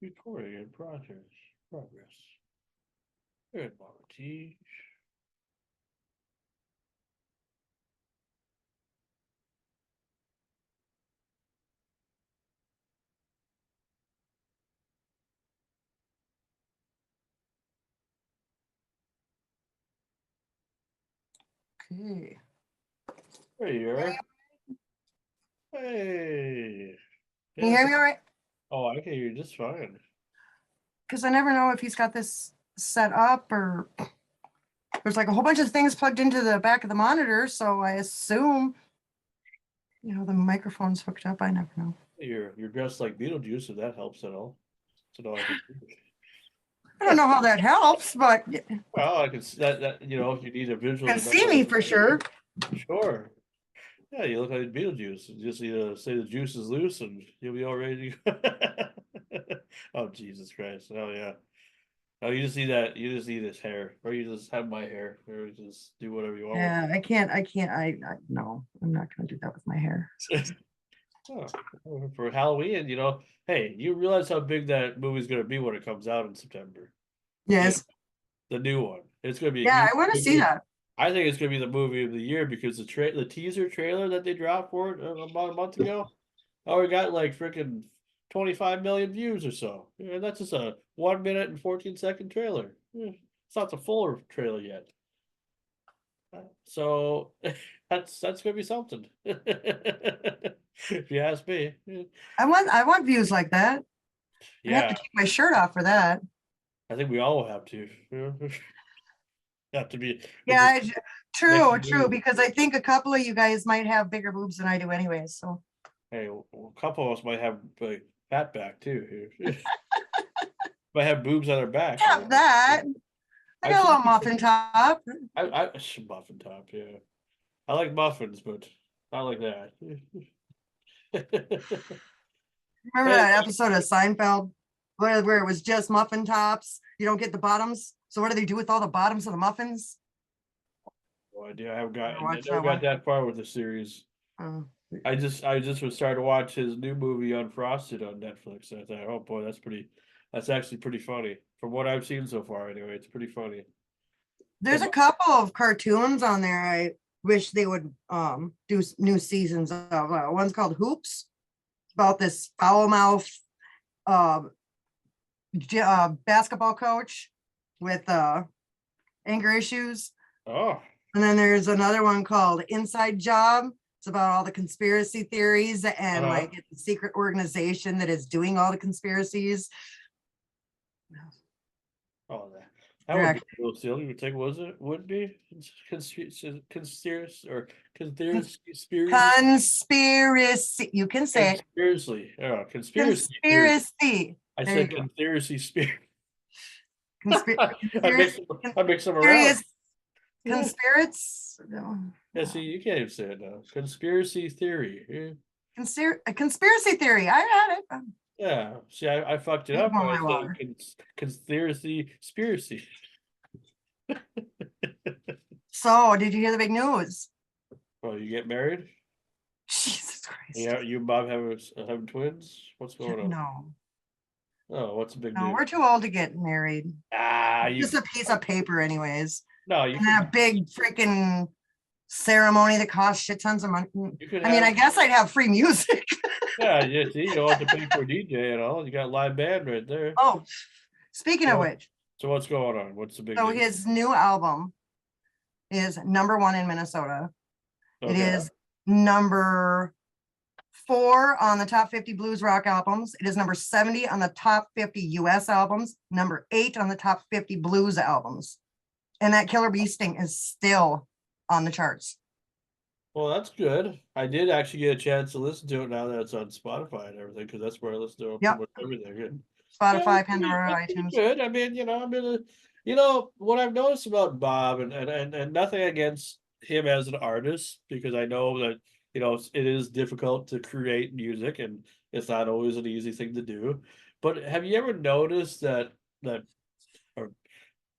Recording in progress. Good morning. Okay. There you are. Hey. Can you hear me all right? Oh, I can hear you just fine. Because I never know if he's got this set up or there's like a whole bunch of things plugged into the back of the monitor. So I assume, the microphone's hooked up. I never know. You're dressed like Beetlejuice, if that helps at all. So I can I don't know how that helps, but you well, I can that if you need a visual can to know see me for sure. sure. Yeah, you look like Beetlejuice. You just need to say the juice is loose and you'll be all ready to go. Oh Jesus Christ. Oh yeah. Oh, you just need that. You just need his hair, or you just have my hair, or you just do whatever you want. Yeah, I can't. No, I'm not going to do that with my hair. Oh, for Halloween, hey, you realize how big that movie's going to be when it comes out in September? Yeah, Yes. the new one. It's going to be a Yeah, huge I want to see movie. that. I think it's going to be the movie of the year because the teaser trailer that they dropped for it about a month ago, oh, we got like freaking 25 million views or so. And that's just a 1 minute and 14-second trailer. It's not the full trailer yet. So that's gonna be something. If you ask me. I want views like that. I have to Yeah, take my shirt off for that. I think we all have to. Have to be with this Yeah, next true. move. Because I think a couple of you guys might have bigger boobs than I do, anyway. So Hey, a couple of us might have like fat back too. Might have boobs on our back. have that. I I've got a seen little muffin top. I muffin top, yeah. I like muffins, but not like that. Remember Hey, that episode of Seinfeld where it was just muffin tops? You don't get the bottoms. So what do they do with all the bottoms of the muffins? no idea. I Never watched never that got one. that far with the series. Uh, I just was starting to watch his new movie Unfrosted on Netflix. And I thought, oh boy, that's actually pretty funny. From what I've seen so far, anyway, it's pretty funny. there's But a couple of cartoons on there I wish they would do new seasons of. One's called Hoops. It's about this foul mouth uh, basketball coach with anger issues. oh, And then there's another one called Inside Job. It's about all the conspiracy theories and uh-huh. like it's a secret organization that is doing all the conspiracies. Oh, that They're would be actually a little silly. You would think, was it? Would be conspiracy or conspiracy. You can say it. conspiracy. Oh, conspiracy theory. Conspiracy. I There you said go. conspiracy spirit. I Conspiracy. mix I mix them around. Yeah. Conspiracy. Yeah, see, you can't even say it now. Conspiracy theory. Yeah. Conspiracy theory. I had it. Yeah, see, I fucked it Need up more when I my said water. conspiracy. So, did you hear the big news? Oh, you get married? Jesus Christ. Yeah, you and Bob having twins? What's going on? No, Oh, what's the big no, news? we're too old to get married. You Just a piece of paper, anyways. no, you And then a could big freaking ceremony that costs shit tons of money. you could I mean, have I guess I'd have free music. yeah, see, you don't have to pay for a DJ and all. You got live band right there. Oh, speaking of So, which, so what's going on? What's the big so news? his new album is #1 in Minnesota. It Okay. is number 4 on the top 50 blues rock albums. It is number 70 on the top 50 US albums, number 8 on the top 50 blues albums. And that Killer Bee Sting is still on the charts. Well, that's good. I did actually get a chance to listen to it now that it's on Spotify and everything, because that's where I listen to pretty Yep. much everything. Yeah, Spotify, Pandora, it's pretty iTunes. good. I mean, I'm in a, what I've noticed about Bob, and nothing against him as an artist, because I know that, it is difficult to create music and it's not always an easy thing to do. But have you ever noticed that, or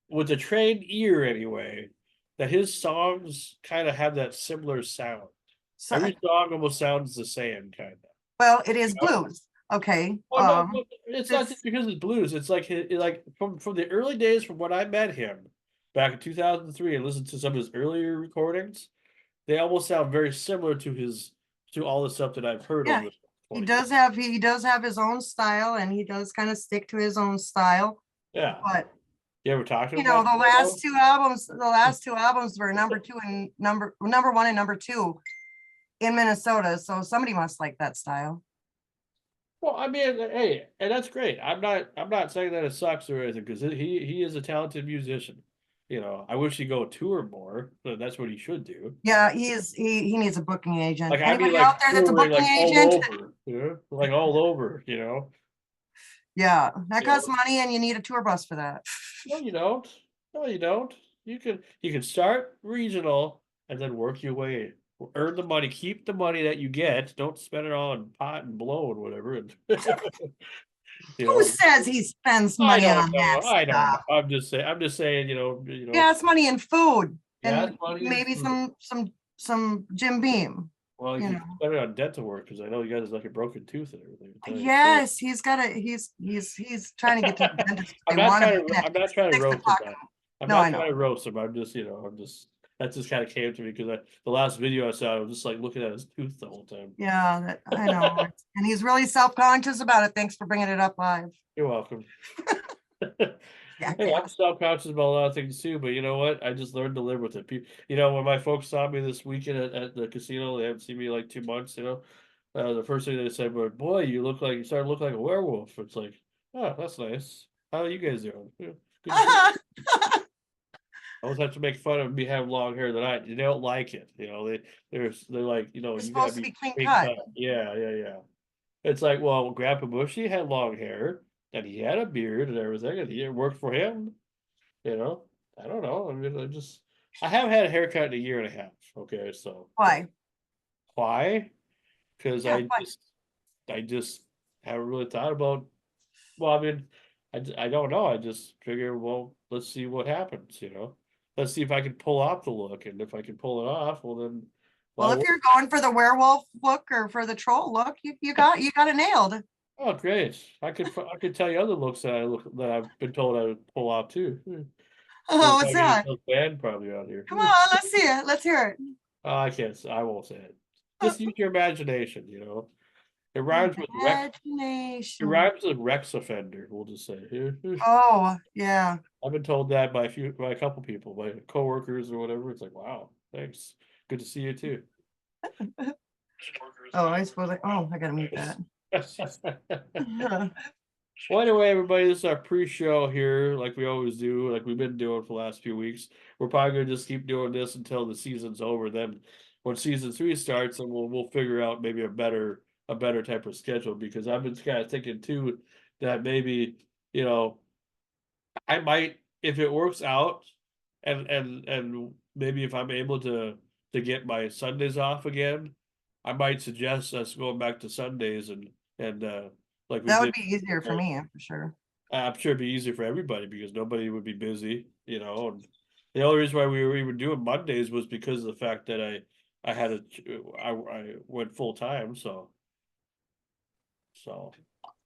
with a trained ear anyway, that his songs kind of have that similar sound? So, Every song almost sounds the same, kind of. well, it is You know? blues. Okay, Well, no, but it's not this, just because it's blues. It's like like from the early days, from when I met him back in 2003, and listened to some of his earlier recordings. They almost sound very similar to his to all the stuff that I've heard yeah, over the he 20 years. does have, he does have his own style, and he does kind of stick to his own style. Yeah. But You ever talk to him you know, about that? the last two albums were number two and number one and number two in Minnesota. So somebody must like that style. Well, I mean, hey, and that's great. I'm not saying that it sucks or anything because he is a talented musician. You know, I wish he'd go tour more, but that's what he should do. Yeah, he needs a booking agent. Like I mean, Anybody like out there that's a touring booking like agent? all over, like all over, Yeah, that you know. costs money and you need a tour bus for that. No, you don't. No, you don't. You can start regional and then work your way. Earn the money, keep the money that you get. Don't spend it all on pot and blow and whatever. And you Who know, says he spends I money don't on know. that I don't know. stuff? I'm just saying. Gas money and food Gas and money and maybe food. some Jim Beam, Well, you you can know. spend it on dental work because I know you guys like a broken tooth and everything. I tell you. Yes, he's trying to get to the dentist. They want him in at I'm not trying to 6 roast him, o'clock. man. I'm No, I not know. trying to roast him. I'm just that just kind of came to me because the last video I saw, I was just like looking at his tooth the whole time. Yeah, that I know. And he's really self-conscious about it. Thanks for bringing it up live. You're welcome. Yeah, Hey, I'm self-conscious about a lot of things too, but you know what? I just learned to live with it. When my folks saw me this weekend at the casino, they haven't seen me like 2 months, the first thing they said was, "Boy, you started to look like a werewolf." It's like, oh, that's nice. How are you guys doing? "Yeah, good to see you." I always have to make fun of me having long hair that they don't like it. They're like, You're you gotta supposed to be be clean clean cut. cut. Yeah, yeah, yeah. It's like, well, Grandpa Bushy had long hair and he had a beard and everything, and it worked for him. You know, I don't know. I mean, I haven't had a haircut in a year and a half. Okay, so Why? why? Because Yeah, why? I just haven't really thought about. Well, I mean, I don't know. I just figure, well, let's see what happens. Let's see if I can pull off the look, and if I can pull it off, well then, Well, why? if you're going for the werewolf look or for the troll look, you got it nailed. Oh, great! I could tell you other looks that I've been told I would pull off too. Oh, We'll what's probably get that? yourself banned probably out here. Come on, let's see it. Let's hear it. I can't. I won't say it. Just use your imagination. It rhymes with Rex. It Imagination. rhymes with Rex offender. We'll just say. Oh, yeah. I've been told that by a couple people, by coworkers or whatever. It's like, wow, thanks. Good to see you too. Oh, I suppose I gotta mute that. Well, anyway, everybody, this is our pre-show here, like we always do, like we've been doing for the last few weeks. We're probably gonna just keep doing this until the season's over. Then, when season 3 starts, then we'll figure out maybe a better type of schedule because I've been kind of thinking too that maybe you know I might if it works out, and maybe if I'm able to get my Sundays off again, I might suggest us going back to Sundays and like we That would did. be easier for me, for sure. I'm sure it'd be easier for everybody because nobody would be busy. And the only reason why we were even doing Mondays was because of the fact that I had I went full time, so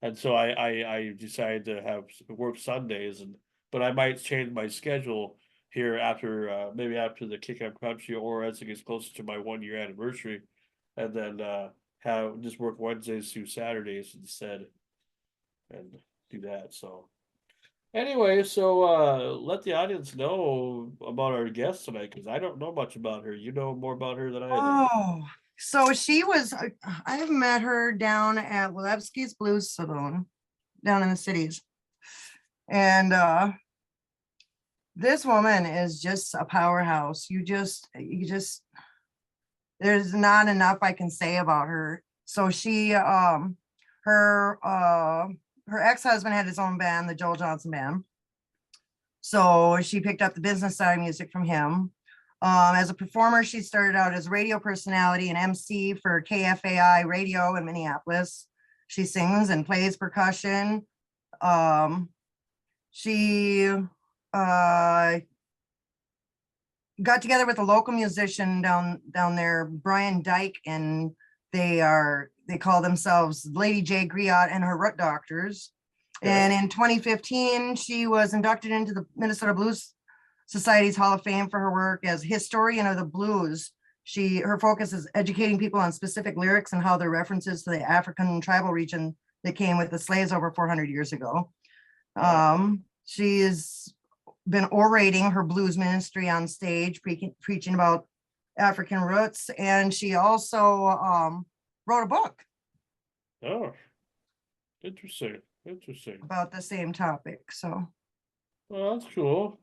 and so I decided to have work Sundays but I might change my schedule here after maybe after the Kick Up Country or as it gets closer to my 1 year anniversary, and then have just work Wednesdays through Saturdays instead and do that. So anyway, so let the audience know about our guest tonight because I don't know much about her. You know more about her than I do. Oh, so I've met her down at Walewski's Blues Saloon down in the cities. And this woman is just a powerhouse. There's not enough I can say about her. So her her ex-husband had his own band, the Joel Johnson Band. So she picked up the business side of music from him. As a performer, she started out as a radio personality and MC for KFAI radio in Minneapolis. She sings and plays percussion. She got together with a local musician down there, Brian Dyke, and they call themselves Lady J. Griot and her Root Doctors. And in 2015, she was inducted into the Minnesota Blues Society's Hall of Fame for her work as historian of the blues. Her focus is educating people on specific lyrics and how their references to the African tribal region that came with the slaves over 400 years ago. She's been orating her blues ministry on stage, preaching about African roots, and she also wrote a book. Oh, interesting. About the same topic. So, well, that's cool.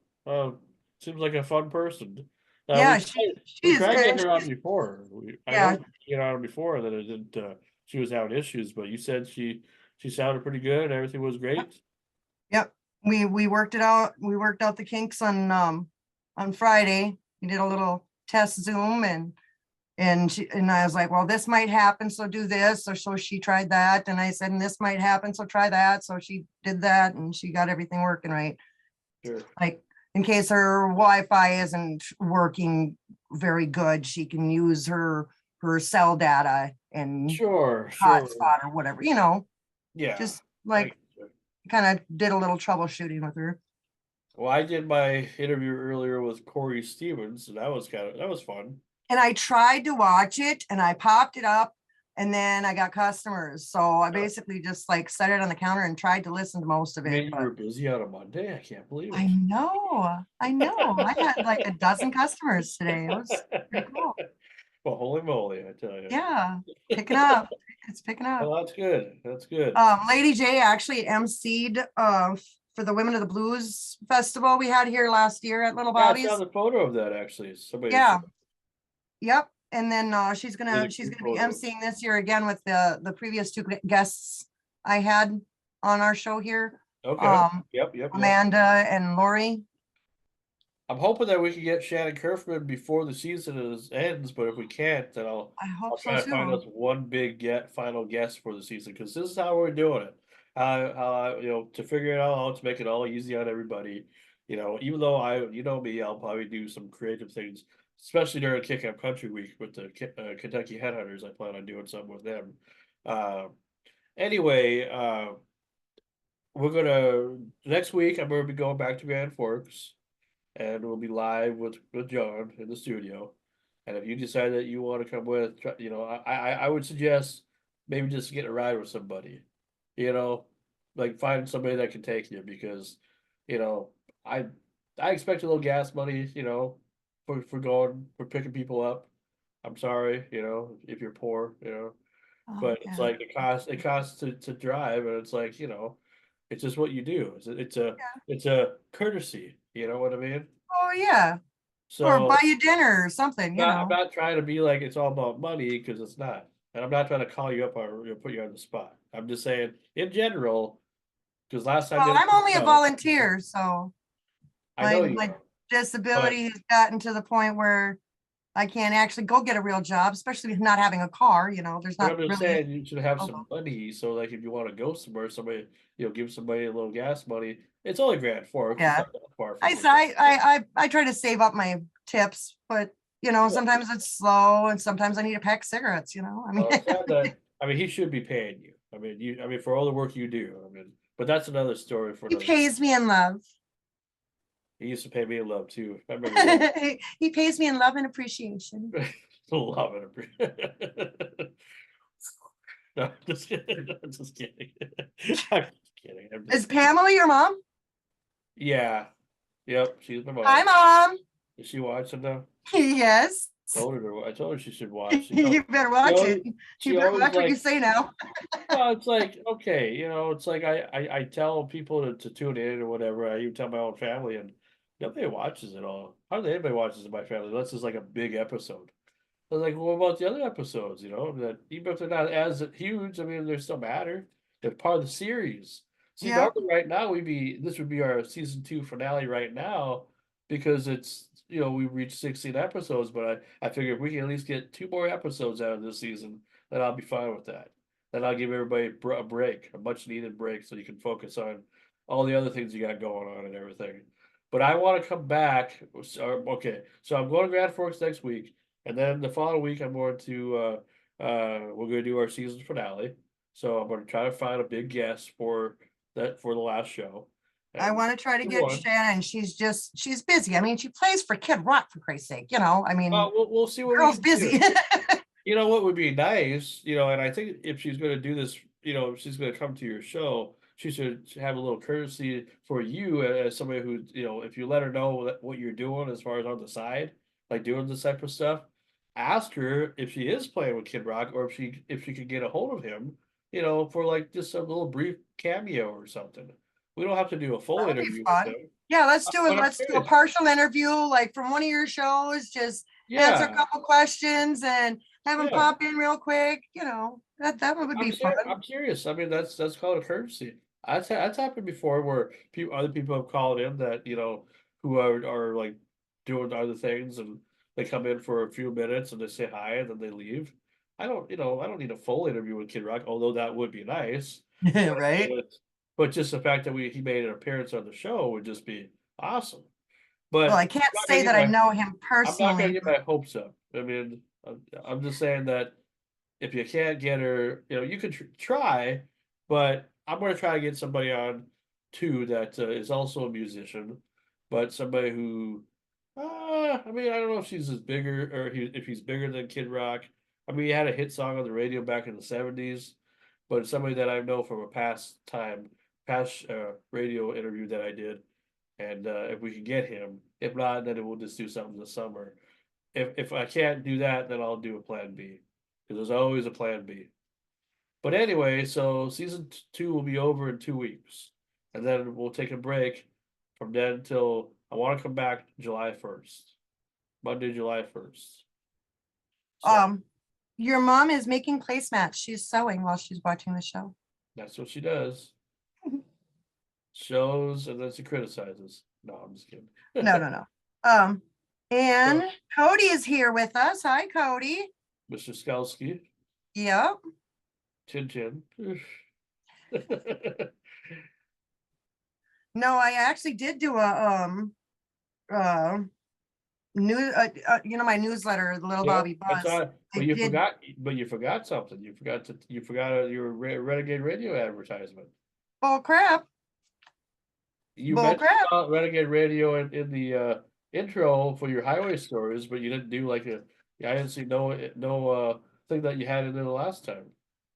Seems like a fun person. yeah, we she's tried good. getting her on before. I Yeah. know we get her on before that it didn't. She was having issues, but you said she sounded pretty good. Everything was great. Yep. We worked it out. We worked out the kinks on Friday. We did a little test Zoom and I was like, well, this might happen, so do this. So she tried that. And I said, and this might happen, so try that. So she did that and she got everything working right. Sure. Like in case her Wi-Fi isn't working very good, she can use her cell data and Sure. hotspot or whatever, Yeah. just like kind of did a little troubleshooting with her. Well, I did my interview earlier with Corey Stevens, and that was fun. And I tried to watch it and I popped it up and then I got customers. So I basically just like set it on the counter and tried to listen to most of it. Man, you were busy on a Monday. I can't believe it. I know. I had like a dozen customers today. It was pretty cool. Well, holy moly, I tell you. Yeah, picking up. It's picking up. Well, that's good. That's good. Lady J actually emceed for the Women of the Blues Festival we had here last year at Little Bobby's. I saw the photo of that actually. Somebody. Yeah. Yep. And then she's gonna be photo. emceeing this year again with the previous two guests I had on our show here. Okay. Yep. Amanda and Lori. I'm hoping that we can get Shannon Kerfman before the season ends, but if we can't, then I'll try to find us one big final guest for the season, because this is how we're doing it. To figure it out, how to make it all easy on everybody. Even though me, I'll probably do some creative things, especially during Kick Up Country Week with the Kentucky Headhunters. I plan on doing something with them. Anyway, next week I'm gonna be going back to Grand Forks, and we'll be live with John in the studio. And if you decide that you want to come with, I would suggest maybe just get a ride with somebody, like find somebody that can take you, because, I expect a little gas money, for picking people up. I'm sorry, if you're poor, but it's like it costs to drive, and it's like, it's just what you do. It's a courtesy, you know what I mean? Oh yeah. So or buy you dinner or something, I'm not trying to be like it's all about money, because it's not. And I'm not trying to call you up or put you on the spot. I'm just saying in general, because last time I'm only a volunteer, so I know you my are, disability has gotten to the point where I can't actually go get a real job, especially not having a car. There's but not I'm just really. saying you should have some money, so like if you want to go somewhere, somebody, give somebody a little gas money. It's only Grand Forks. Yeah. It's not that far I from I try to save up my tips, but sometimes it's slow and sometimes I need a pack of cigarettes, I mean. He should be paying you. I mean for all the work you do. But that's another story for He another. pays me in love. He used to pay me in love too. I remember that. He pays me in love and appreciation. Love and appreciation. No, just kidding. I'm just kidding. I'm just kidding. Is Pamela your mom? Yeah. Yep. She's my mom. Hi, Mom. Is she watching now? Yes. I told her she should watch. You better watch it. You better watch what you say now. Well, it's like, okay, it's like I tell people to tune in or whatever. I even tell my own family, and nobody watches it all. Hardly anybody watches in my family unless it's like a big episode. I was like, well, what about the other episodes? That even if they're not as huge, they still matter. They're part of the series. See, normally right now this would be our season 2 finale right now, because it's we reached 16 episodes, but I figure if we can at least get 2 more episodes out of this season, then I'll be fine with that. Then I'll give everybody a break, a much needed break, so you can focus on all the other things you got going on and everything. But I want to come back. Okay, so I'm going to Grand Forks next week. And then the following week, I'm going to we're gonna do our season finale. So I'm gonna try to find a big guest for the last show. I And want to try to you get won. Shannon. She's busy. I mean, she plays for Kid Rock, for Christ's sake, I mean, We'll see what we girl's can do. busy. You know what would be nice, and I think if she's gonna do this, if she's gonna come to your show, she should have a little courtesy for you as somebody who, if you let her know what you're doing as far as on the side, like doing this type of stuff, ask her if she is playing with Kid Rock or if she could get a hold of him, for like just a little brief cameo or something. We don't have to do a full That would be interview with fun. him, Yeah, let's do it. but I'm Let's do a curious. partial interview, like from one of your shows, just answer a Yeah, couple questions and have him yeah. pop in real quick, that would be fun. I'm curious. I mean, that's called a courtesy. That's happened before where other people have called in that who are like doing other things and they come in for a few minutes and they say hi and then they leave. I don't need a full interview with Kid Rock, although that would be nice. Right? But, but just the fact that he made an appearance on the show would just be awesome. Well, But I can't I'm not gonna say get that I my know him I'm not gonna personally. get my hopes up. I mean, I'm just saying that if you can't get her, you could try, but I'm going to try to get somebody on too that is also a musician, but somebody who, I mean, I don't know if she's as bigger or if he's bigger than Kid Rock. I mean, he had a hit song on the radio back in the '70s, but somebody that I know from a past radio interview that I did, and if we can get him, if not, then we'll just do something this summer. If I can't do that, then I'll do a plan B because there's always a plan B. But anyway, so season two will be over in 2 weeks, and then we'll take a break from then till I want to come back July 1st, Monday, July 1st. So Um, your mom is making placemats. She's sewing while she's watching the show. that's what she does. Shows and then she criticizes. No, I'm just kidding. No, no, no. Um, and So, Cody is here with us. Hi, Cody. Mr. Skalski, Yep. Chin Chin. No, I actually did do a uh my newsletter, the Little Yeah, Bobby I Buzz. saw it, I did but you forgot something. You forgot your Renegade Radio advertisement. bull crap, You bull mentioned crap. about Renegade Radio in the intro for your highway stories, but you didn't do like I didn't see no thing that you had in there the last time.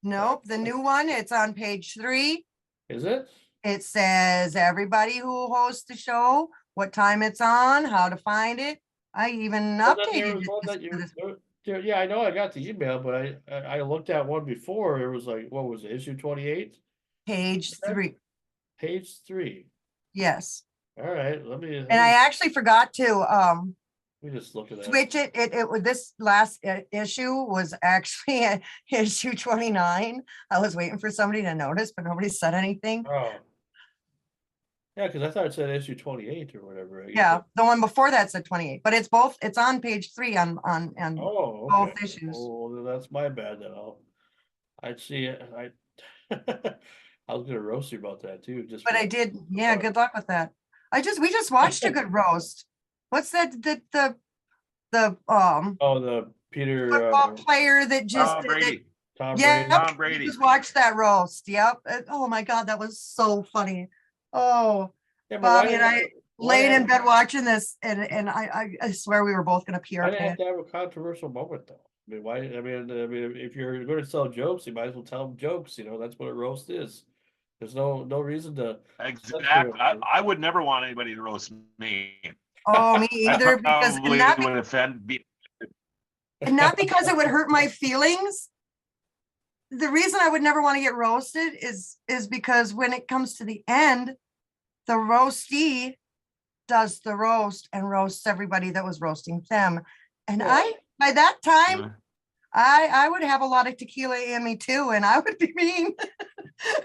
Nope, the new one, it's on page 3. Is it? It says everybody who hosts the show, what time it's on, how to find it. I even Well, then there updated was it one this, that for this yeah, I know I got the email, but I looked at one before. It was like, what was it, issue 28? page 3. Page 3. Yes. All right, And I actually forgot to let me just look at that. switch it. It was this last issue was actually issue 29. I was waiting for somebody to notice, but nobody said anything. Oh, yeah, because I thought it said issue 28 or whatever. I guess Yeah, the one before that said 28, but it's both, it's on page 3 on Oh, okay. both issues. Well, then that's my bad then. I'd see it. I was gonna roast you about that too, just But for I that. did, yeah, good luck with that. We just watched a good roast. What's that, the Oh, the Peter, football player that just Tom did it? Brady. Tom Yep, Brady. Tom we Brady. just watched that roast. Yep. Oh my God, that was so funny. Oh, Yeah, but Bobby and I why laid in have, bed watching this, and I swear we were both gonna pee why our do you have pants. to have a controversial moment though? I mean, why? I mean, if you're going to tell jokes, you might as well tell them jokes. That's what a roast is. There's no reason to censor Exactly. it. I would never want anybody to roast me. Oh, me I either, because probably would offend me. and not because it would hurt my feelings. The reason I would never want to get roasted is because when it comes to the end, the roastee does the roast and roasts everybody that was roasting them. And Yeah. by that time, I would have a lot of tequila in me too, and I would be mean.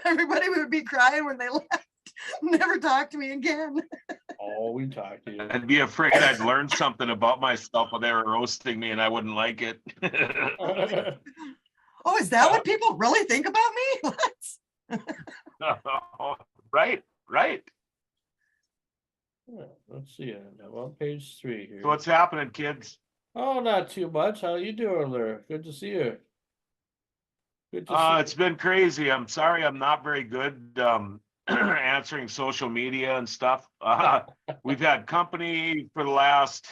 Everybody would be crying when they left. Never talk to me again. Oh, we talked to you. I'd be afraid I'd learn something about myself while they were roasting me and I wouldn't like it. Oh, is that what people really think about me? Right, right. Yeah, let's see. I'm on page 3 here. So what's happening, kids? Oh, not too much. How you doing there? Good to see you. Good to see. It's been crazy. I'm sorry, I'm not very good answering social media and stuff. We've had company for the last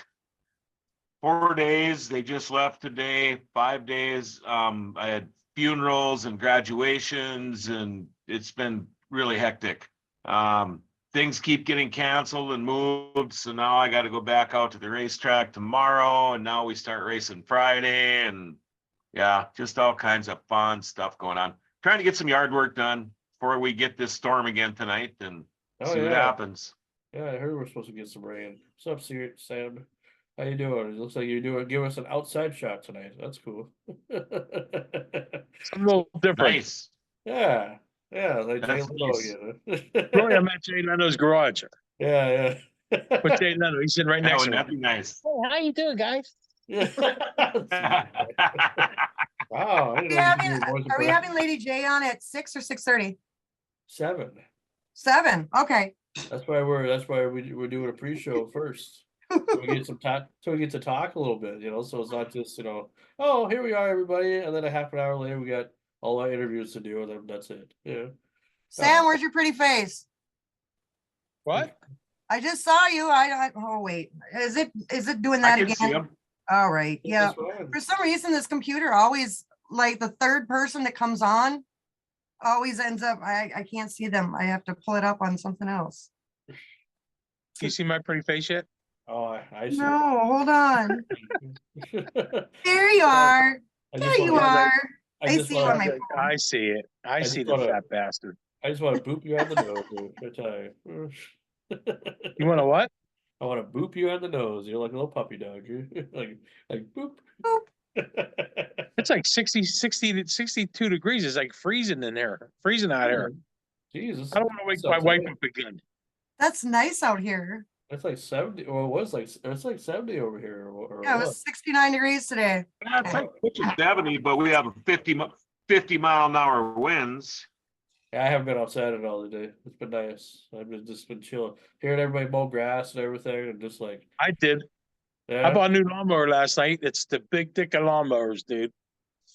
4 days. They just left today, 5 days. I had funerals and graduations, and it's been really hectic. Things keep getting canceled and moved, so now I got to go back out to the racetrack tomorrow, and now we start racing Friday, and yeah, just all kinds of fun stuff going on. Trying to get some yard work done before we get this storm again tonight and Oh see what yeah, happens. yeah. I heard we're supposed to get some rain. What's up, Sam? How you doing? It looks like you're doing. Give us an outside shot tonight. That's cool. It's a little different. Nice. Yeah, yeah. Like Jay That's Leno nice. again. Roy, I'm at Jay Leno's garage. Yeah, yeah. But Jay Leno, he's sitting right That next would to me. not be nice. Hey, how you doing, guys? Yeah. Wow, I didn't know you having- were voice Are we impression. having Lady J on at 6 or 6:30? 7. 7, okay. That's why we're doing a pre-show first. So we get some time, so we get to talk a little bit, so it's not just, oh, here we are, everybody, and then a half an hour later, we got all our interviews to do, and then that's it. Yeah. Sam, where's your pretty face? What? I just saw you. Oh, wait. Is it doing I that can see again? him. All right. Yeah. That's fine. For some reason, this computer always, like the third person that comes on always ends up, I can't see them. I have to pull it up on something else. You see my pretty face yet? Oh, I see. No, hold on. I There you are. There just you wanna- are. I I just see you on wanna, my phone. I see it. I just see the wanna- fat bastard. I just want to boop you on the nose, dude. I tell you. You want to what? I want to boop you on the nose. You're like a little puppy dog. like boop. It's like 60 to 62 degrees. It's like freezing in there. Freezing out here. Jesus. I don't want to wake my wife up again. That's nice out here. It's like 70, or it's like 70 over here. Or Yeah, it what? was 69 degrees today. Yeah, it's like pushing 70, but we have 50 mile an hour winds. Yeah, I haven't been outside at all today. It's been nice. Just been chilling, hearing everybody mow grass and everything, and just like, I did. yeah. I bought a new lawnmower last night. It's the big dick of lawnmowers, dude.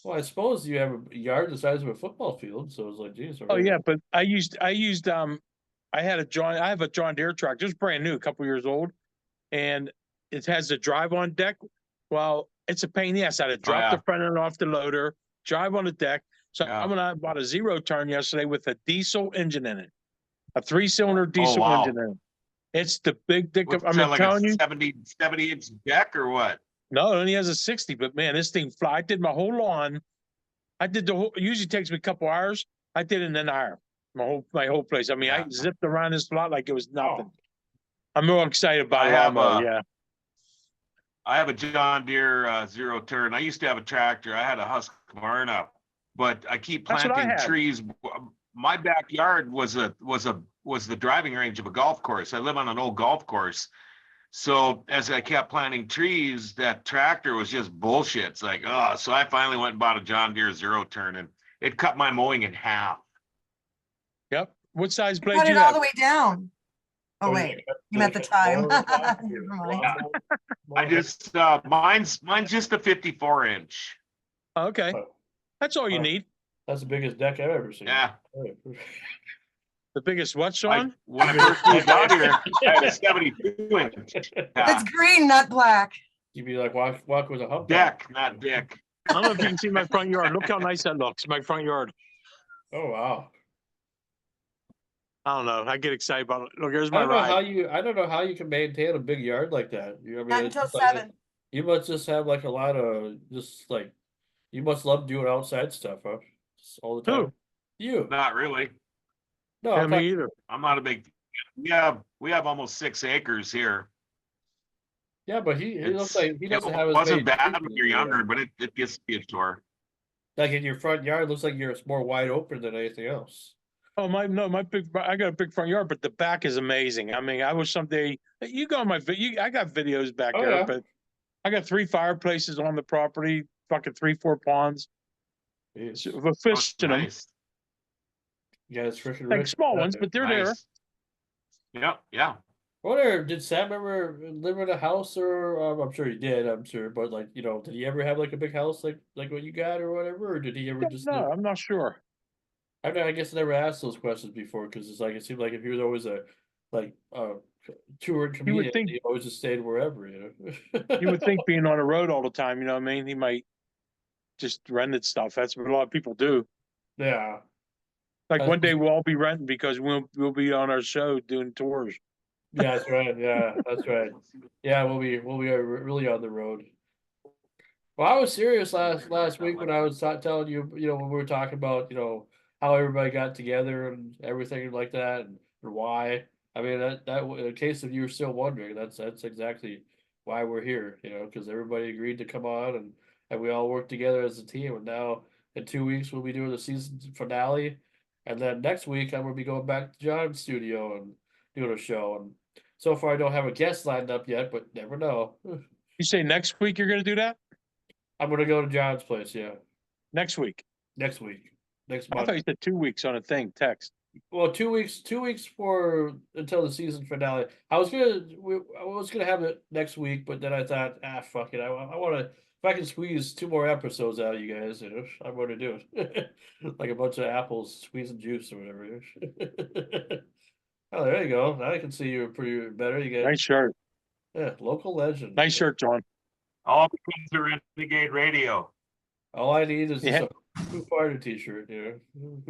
Well, I suppose you have a yard the size of a football field, so it's like, geez. Oh yeah, but I have a John Deere tractor. It's brand new, a couple years old, and it has the drive on deck. Well, it's a pain in the ass. I had to drop the front end off the loader, drive on the deck. So I bought a 0-turn yesterday with a diesel engine in it, a 3-cylinder diesel engine in it. It's the big dick of, What's that, like a 70-inch deck or what? No, it only has a 60, but man, this thing fly. I did my whole lawn. I did the whole, it usually takes me a couple hours. I did it in an hour. My whole place. I mean, I zipped around this lot like it was nothing. I'm real excited about it. I have a John Deere 0-turn. I used to have a tractor. I had a Husqvarna, but I keep planting trees. My backyard was the driving range of a golf course. I live on an old golf course. So as I kept planting trees, that tractor was just bullshit. It's like, oh, so I finally went and bought a John Deere 0-turn, and it cut my mowing in half. Yep. What size blade Cut do it you all have? the way down. Oh, wait, you meant the time. Never mind. I just mine's just a 54-inch. Okay. That's all you need. That's the biggest deck I've ever seen. Yeah. The biggest what, Sean? When I first moved out here, I had a 72-inch. It's green, not black. You'd be like, walk with a hump. Deck, not dick. I don't know if you can see my front yard. Look how nice that looks, my front yard. Oh, wow. I don't know. I get excited about it. Look, here's I my don't know how ride. I don't know how you can maintain a big yard like that. Not until 7. You must just have like a lot of you must love doing outside stuff, huh? Just all the time. Who? You. Not really. No, Yeah, I'm me talking- either. I'm not a big. We have almost 6 acres here. yeah, but he looks like he doesn't It have as wasn't many bad trees when as you're you do. younger, but it gets to be a chore. Like in your front yard, looks like you're more wide open than anything else. Oh, I got a big front yard, but the back is amazing. I mean, I wish someday you go on my video. I got videos back Oh, there, yeah. but I got 3 fireplaces on the property, fucking 3-4 ponds. Jeez. With fish in them, Nice. Yeah, it's freaking like rich. small ones, but they're there. Nice. Yep. Yeah. I wonder, did Sam ever live in a house or, I'm sure he did, I'm sure, but like, did he ever have like a big house like what you got or whatever, or did he ever just live? No, I'm not sure. I guess I never asked those questions before because it's like it seemed like if he was always a like touring You would comedian, think he always just stayed wherever, you would think being on the road all the time, you know what I mean? He might just rented stuff. That's what a lot of people do. Yeah, Like that's, one day we'll all be renting because we'll be on our show doing tours. yeah, that's right. Yeah, that's right. Yeah, we'll be really on the road. Well, I was serious last week when I was telling you, when we were talking about, how everybody got together and everything like that, and why. I mean, in case of you were still wondering, that's exactly why we're here, because everybody agreed to come on and we all worked together as a team. And now in 2 weeks we'll be doing the season finale, and then next week I'm gonna be going back to John's studio and doing a show. And so far I don't have a guest lined up yet, but never know. You say next week you're gonna do that? I'm gonna go to John's place, yeah. Next week. Next week, next I thought month. you said 2 weeks on a thing, text. Well, 2 weeks for until the season finale. I was gonna have it next week, but then I thought, fuck it. I want to. If I can squeeze 2 more episodes out of you guys, I'm going to do it. Like a bunch of apples squeezing juice or whatever. Oh, there you go. Now I can see you pretty better. You get Nice shirt. local legend. Nice shirt, John. All because of Renegade Radio. All I need is Yeah. just a Who Farted t-shirt. Who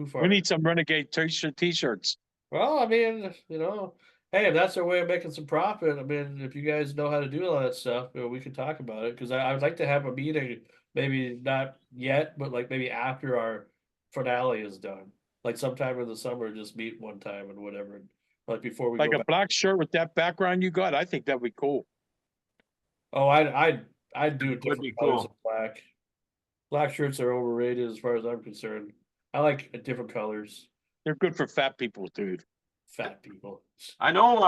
farted? We need some Renegade t-shirts. Well, I mean, hey, if that's our way of making some profit, I mean, if you guys know how to do all that stuff, we can talk about it. Because I would like to have a meeting, maybe not yet, but like maybe after our finale is done, like sometime in the summer, just meet one time and whatever, like before we Like go a back. black shirt with that background you got. I think that'd be cool. Oh, I'd do Would different be colors cool. of black. Black shirts are overrated as far as I'm concerned. I like different colors. They're good for fat people, dude. Fat people. I know,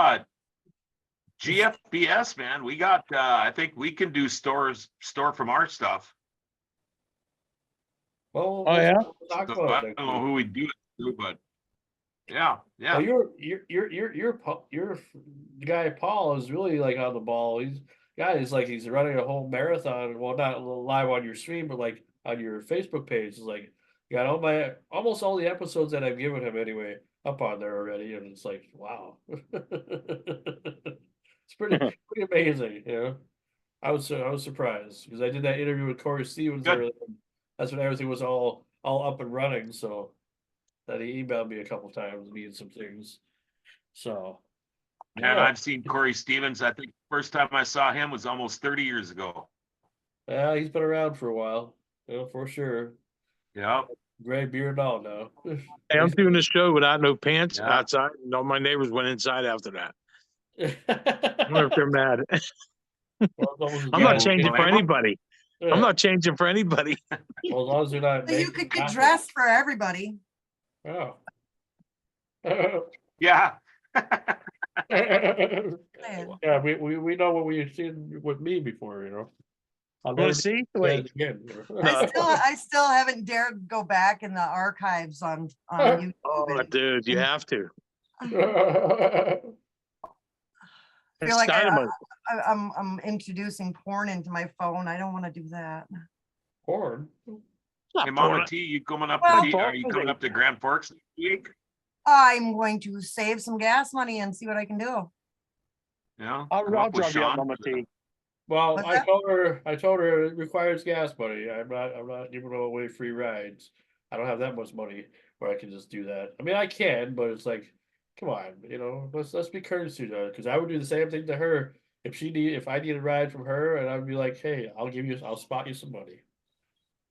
GFBS, man, we got, I think we can do store from our stuff. Well, Oh, yeah? we'll talk So about I it don't next know week. who we do it to, but yeah, Well, yeah. your the guy Paul is really like on the ball. He's like he's running a whole marathon. Well, not live on your stream, but like on your Facebook page. It's like got almost all the episodes that I've given him anyway up on there already, and it's like wow, it's pretty amazing. I was surprised because I did that interview with Corey Stevens Good. there. That's when everything was all up and running. So that he emailed me a couple times, me and some things. So, And yeah, I've seen Corey Stevens. I think first time I saw him was almost 30 years ago. yeah, he's been around for a while, for sure. Yeah. Gray beard and all now. Hey, I'm doing this show without no pants Yeah. outside. No, my neighbors went inside after that. I wonder if they're mad. I'm not changing for anybody. I'm not changing for anybody. Well, as long as you're not. So you making could get happen. dressed for everybody. Oh. Yeah. Yeah, we know what we've seen with me before. I'll Want never to see? do that Wait. again. I still haven't dared go back in the archives on YouTube. Oh, dude, you have to. I It's feel like dynamite. I'm introducing porn into my phone. I don't want to do that. Porn. Hey, Mama T, you coming up Well, are you coming up to Grand Forks this week? I'm going to save some gas money and see what I can do. Yeah. I'll come up with drive you out, Sean. Mama T. Well, What's I that? told her it requires gas money. I'm not giving away free rides. I don't have that much money where I can just do that. I mean, I can, but it's like, come on, let's be courteous to her because I would do the same thing to her if I need a ride from her, and I'd be like, hey, I'll spot you some money.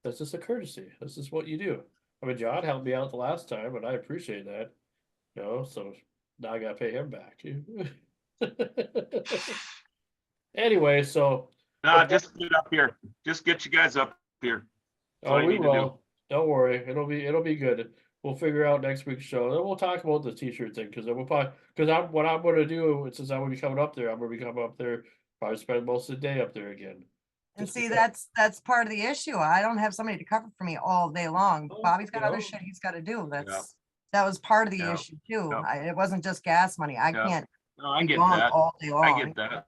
That's just a courtesy. That's just what you do. I mean, John helped me out the last time, and I appreciate that. So now I gotta pay him back. Anyway, so Nah, just get up here. Just get you guys up here. That's all you we need to do. will. Don't worry, it'll be good. We'll figure out next week's show. Then we'll talk about the t-shirt thing because what I'm gonna do since I'm gonna be coming up there, I'm gonna be coming up there, probably spend most of the day up there again. And Just see, because- that's part of the issue. I don't have somebody to cover for me all day long. Oh, Bobby's got you other know. shit he's got to do. That was part of the Yeah. issue too. Yeah. It wasn't just gas money. I Yeah. can't No, I be get gone that. all day I long. get that.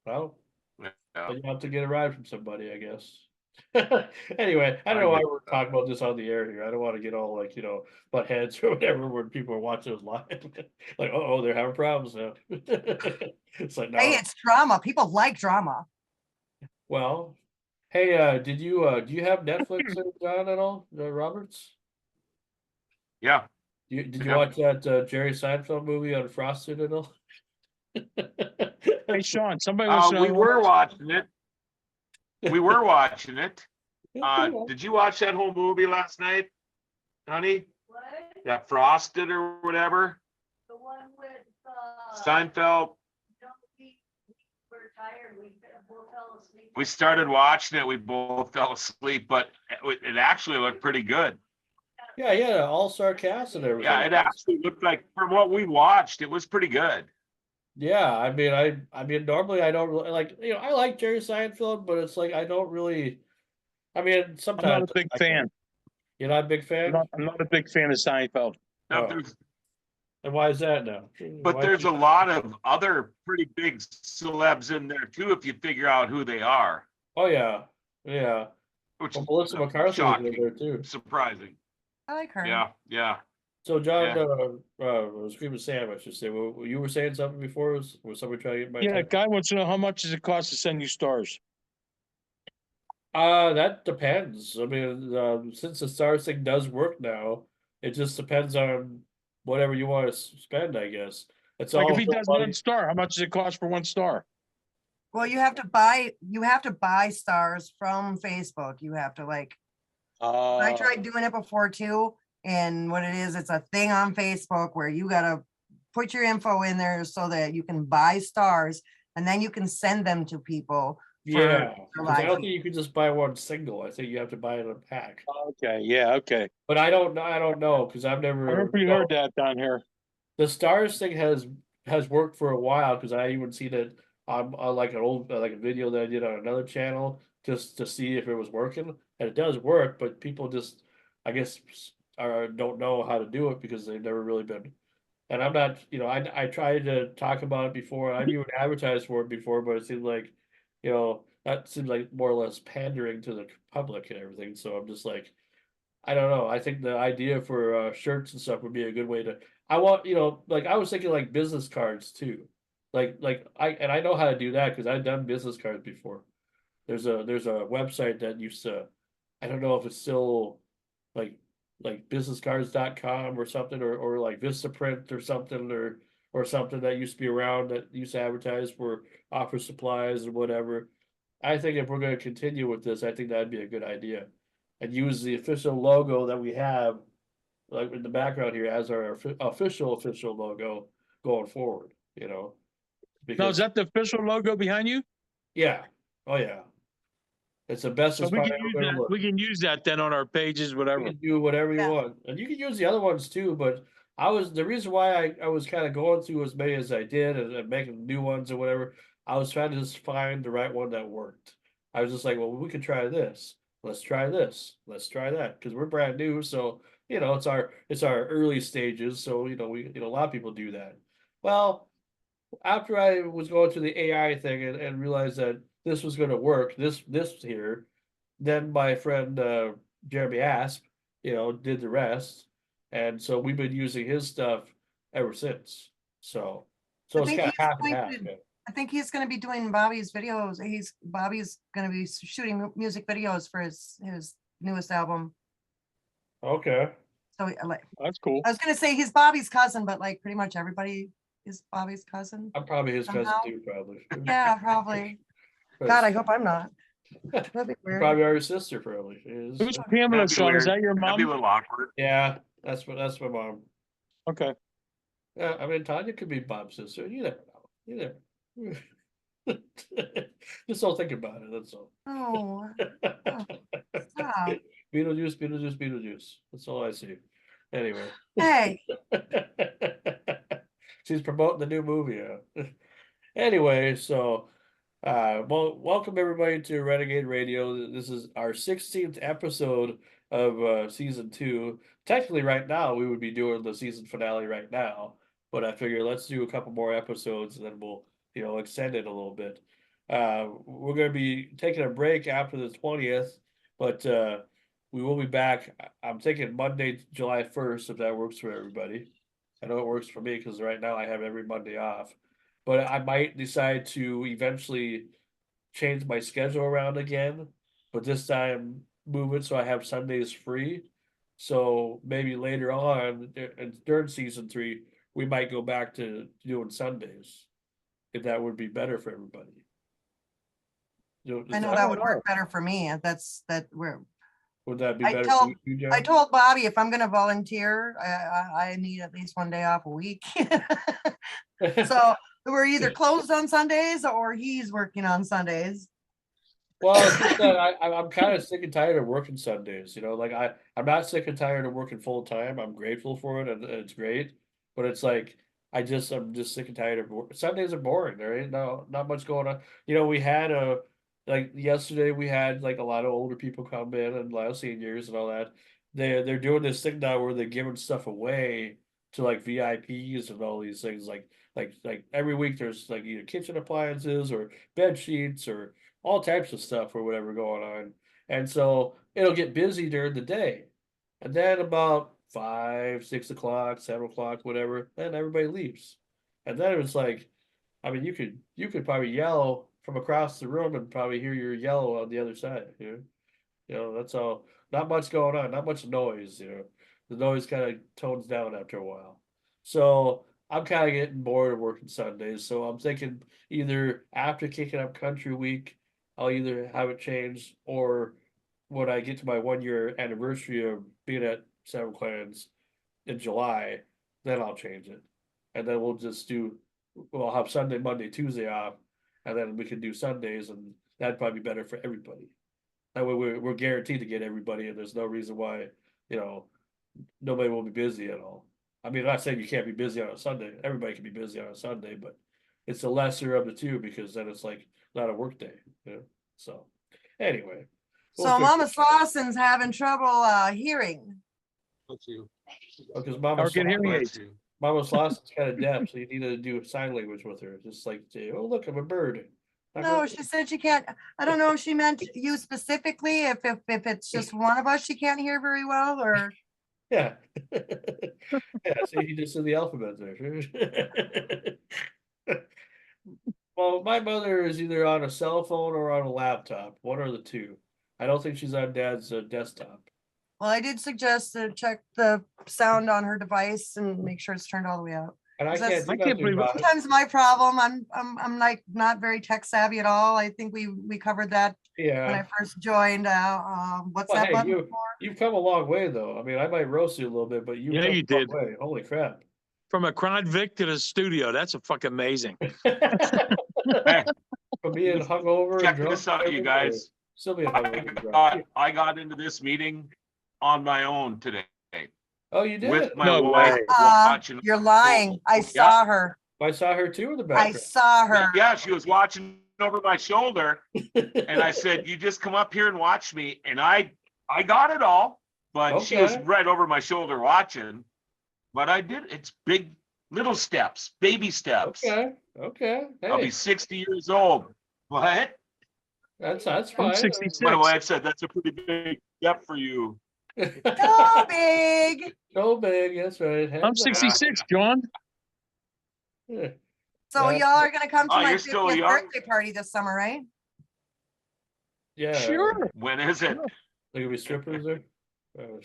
Well, Yeah. but you have to get a ride from somebody, I guess. Anyway, I don't I know why get we're that. talking about this on the air here. I don't want to get all like, butt heads or whatever when people are watching us live. Like, oh, they're having problems now. It's like, Hey, no. it's drama. People like drama. Well, hey, do you have Netflix, John, at all, Roberts? Yeah. Did you Yeah. watch that Jerry Seinfeld movie on Frosted at all? Hey, Sean, somebody wants to know We how were much- watching it. We were watching it. Yeah. Did you watch that whole movie last night, honey? What? That Frosted or whatever? The one with, Seinfeld. no, we were tired, we both fell asleep. We started watching it. We both fell asleep, but it actually looked pretty good. Yeah, all-star cast and everything. Yeah, it actually looked like, from what we watched, it was pretty good. Yeah, I mean, normally I don't really like, I like Jerry Seinfeld, but it's like I don't really. I mean, I'm not sometimes a big fan. you're not a big fan. I'm not a big fan of Seinfeld. Now, Oh. And why is that now? but Why- there's a lot of other pretty big celebs in there too, if you figure out who they are, Oh yeah, yeah. which Well, is Melissa McCarthy was in shocking, there too. surprising. I like her. Yeah. So John, Yeah. Screaming Sam, I should say. Well, you were saying something before. Was somebody trying to get my Yeah, attention? guy wants to know how much does it cost to send you stars? That depends. I mean, since the stars thing does work now, it just depends on whatever you want to spend, I guess. It's Like all if he for does money. 1 star, how much does it cost for 1 star? Well, you have to buy stars from Facebook. You have to I tried doing it before too. And what it is, it's a thing on Facebook where you gotta put your info in there so that you can buy stars and then you can send them to people. Yeah, for 'cause I live don't think you can just buy one single. I think you have to buy it in a pack. Okay, yeah, okay. But I don't know because I've I never. remember you heard that down here. The stars thing has worked for a while because I even seen it on like an old like a video that I did on another channel just to see if it was working, and it does work, but people just, I guess, don't know how to do it because they've never really been. And I'm not, I tried to talk about it before. I've even advertised for it before, but it seemed like, that seems like more or less pandering to the public and everything. So I'm just like, I don't know. I think the idea for shirts and stuff would be a good way to. I want, like I was thinking like business cards too, like I know how to do that because I've done business cards before. There's a website that used to, I don't know if it's still like businesscards.com or something or like Vistaprint or something or something that used to be around that used to advertise for office supplies and whatever. I think if we're going to continue with this, I think that'd be a good idea. And use the official logo that we have, like in the background here, as our official logo going forward. Now, Because is that the official logo behind you? yeah, oh yeah, it's the best So as we far can as use ever that. look. We can use that then on our pages, You whatever. can do whatever you Yeah. want, and you can use the other ones too. But the reason why I was kind of going through as many as I did and making new ones or whatever. I was trying to just find the right one that worked. I was just like, well, we could try this. Let's try this. Let's try that because we're brand new. So it's our early stages. So a lot of people do that. Well, after I was going through the AI thing and realized that this was going to work, this here, then my friend Jeremy Asp, did the rest, and so we've been using his stuff ever since. So I it's think kind of he's half and going half. to- Yeah. I think he's gonna be doing Bobby's videos. Bobby's gonna be shooting music videos for his newest album. Okay. So That's cool. I was gonna say he's Bobby's cousin, but like pretty much everybody is Bobby's cousin. I'm probably his cousin Somehow. too, probably. Yeah, probably. God, I hope I'm not. That'd be You weird. probably are his sister, probably. Is- Who's Pamela, That'd be Sean? Is weird. that your That'd be a mom? little awkward. Yeah, that's my mom. Okay. Yeah, I mean Tanya could be Bob's sister. You never know. You never. Just don't think about it. That's all. Oh, stop. Beetlejuice. That's all I see. Anyway. Hey, She's promoting the new movie. Anyway, so well, welcome everybody to Renegade Radio. This is our 16th episode of season 2. Technically, right now we would be doing the season finale right now, but I figure let's do a couple more episodes and then we'll, extend it a little bit. We're gonna be taking a break after the 20th, but we will be back. I'm thinking Monday, July 1st, if that works for everybody. I know it works for me because right now I have every Monday off, but I might decide to eventually change my schedule around again, but this time move it so I have Sundays free. So maybe later on, and during season 3, we might go back to doing Sundays, if that would be better for everybody. I know that would work better for me. Would that be I better told- for you, John? I told Bobby if I'm gonna volunteer, I need at least one day off a week. So we're either closed on Sundays or he's working on Sundays. Well, it's just that I'm kind of sick and tired of working Sundays. Like I'm not sick and tired of working full time. I'm grateful for it, and it's great. But it's like I'm just sick and tired of Sundays are boring. There ain't not much going on. We had like yesterday we had like a lot of older people come in and a lot of seniors and all that. They're doing this thing now where they're giving stuff away to like VIPs and all these things. Like every week there's like either kitchen appliances or bed sheets or all types of stuff or whatever going on. And so it'll get busy during the day. And then about 5, 6 o'clock, 7 o'clock, whatever, then everybody leaves. And then it was like, I mean, you could probably yell from across the room and probably hear your yell on the other side. That's all. Not much going on, not much noise. The noise kind of tones down after a while. So I'm kind of getting bored of working Sundays. So I'm thinking either after kicking up Country Week, I'll either have it changed, or when I get to my 1 year anniversary of being at Seven Clans in July, then I'll change it. And then we'll have Sunday, Monday, Tuesday off, and then we can do Sundays, and that'd probably be better for everybody. That way we're guaranteed to get everybody, and there's no reason why, nobody will be busy at all. I mean, I'm not saying you can't be busy on a Sunday. Everybody can be busy on a Sunday, but it's the lesser of the two because then it's like not a work day. So anyway. So Mama Slausson's having trouble hearing. Because Mama Or get hearing aids. Slauson's kind of deaf, so you need to do sign language with her. Just like say, "Oh, look, I'm a bird." No, she said she can't. I don't know if she meant you specifically, if it's just one of us she can't hear very well, or Yeah. Yeah, see, you just said the alphabet there. Well, my mother is either on a cell phone or on a laptop, one or the two. I don't think she's on Dad's desktop. well, I did suggest to check the sound on her device and make sure it's turned all the way out. And I That's- can't do I can't nothing believe it. about it. Sometimes my problem, I'm like not very tech savvy at all. I think we covered that when I Yeah. first joined. What's Well, that hey, button for? you've come a long way though. I mean, I might roast you a little bit, but you've Yeah, come you a long did. way. Holy crap. From a Crown Vic to the studio, that's a fucking amazing. Hey, From being hungover and check drunk. this out, you every day. guys. Still being hungover and drunk. I got into this meeting on my own today Oh, you did? with my No wife way. watching. You're lying. I saw her. I saw her too in the I background. saw her. Yeah, she was watching over my shoulder, and I said, "You just come up here and watch me." And I got it all, but she was Okay. right over my shoulder watching. But I did. It's big, little steps, baby steps. Okay. I'll Hey, be 60 years old. What? that's I'm fine. 66. My wife said that's a pretty big step for you. So big. So big, that's right. I'm Hands up. 66, John. Yeah. So Yeah. y'all are gonna come to Oh, my you're still 50th young. birthday party this summer, right? Yeah. Sure. When is it? There gonna be strippers there? Oh,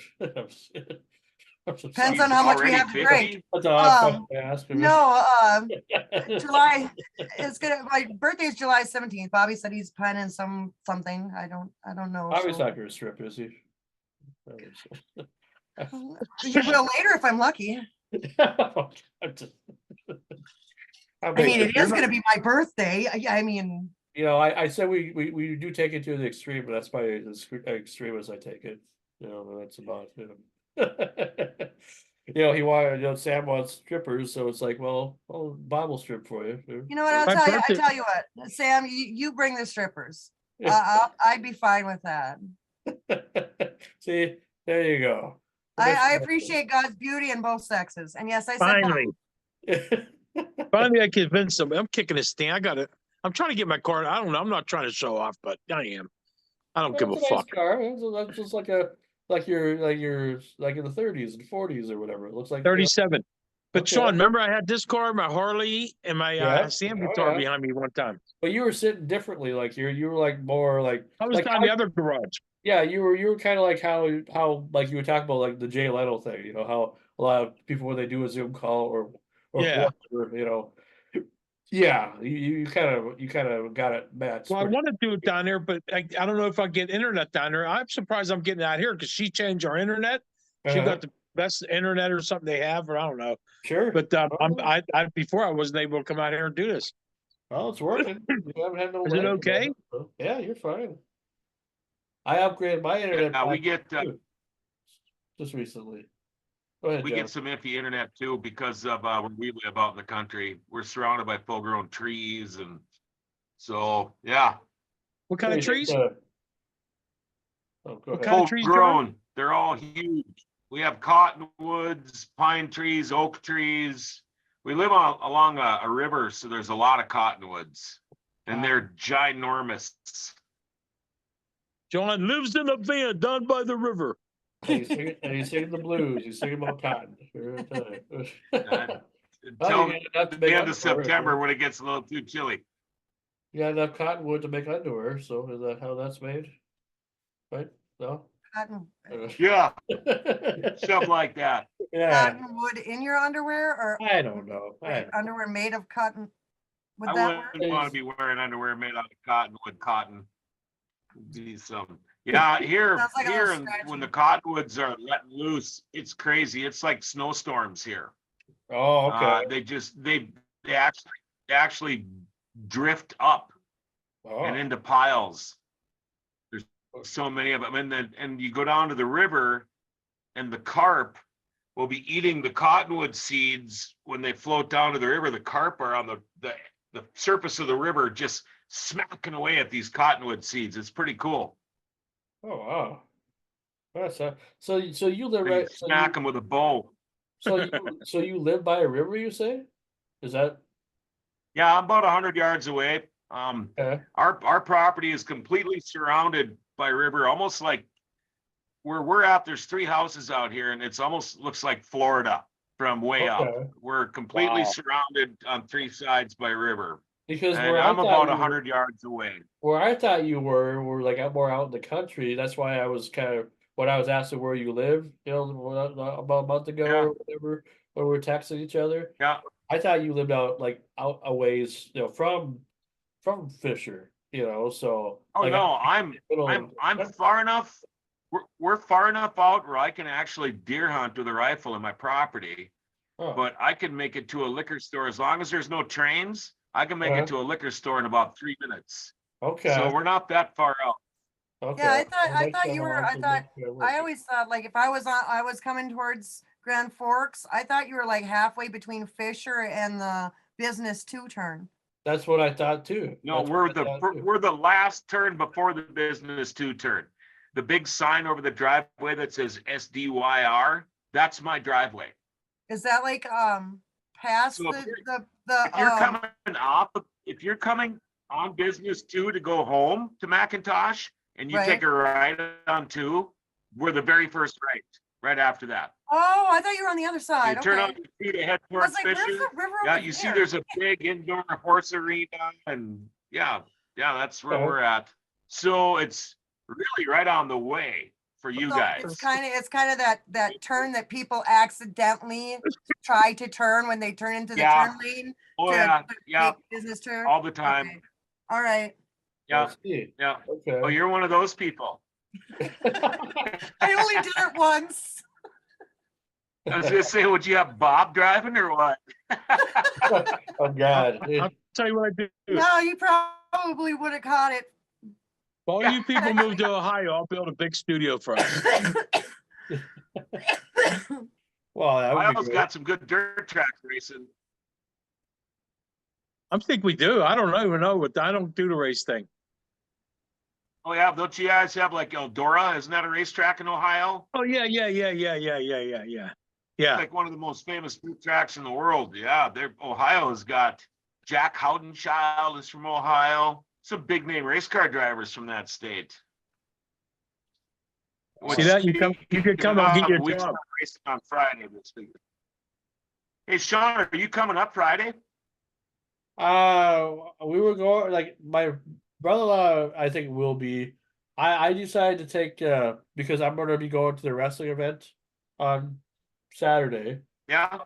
Depends on how much we Already have to drink. 50? That's an odd Um, question to ask. No, July, my birthday is July 17th. Bobby said he's planning something. I don't know. Bobby's so- not gonna strip, is he? You will later if I'm lucky. I'm just- I mean, it is gonna be my birthday. I mean, I said we do take it to the extreme, but that's probably as extreme as I take it. That's about he wanted, Sam wants strippers, so it's like, well, Bob will strip for you. you know what? I'll My tell you. I birthday- tell you what, Sam, you bring the strippers. I'd be fine with that. See, there you go. I appreciate God's beauty in both sexes, and yes, I said both. Finally. Finally, I convinced him. I'm kicking his stand. I'm trying to get my car. I don't know. I'm not trying to show off, but I am. I don't give a That's a nice fuck. car. That's just like like in the 30s and 40s or whatever. It looks like 37. But okay. Sean, remember I had this car, my Harley, and my Yeah. Sam Oh, guitar yeah. behind me one time. But you were sitting differently, like you were like more I was like down how the other garage. yeah, you were kind of like how like you were talking about like the Jay Leno thing, how a lot of people when they do a Zoom call or Yeah. whatever. Yeah, you kind of got it matched. Well, I want to do it down there, but I don't know if I get internet down there. I'm surprised I'm getting out here because she changed our internet. She got the best internet or something they have, or I don't know. Sure. But I before I wasn't able to come out here and do this. Well, it's working. You haven't had no Is it lag about okay? so, yeah, you're fine. I upgraded my internet Yeah, we package get, too, just recently. Go ahead, we Joe. get some iffy internet too because of where we live out in the country. We're surrounded by full-grown trees, and so yeah, What kind of trees? Oh, go What ahead. kind of trees, John? full-grown. They're all huge. We have cottonwoods, pine trees, oak trees. We live along a river, so there's a lot of cottonwoods, and they're ginormous. John lives in a van down by the river. And he's singing the blues. He's singing about cotton. Every time. Until you got enough to the make end of underwear, September when it gets a little too chilly. You got enough cottonwood to make underwear, so is that how that's made? Right? No? Cotton, Yeah, stuff like that. Yeah, cottonwood in your underwear or I don't know. underwear made of cotton? Would I that work? wouldn't want to be wearing underwear made out of cottonwood cotton. Be some, yeah, here, Sounds like a little when scratchy. the cottonwoods are letting loose, it's crazy. It's like snowstorms here. Oh, okay. They actually drift up and Oh, into piles. There's so many of them, and you go down to the river, and the carp will be eating the cottonwood seeds when they float down to the river. The carp are on the surface of the river, just smacking away at these cottonwood seeds. It's pretty cool. oh, wow. That's so you live And you right. smack them with a bow. So you live by a river, you say? Is that Yeah, I'm about 100 yards away. okay? Our property is completely surrounded by river, almost like where we're at. There's 3 houses out here, and it's almost looks like Florida from way up. Okay. We're completely Wow. surrounded on 3 sides by river, Because and I'm about 100 yards away. where I thought you were like out more out in the country. That's why I was kind of when I was asking where you live, about a month ago Yeah. or whatever, when we were texting each other. Yeah, I thought you lived out like out a ways, from Fisher, so oh like no, middle I'm of- far enough. We're far enough out where I can actually deer hunt with a rifle in my property, oh, but I can make it to a liquor store as long as there's no trains. I can make Uh-huh. it to a liquor store in about 3 minutes. okay. So we're not that far out. Okay. Yeah, I Like thought you were, I always thought like if I was coming towards Grand Forks, I thought you were like halfway between Fisher and the business 2 turn. That's what I thought too. No, That's we're what I thought, too. we're the last turn before the business 2 turn. The big sign over the driveway that says SDYR, that's my driveway. Is that like, past So if the, If you're coming off, if you're coming on business 2 to go home to McIntosh and you take Right. a right on 2, we're the very first right after that. oh, I thought you were on the other You side. turn Okay. on the 2 to head I was towards like, where's Fisher. the river Yeah, over you see there? there's a big indoor horse arena, and yeah, that's where Okay. we're at. So it's really right on the way for you So guys. It's kind of that turn that people accidentally try to turn when they turn into the Yeah. turn lane. Oh to- yeah, to yeah, make Business turn. all the time. Okay. All right. Yeah, I see. yeah. Okay. Oh, you're one of those people. I only did it once. I was gonna say, would you have Bob driving or what? Oh, God. I'll tell you what I do. No, you probably would have caught it. If all you people move to Ohio, I'll build a big studio for us. Well, that would be Ohio's good. got some good dirt track racing. I think we do. I don't even know, but I don't do the race thing. Oh yeah, don't you guys have like Eldora? Isn't that a racetrack in Ohio? Oh yeah. Yeah, like one of the most famous food tracks in the world. Yeah, Ohio's got Jack Howdenchild is from Ohio. Some big name race car drivers from that state. see that? You could come, I'll get you a We job. start racing on Friday this week. Hey, Sean, are you coming up Friday? We were going like my brother-in-law, I think will be. I decided to take because I'm gonna be going to the wrestling event on Saturday. Yeah.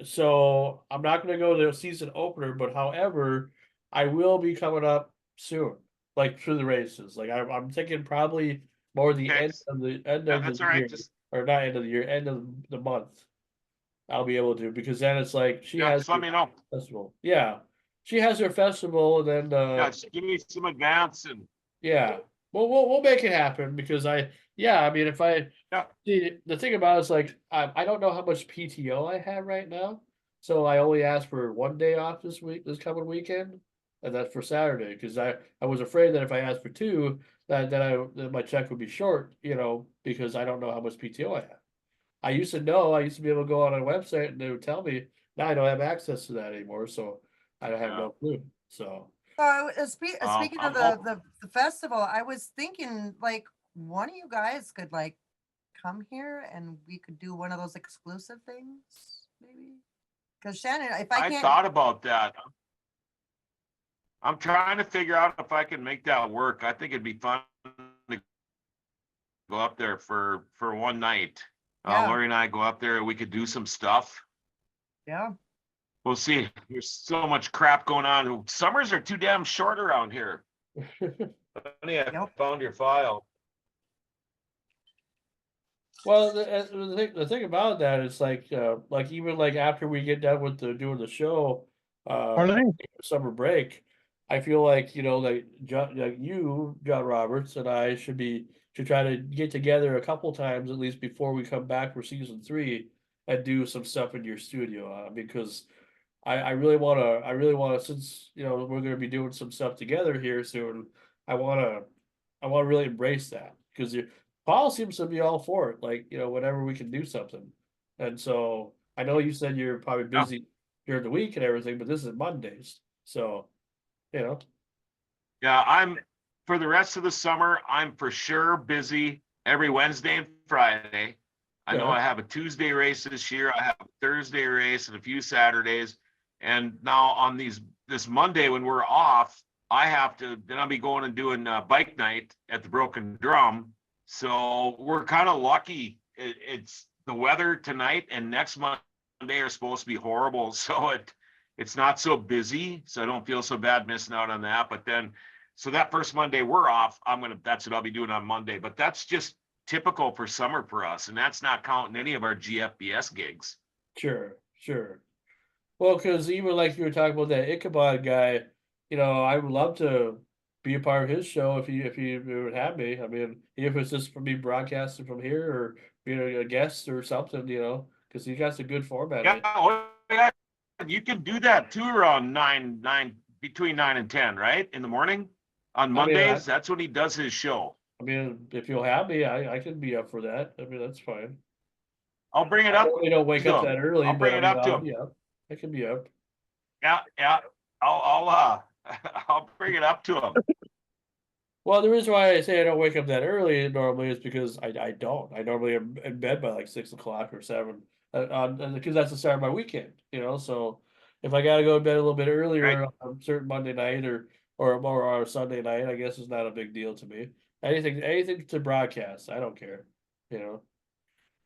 So I'm not gonna go to the season opener, but however, I will be coming up soon, like through the races. Like I'm thinking probably more the Okay. end of the end Yeah, of that's the all right. year, Just or not end of the year, end of the month. I'll be able to because then it's like she yeah, has just let her me know. festival. Yeah, she has her festival, and then Yeah, just give me some advance and yeah, we'll make it happen because I mean if I yeah. see the thing about it is like I don't know how much PTO I have right now, so I only asked for 1 day off this coming weekend, and that's for Saturday because I was afraid that if I asked for two that my check would be short, because I don't know how much PTO I have. I used to know. I used to be able to go on a website and they would tell me. Now I don't have access to that anymore, so I don't have Yeah. no clue. So So speaking of I'm the festival, I was thinking like one of you guys could like come here and we could do one of those exclusive things, maybe. Because Shannon, if I I can't, thought about that. I'm trying to figure out if I can make that work. I think it'd be fun to go up there for one night. Yeah. Lori and I go up there. We could do some stuff. yeah, We'll see. There's so much crap going on. Summers are too damn short around here. Honey, I Yep. found your file. well, the thing about that is like even like after we get done with doing the show, Morning. summer break, I feel like like John Roberts and I should try to get together a couple times at least before we come back for season 3 and do some stuff in your studio because I really wanna since we're gonna be doing some stuff together here soon. I wanna really embrace that because Paul seems to be all for it. Like whenever we can do something, and so I know you said you're probably Yeah. busy during the week and everything, but this is Mondays, so you know. Yeah, for the rest of the summer, I'm for sure busy every Wednesday and Friday. I know Yeah. I have a Tuesday race this year. I have a Thursday race and a few Saturdays. And now on this Monday when we're off, then I'll be going and doing bike night at the Broken Drum. So we're kind of lucky. It's the weather tonight and next Monday are supposed to be horrible. So it's not so busy. So I don't feel so bad missing out on that. But then, so that first Monday we're off, that's what I'll be doing on Monday. But that's just typical for summer for us. And that's not counting any of our GFBS gigs. Sure. Well, because even like you were talking about that Ichabod guy, I would love to be a part of his show if he would have me. I mean, if it's just for me broadcasting from here or being a guest or something, because he got some good format. Yeah, yeah, you can do that too around between 9 and 10, right? In the morning on Mondays. That's when he does his show. I mean, if you'll have me, I can be up for that. I mean, that's fine. I'll bring it I up. normally don't wake to up him. that early, I'll but bring I it mean, up to I'll him. be up. I can be up. Yeah. I'll I'll bring it up to him. Well, the reason why I say I don't wake up that early normally is because I don't. I normally am in bed by like 6 o'clock or 7, because that's the start of my weekend. So if I got to go to bed a little bit earlier Right. on a certain Monday night or Sunday night, I guess it's not a big deal to me. Anything to broadcast, I don't care.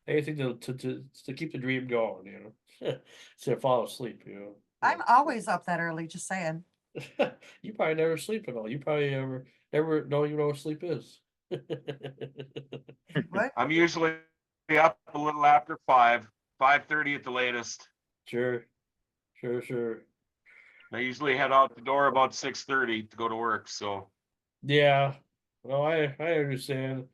Anything to keep the dream going. To fall asleep. I'm always up that early, just saying. You probably never sleep at all. You probably never don't even know what sleep is. What? I'm usually up a little after 5:30 at the latest. Sure. I usually head out the door about 6:30 to go to work. So Yeah. No, I understand.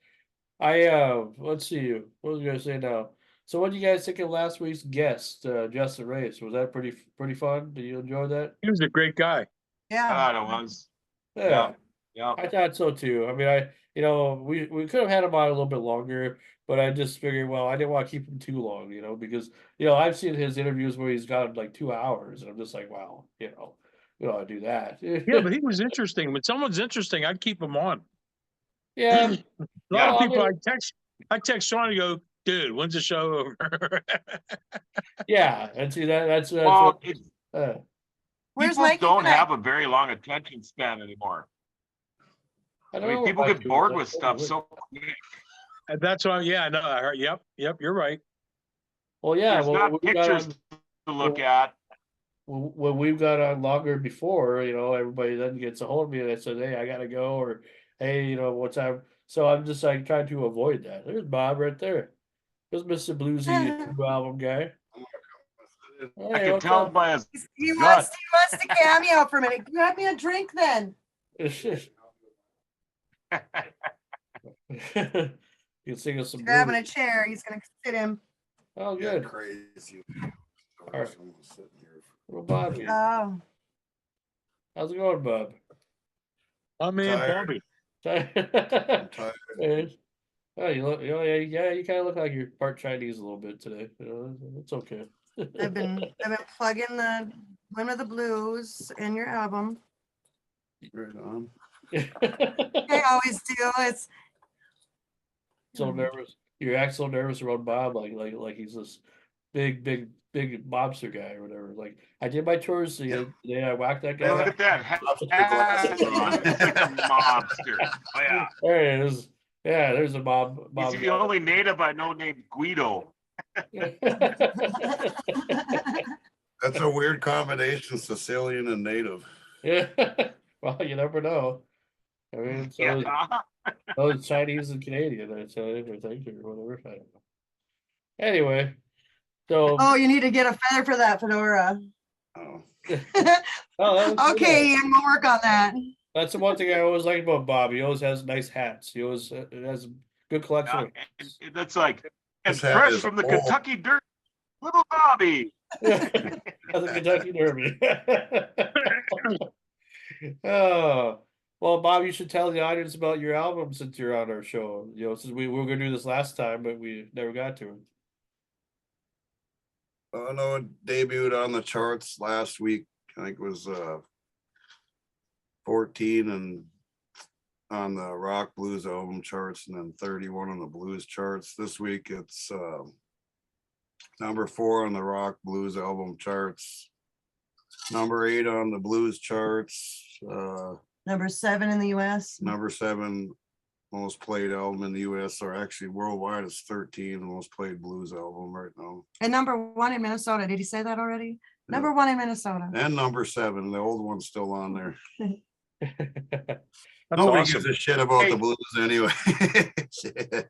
Let's see. What was I gonna say now? So what do you guys think of last week's guest, Justin Race? Was that pretty fun? Did you enjoy that? He was a great guy. Yeah. God, it was. Yeah. Yeah. Yeah. I thought so too. I mean, we could have had him on a little bit longer, but I just figured, well, I didn't want to keep him too long, because I've seen his interviews where he's got like 2 hours, and I'm just like, wow, we don't want to do that. Yeah, but he was interesting. When someone's interesting, I'd keep him on. Yeah, A lot Yeah. of well, people I text Sean and go, dude, when's the show over? yeah, and see that's Well, what, uh, Where's people Mikey don't tonight? have a very long attention span anymore. I I don't mean, know. people what get Mike bored was. with stuff so quick. And that's why, yeah, I know. I heard, yep, you're right. Well, yeah, There's well, not pictures to look at. when we've got on longer before, everybody then gets a hold of me and they said, "Hey, I gotta go," or "Hey, what's up?" So I'm just like trying to avoid that. There's Bob right there. There's Mr. Bluesy new album guy. I Hey, can what's tell up? by his He gut. wants to cameo for a minute. Grab me a drink then. You can sing us some Grabbing a blues. chair. He's gonna sit him. Oh, Yeah, good. crazy. right. Someone sitting here. Little Bobby. Oh, How's it going, Bob? I'm in Tired. Bobby. I'm tired. Yes. Oh, you look, yeah, you kind of look like you're part Chinese a little bit today. It's okay. I've been plugging the Wind of the Blues in your album. Right on. I always do. It's So nervous. You act so nervous around Bob, like he's this big mobster guy or whatever. Like I did my chores today. I whacked that Hey, look guy. at that hat Glasses on. on. It's like a mobster. Oh yeah. There it is. Yeah, there's a mob. He's the only native I know named Guido. That's a weird combination, Sicilian and native. Yeah. Well, you never know. I mean, so Yeah. is Chinese and Canadian, I think, or whatever. I don't know. Anyway, so oh, you need to get a feather for that fedora. Oh, oh, Okay, Ian, we'll work on that. that's the one thing I always like about Bob. He always has nice hats. He always has a good collection. Yeah, and that's like, and His hat fresh is from the old. Kentucky Dirt, little Bobby. As a Kentucky Derby. Oh, well, Bob, you should tell the audience about your album since you're on our show. Since we were going to do this last time, but we never got to it. oh no, it debuted on the charts last week. I think it was 14 and on the rock blues album charts, and then 31 on the blues charts. This week it's number 4 on the rock blues album charts, number 8 on the blues charts, Number 7 in the US. number 7 most played album in the US, or actually worldwide it's 13 most played blues album right now. And number 1 in Minnesota. Did he say that already? Yeah. Number 1 in Minnesota. And number 7, the old one's still on there. That's Nobody awesome. gives a shit about Hey. the blues anyway. Shit.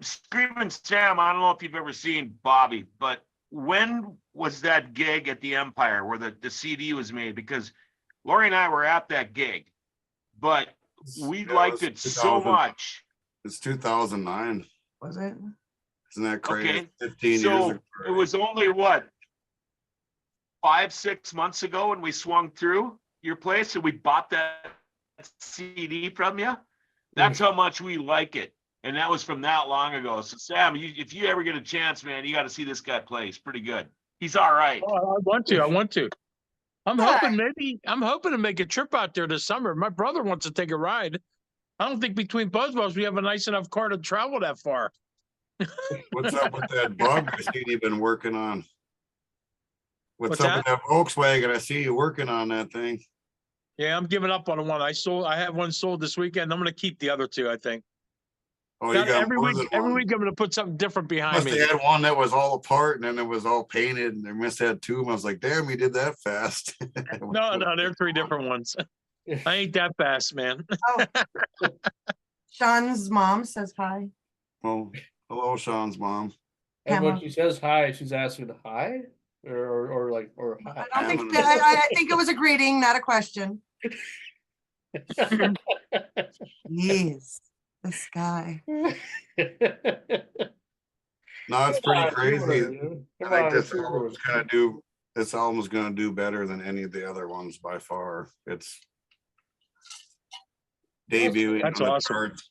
Screaming Sam, I don't know if you've ever seen Bobby, but when was that gig at the Empire where the CD was made? Because Lori and I were at that gig, but we Yeah, liked it it was so 2000. much. It's 2009. Was it? Isn't that crazy? Okay. 15 years So ago. it was only what, 5-6 months ago when we swung through your place and we bought that CD from you. That's how much we like it. And that was from that long ago. So Sam, if you ever get a chance, man, you got to see this guy play. He's pretty good. He's all right. Oh, I want to. I'm hoping to make a trip out there this summer. My brother wants to take a ride. I don't think between both of us we have a nice enough car to travel that far. What's up with that bug I see you've been working on? What's What's up with that Volkswagen? I see you working on that thing. Yeah, I'm giving up on the one I have one sold this weekend. I'm going to keep the other 2, I think. Oh, you got every more week, than one. I'm going to put something different behind Must me. have had one that was all apart and then it was all painted, and they must have had 2 of them. I was like, damn, you did that fast. No, they're 3 different ones. I ain't that fast, man. Oh. Sean's mom says hi. Well, hello, Sean's mom. And when Pamela. she says hi, she's asking hi or hi. I don't think I think it was a greeting, not a question. Yes, this guy. No, it's pretty crazy. I think this album's gonna do better than any of the other ones by far. It's debuting That's on the awesome. charts.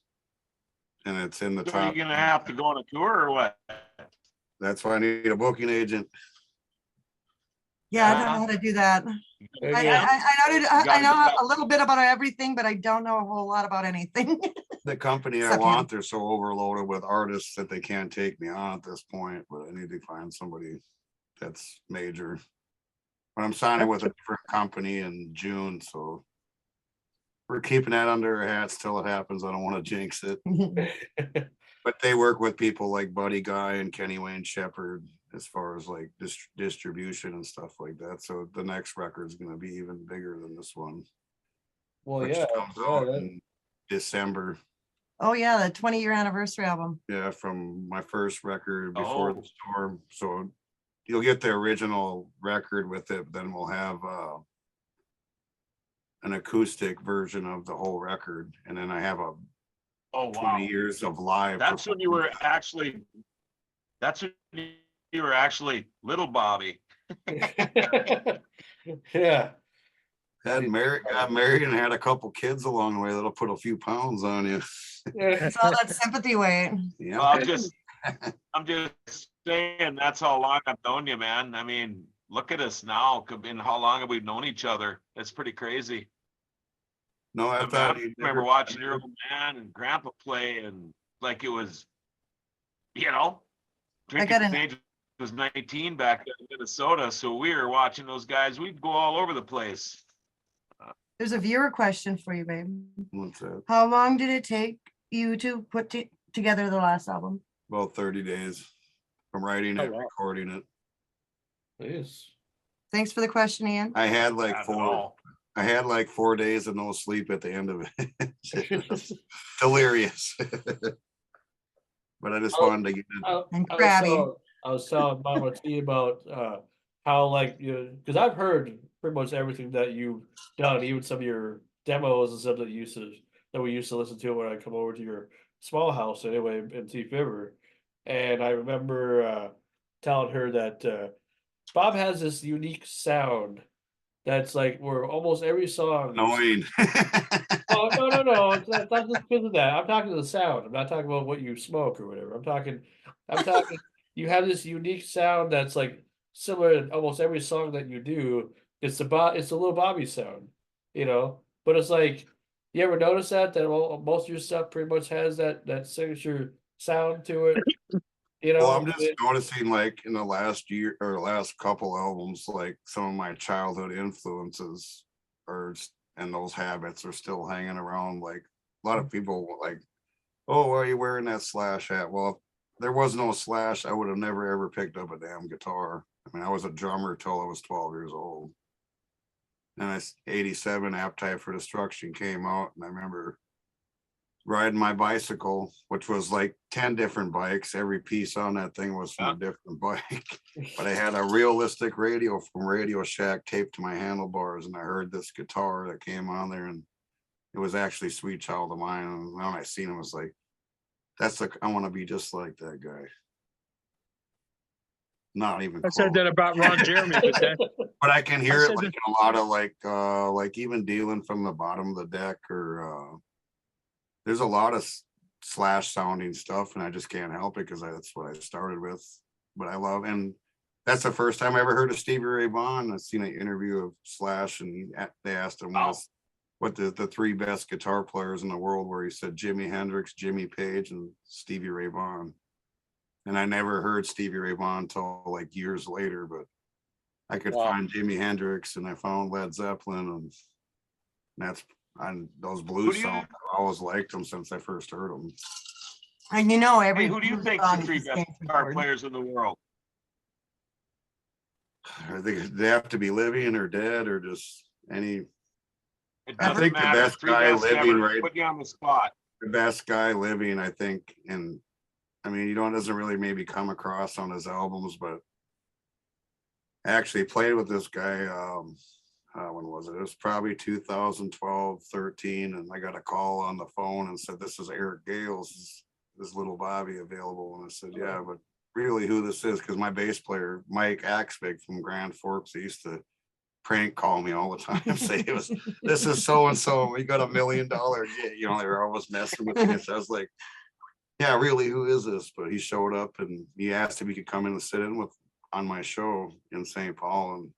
And it's in the So you're top. gonna have to go on a tour or what? That's why I need a booking agent. Yeah, I don't know how to do that. There you I, go. I know a little bit about everything, but I don't know a whole lot about anything. The company I Except want, they're so overloaded with artists that they can't take me on at this point, but I need to find somebody that's major. But I'm signing with a different company in June, so we're keeping that under our hats till it happens. I don't want to jinx it. But they work with people like Buddy Guy and Kenny Wayne Shepherd as far as like distribution and stuff like that. So the next record is going to be even bigger than this one, Well, which yeah, comes yeah, out that- in December. Oh, yeah, the 20-year anniversary album. Yeah, from my first record before Oh. the storm. So you'll get the original record with it, then we'll have an acoustic version of the whole record. And then I have a Oh, 20 wow. years of live. That's when you were actually, that's when you were actually little Bobby. yeah. Got married and had a couple kids along the way that'll put a few pounds on you. It's all that sympathy weight. Yeah. Well, I'm just saying, that's how long I've known you, man. I mean, look at us now, and how long have we known each other? It's pretty crazy. No, I I thought you remember watching your old man and grandpa play, and like it was, you know, got drinking an- age was 19 back then in Minnesota. So we were watching those guys. We'd go all over the place. There's a viewer question for you, babe. What's that? How long did it take you to put together the last album? About 30 days from writing Oh, it, wow. recording it. Yes. Thanks for the question, Ian. I had Not like at 4 all. I had like 4 days of no sleep at the end of it. Delirious. But I just Oh, wanted to get it. And I crabby. was telling Mama T about how like you, because I've heard pretty much everything that you've done, even some of your demos and stuff that we used to listen to when I come over to your small house anyway in Thief River. And I remember telling her that Bob has this unique sound that's like where almost every song is- Annoying. Oh, no. It's not just because of that. I'm talking to the sound. I'm not talking about what you smoke or whatever. I'm talking, you have this unique sound that's like similar in almost every song that you do. It's it's a little Bobby sound, you know? But it's like, you ever notice that most of your stuff pretty much has that signature sound to it? You know? Well, I'm just noticing like in the last year or last couple albums, like some of my childhood influences and those habits are still hanging around. Like a lot of people were like, oh, why are you wearing that Slash hat? Well, if there was no Slash, I would have never ever picked up a damn guitar. I mean, I was a drummer till I was 12 years old. And 87 Appetite for Destruction came out, and I remember riding my bicycle, which was like 10 different bikes. Every piece on that thing was from a different bike. But I had a realistic radio from Radio Shack taped to my handlebars, and I heard this guitar that came on there, and it was actually Sweet Child of Mine. And when I seen it, I was like, I want to be just like that guy. Not even I said close. that about Ron Jeremy, but then But I can hear I it said like in a lot of like even dealing from the bottom of the deck or there's a lot of Slash sounding stuff, and I just can't help it because that's what I started with. But I love, and that's the first time I ever heard of Stevie Ray Vaughan. I've seen an interview of Slash, and they asked him what the 3 best guitar players in the world were. He said Jimi Hendrix, Jimmy Page, and Stevie Ray Vaughan. And I never heard Stevie Ray Vaughan until like years later, but I could Wow. find Jimi Hendrix, and I found Led Zeppelin, and those blues songs. I always liked them since I first heard them. And you know, every Hey, who do you blues think song the 3 is best distinct guitar word. players in the world? They have to be living or dead or just any. It I doesn't think the matter. best 3 guy best living ever. right- Put you on the spot. The best guy living, I think, and I mean, doesn't really maybe come across on his albums, but I actually played with this guy. When was it? It was probably 2012, 13, and I got a call on the phone and said, "This is Eric Gales. Is Little Bobby available?" And I said, "Yeah, but really, who this is?" Because my bass player, Mike Axvig from Grand Forks, he used to prank call me all the time. Say this is so and so. We got $1 million. You know, they were always messing with me. So I was like, yeah, really, who is this? But he showed up and he asked if he could come in and sit in with on my show in St. Paul. And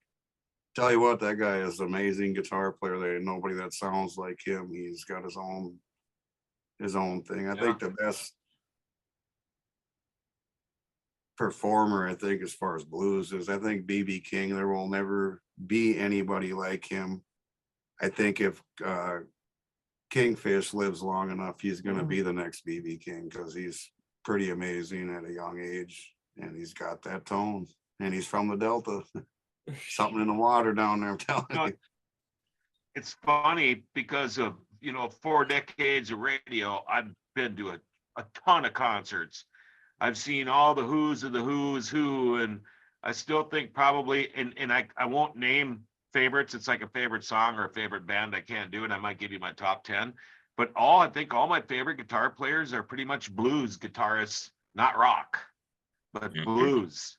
tell you what, that guy is an amazing guitar player. There ain't nobody that sounds like him. He's got his own thing. I think the best performer, I think, as far as blues is, I think BB King. There will never be anybody like him. I think if Kingfish lives long enough, he's going to be the next BB King, because he's pretty amazing at a young age, and he's got that tone, and he's from the Delta. Something in the water down there, I'm telling you. It's funny because of, 4 decades of radio. I've been to a ton of concerts. I've seen all the who's of the who's who, and I still think probably, and I won't name favorites. It's like a favorite song or a favorite band. I can't do it. I might give you my top 10, but I think all my favorite guitar players are pretty much blues guitarists, not rock, but blues.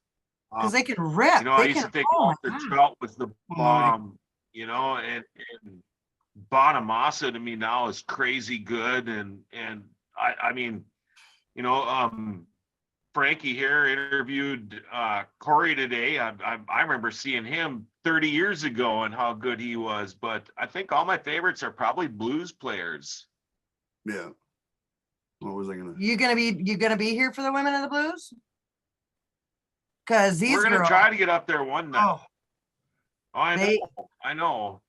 Because they can rip. I They used can, to think oh my Walter God. Trout was the Almighty. bomb, and Bonamassa to me now is crazy good, and I mean, Frankie here interviewed Corey today. I remember seeing him 30 years ago and how good he was. But I think all my favorites are probably blues players. Yeah. What was I gonna? You gonna be here for the Women of the Blues? Because these We're gonna girls, try to get up there one night. oh, Oh, I they- know. I know.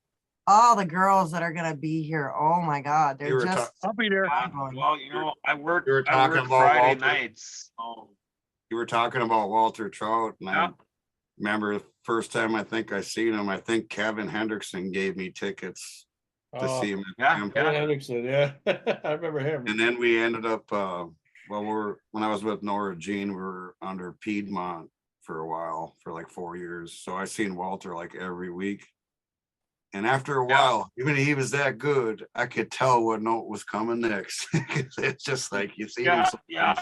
all the girls that are gonna be here, oh my God, You they're were just I'll be there. mind-blowing. Well, I You were work talking about Friday Walter. nights. So, You were talking about Walter Trout, and yeah. I remember the first time I think I seen him. I think Kevin Hendrickson gave me tickets to see him. Yeah, At yeah. Henriksen, yeah. I remember him. And then we ended up, when I was with Nora Jean, we were under Piedmont for a while, for like 4 years. So I seen Walter like every week. And after a while, even he was that good, I could tell what note was coming next. It's just like you see him. Yeah.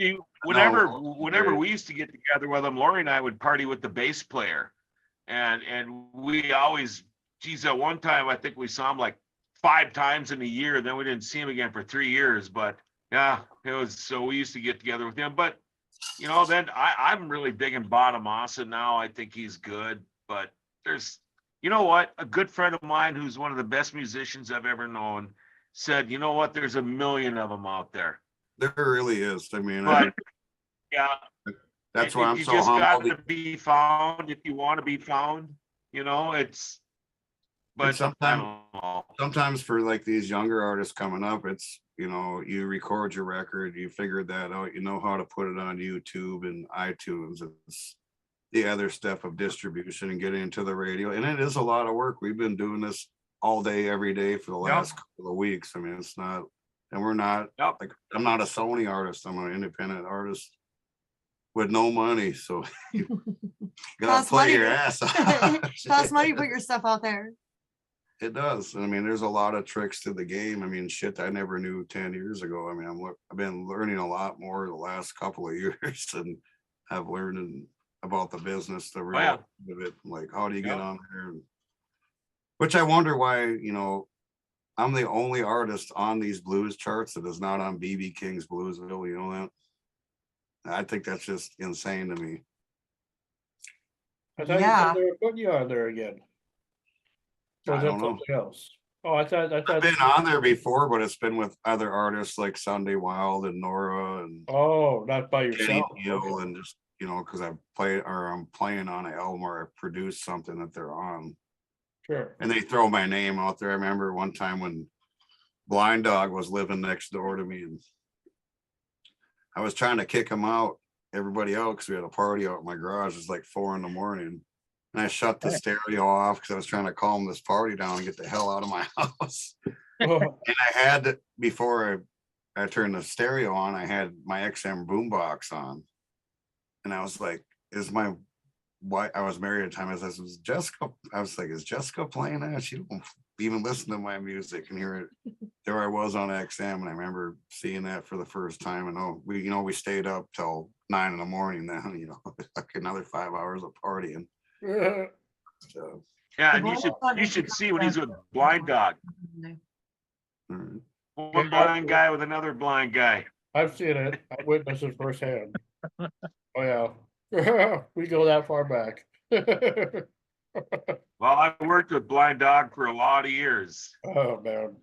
See, whenever we used to get together with him, Lori and I would party with the bass player, and we always, geez, at one time I think we saw him like 5 times in a year. Then we didn't see him again for 3 years. But yeah, it was, so we used to get together with him. But then I'm really digging Bonamassa now. I think he's good. But there's, you know what? A good friend of mine who's one of the best musicians I've ever known said, you know what? There's a million of them out there. There really is. I mean, But yeah, that's why I'm you so just got humble. to be found if you want to be found. It's. But Sometimes for like these younger artists coming up, it's, you record your record, you figured that out, you know how to put it on YouTube and iTunes. It's the other step of distribution and getting into the radio. And it is a lot of work. We've been doing this all day, every day for the last couple of weeks. I mean, it's not, and we're not, like, I'm not a Sony artist. I'm an independent artist with no money. So you gotta Costs play money your to- ass off. costs money to put your stuff out there. It does. I mean, there's a lot of tricks to the game. I mean, shit, I never knew 10 years ago. I mean, I've been learning a lot more the last couple of years, and I've learned about the business, the real of it. Like, how do you get on there? Which I wonder why, I'm the only artist on these blues charts that is not on BB King's Bluesville. You know that? I think that's just insane to me. I thought you said they were putting you on there again. Or is I that don't know. something else? Oh, I thought I've been on there before, but it's been with other artists like Sunday Wild and Nora and oh, not by Kenny yourself. Neal, Okay. and just, because I'm playing on an album or I produced something that they're on. Sure. And they throw my name out there. I remember one time when Blind Dog was living next door to me, and I was trying to kick him out, everybody out, because we had a party out in my garage. It was like 4 a.m. And I shut the stereo off because I was trying to calm this party down and get the hell out of my house. Oh, And I had, before I turned the stereo on, I had my XM boombox on. And I was like, is my wife, I was married at the time, I was like, is Jessica playing that? She don't even listen to my music. And there I was on XM, and I remember seeing that for the first time. And we stayed up till 9 a.m. then, like another 5 hours of partying. Yeah, The and blind dog you used to should come see when down he's with to- blind dog. All right. One blind guy with another blind guy. I've seen it. I witnessed it firsthand. Oh yeah, we go that far back. Well, I worked with blind dog for a lot of years. Oh man.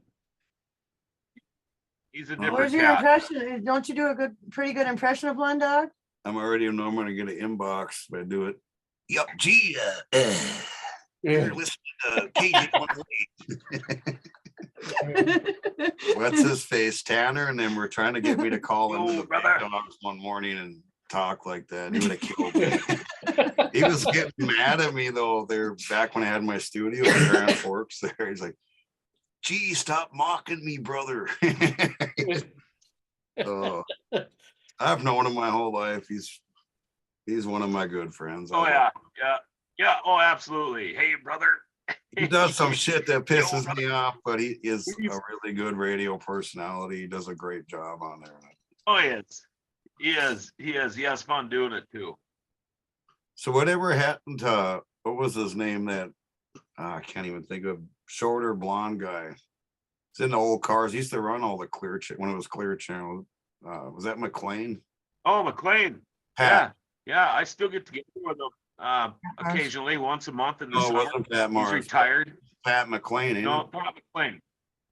He's a Where's Where's different your cat. impression? Don't you do a pretty good impression of blind dog? I'm already know I'm gonna get an inbox, but I do it. Yup, gee, Yeah. you're listening to KJ 108. What's his face, Tanner, and then we're trying to get me to call into Yo, the big brother. dogs one morning and talk like that. He would have killed me. He was getting mad at me though. They're back when I had my studio in Grand Forks there. He's like, gee, stop mocking me, brother. So I've known him my whole life. He's one of my good friends. Oh yeah, yeah. Oh, absolutely. Hey, brother. He does some shit that Yo, pisses brother. me off, but he is He's- a really good radio personality. He does a great job on there. Oh, he is. He is. He is. He has fun doing it too. So whatever happened to what was his name? That I can't even think of. Shorter blonde guy. It's in the old cars. He used to run all the when it was Clear Channel. Was that McLean? Oh, McLean. Pat. Yeah. I still get together with him occasionally, once a month in the No, it summer. wasn't Pat He's Mars. retired. Pat McLean. Ain't No, it? Pat McLean.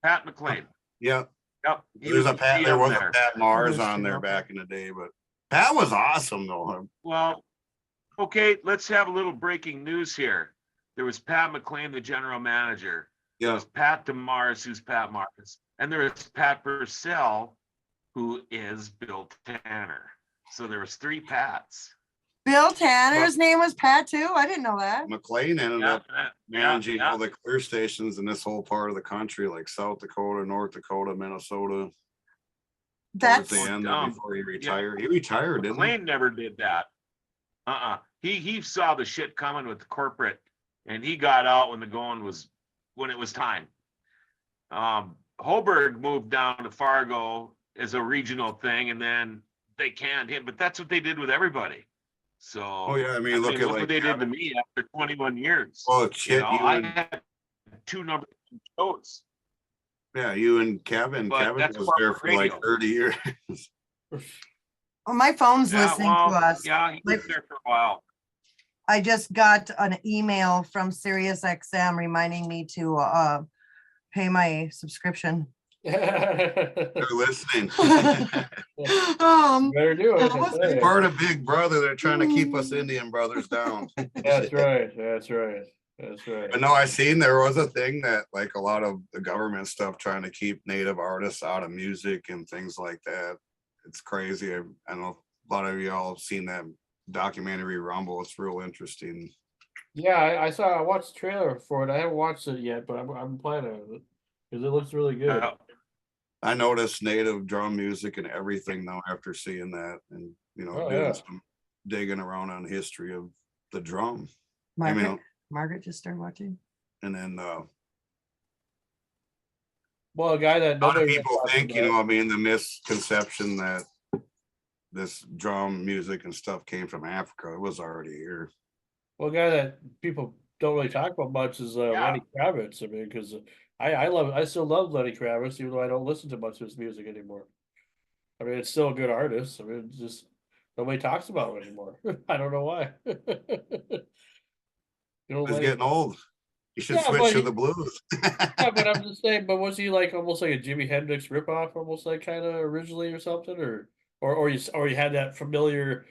Pat McLean. Yep. Yep. He There's a was Pat. There GM was there. a Pat Mars There's on two there of back in the day, but Pat was awesome though. Well, okay, let's have a little breaking news here. There was Pat McLean, the general manager. There Yeah. was Pat DeMars, who's Pat Marcus. And there was Pat Purcell, who is Bill Tanner. So there was 3 Pats. Bill Tanner's name was Pat too? I didn't know that. McLean ended up managing yeah. all the clear stations in this whole part of the country, like South Dakota, North Dakota, Minnesota. Towards That's the end dumb. before he retired. He retired, didn't he? McLean never did that. He saw the shit coming with the corporate, and he got out when it was time. Hoberg moved down to Fargo as a regional thing, and then they canned him. But that's what they did with everybody. So Oh yeah, I mean, look at what like they did to me after 21 years. oh shit, I had 2 number 1 shows. you and Kevin. But Kevin that's was there for like radio. 30 years. well, my phone's Yeah, listening well, to us. yeah, he was there for a while. I just got an email from SiriusXM reminding me to pay my subscription. They're listening. Better do it. I What's tell ya. Part of Big Brother, they're trying to keep us Indian brothers down. That's right. That's right. That's right. But no, I seen there was a thing that like a lot of the government stuff trying to keep native artists out of music and things like that. It's crazy. I know a lot of y'all have seen that documentary Rumble. It's real interesting. Yeah, I watched the trailer for it. I haven't watched it yet, but I'm planning on it because it looks really good. I noticed native drum music and everything now after seeing that and Oh, doing yeah. some digging around on history of the drum. Margaret, Margaret just started watching. And then Well, a guy that a lot of nobody people talks think, about. the misconception that this drum music and stuff came from Africa. It was already here. Well, a guy that people don't really talk about much is Lenny Kravitz. I mean, because I still love Lenny Kravitz, even though I don't listen to much of his music anymore. I mean, it's still a good artist. I mean, it's just nobody talks about him anymore. I don't know why. He's getting old. You should Yeah, switch but to the blues. Yeah, but I'm just saying. But was he like almost like a Jimi Hendrix ripoff, almost like kind of originally or something, or you had that familiar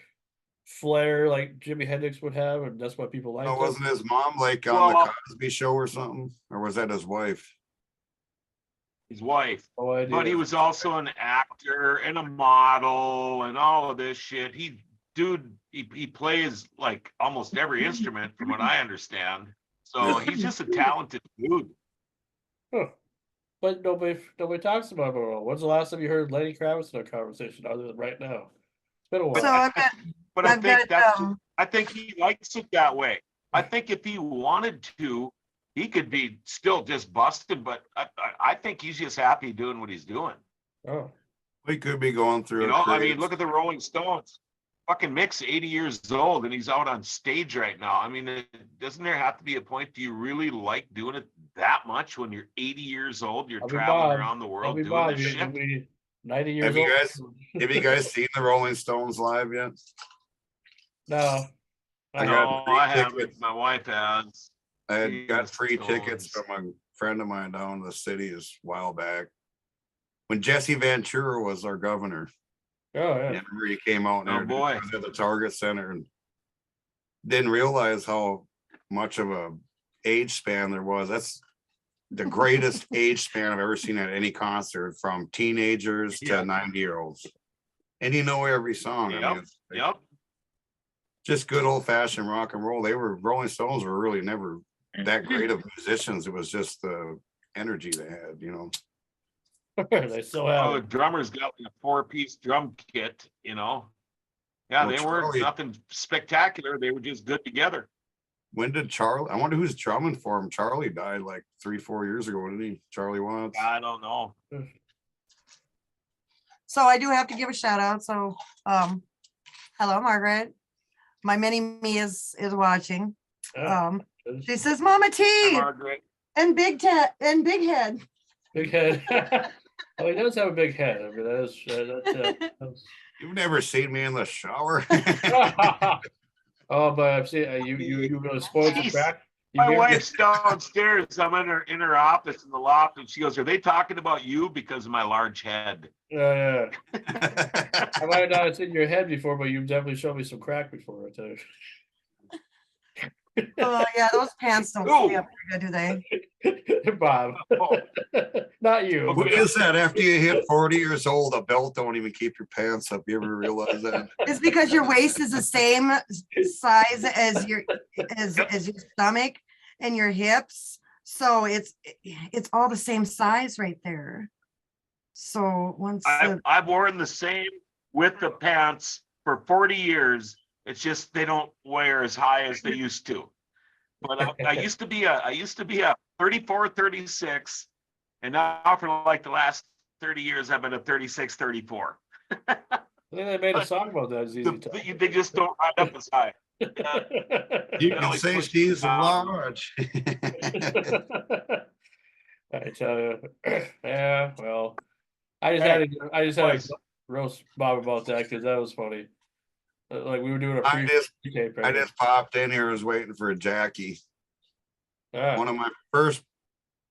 flair like Jimi Hendrix would have, and that's what people like. Oh, wasn't his mom like on Well, the Cosby Show or something, or was that his wife? His wife. No idea. But he was also an actor and a model and all of this shit. He plays like almost every instrument from what I understand. So he's just a talented dude. Huh. But nobody talks about him at all. When's the last time you heard Lenny Kravitz in a conversation other than right now? It's been a while. So I've got, But I I've think got, I think he likes it that way. I think if he wanted to, he could be still just busted, but I think he's just happy doing what he's doing. Oh, We could be going through. You know, I mean, look at the Rolling Stones. fucking Mick's 80 years old and he's out on stage right now. I mean, doesn't there have to be a point? Do you really like doing it that much when you're 80 years old? You're I'll be traveling Bob. around the I'll world be doing Bob. this You'll shit. be 90 years Have you old. guys, have you guys seen the Rolling Stones live yet? No. I No, got free I haven't. tickets. My wife has. I had She got was free tickets Stones. from a friend of mine down in the city a while back. When Jesse Ventura was our governor, Oh, yeah. and he came out Oh, there, boy. I was at the Target Center and didn't realize how much of a age span there was. That's the greatest age span I've ever seen at any concert, from teenagers to Yeah. 90-year-olds. And you know every song. I Yep, mean, it's like Yep. just good old fashioned rock and roll. Rolling Stones were really never that great of musicians. It was just the energy they had, you know. They still have Oh, the it. drummer's got like a 4-piece drum kit, you know. Yeah, Well, they weren't Charlie- nothing spectacular. They were just good together. When did Charlie? I wonder who's drumming for him. Charlie died like 3-4 years ago, didn't he? Charlie Watts. I don't know. So I do have to give a shout out. So, hello, Margaret. My mini me is watching. Yeah, She says, Mama Hi, T Margaret. and Big Head. big head. Oh, he does have a big head. I mean, that's You've never seen me in the shower. Oh, but I've seen you gonna spoil the Jeez. crack. You My hear- wife's downstairs. I'm in her office in the loft, and she goes, "Are they talking about you because of my large head?" Yeah. I might not have seen your head before, but you've definitely showed me some crack before. I tell you. Oh yeah, those pants don't Ooh. stay up very good, do they? Bob, Oh, not you. What is that? After you hit 40 years old, a belt don't even keep your pants up. You ever realize that? It's because your waist is the same size as your stomach and your hips. So it's all the same size right there. So once I've worn the same width of pants for 40 years. It's just they don't wear as high as they used to. But I used to be a 34, 36, and now for like the last 30 years I've been a 36, 34. I think they made a song about that. ZZ They just don't ride up as high. You can Belly say pushed she's down. large. I tell you, yeah. Well, I just had to Twice. roast Bob about that because that was funny. Like we were doing a I pre-tape. I just popped in here, was waiting for a Jackie. Ah, One of my first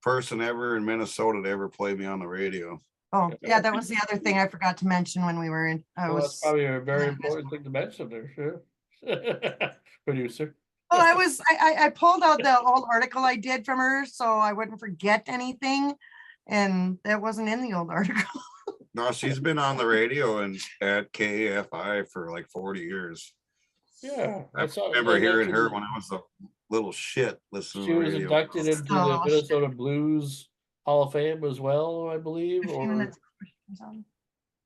person ever in Minnesota to ever play me on the radio. oh yeah, that was the other thing I forgot to mention when we were in. well, that's probably a very important thing to mention there, sure. Producer. Well, I pulled out the old article I did from her so I wouldn't forget anything. And that wasn't in the old article. No, she's been on the radio and at KAFI for like 40 years. Yeah, I saw- remember I hearing mentioned her when I was a little shit listening She to the was radio. inducted into the Oh, shit. Minnesota Blues Hall of Fame as well, I believe, 15 or minutes.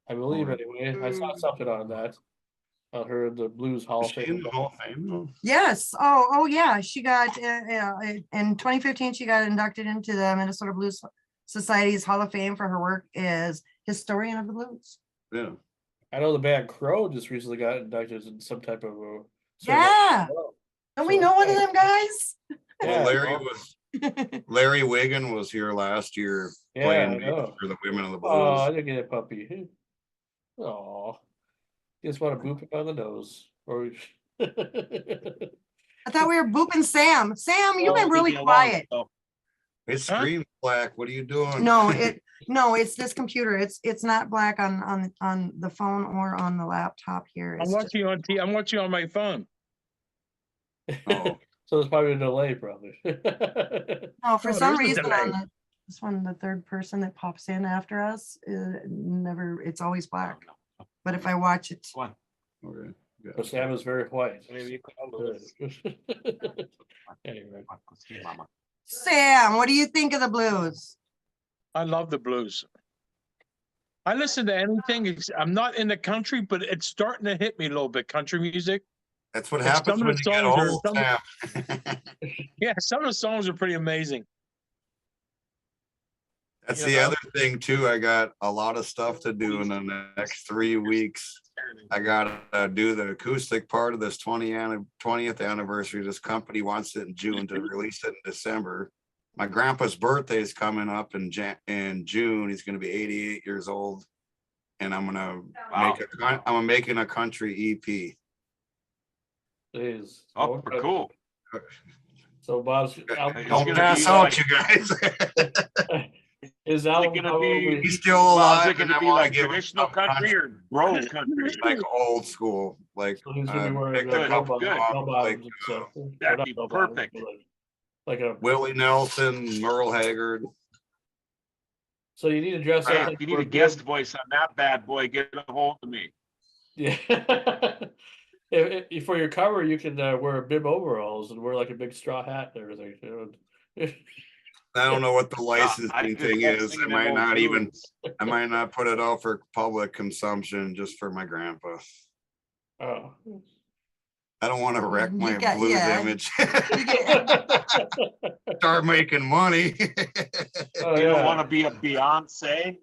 I believe Or- anyway. I saw something on that. I heard the Blues Hall Is of she in Fame. the Hall of Fame though? Yes. Oh yeah. She got in 2015. She got inducted into the Minnesota Blues Society's Hall of Fame for her work as historian of the blues. Yeah. I know the band Crow just recently got inducted in some type of Yeah. well. Don't we know one of them guys? Yeah, Well, Larry Wiggin was here last year yeah, I playing know. for the Women of the Oh, I Blues. didn't get a puppy. Oh, just want to boop it on the nose. Or I thought we were booping Sam. Sam, you've been Oh, really leave me alone. quiet. Oh, His Huh? screen's black. What are you doing? No, it's this computer. It's not black on the phone or on the laptop here. I'm It's just- watching on I'm watching on my phone. Oh, So there's probably a delay, probably. No, for Oh, some there's a reason delay. on this one, the third person that pops in after us, it's always black. But if I watch it, One. okay. But Sam is very white. Maybe you call Louis. Anyway, Let's see, Mama. Sam, what do you think of the blues? I love the blues. I listen to anything. I'm not in the country, but it's starting to hit me a little bit. Country music. That's what And happens some of when the you get songs are- old, Sam. Yeah, some of the songs are pretty amazing. That's You the know? other thing too. I got a lot of stuff to do in the next 3 weeks. I gotta do the acoustic part of this 20th anniversary. This company wants it in June to release it in December. My grandpa's birthday is coming up in June. He's gonna be 88 years old. And I'm gonna Wow. I'm making a country EP. Jeez. Oh, cool. So Bob's It's album, Don't gonna pass be out, like- you guys. his it album gonna be- probably He's still Well, is alive, it and gonna I be want to like give him traditional some country or bro country? like old school, like so he's gonna be wearing picked a good, couple good. songs, bell like bottoms and stuff. Or That'd not be bell bottoms, perfect. but like a. Willie Nelson, Merle Haggard. So you need to dress Hey, up. if Like you for need a guest voice on that bad boy, get a hold of me. Yeah. For your cover, you can wear bib overalls and wear like a big straw hat and everything. I don't know what the I licensing just thing love is. singing them old tunes. I might not put it out for public consumption, just for my grandpa. Oh. I don't want to wreck You my get- blues yeah. image. You get- Start making money. Oh, You don't yeah. want to be a Beyonce?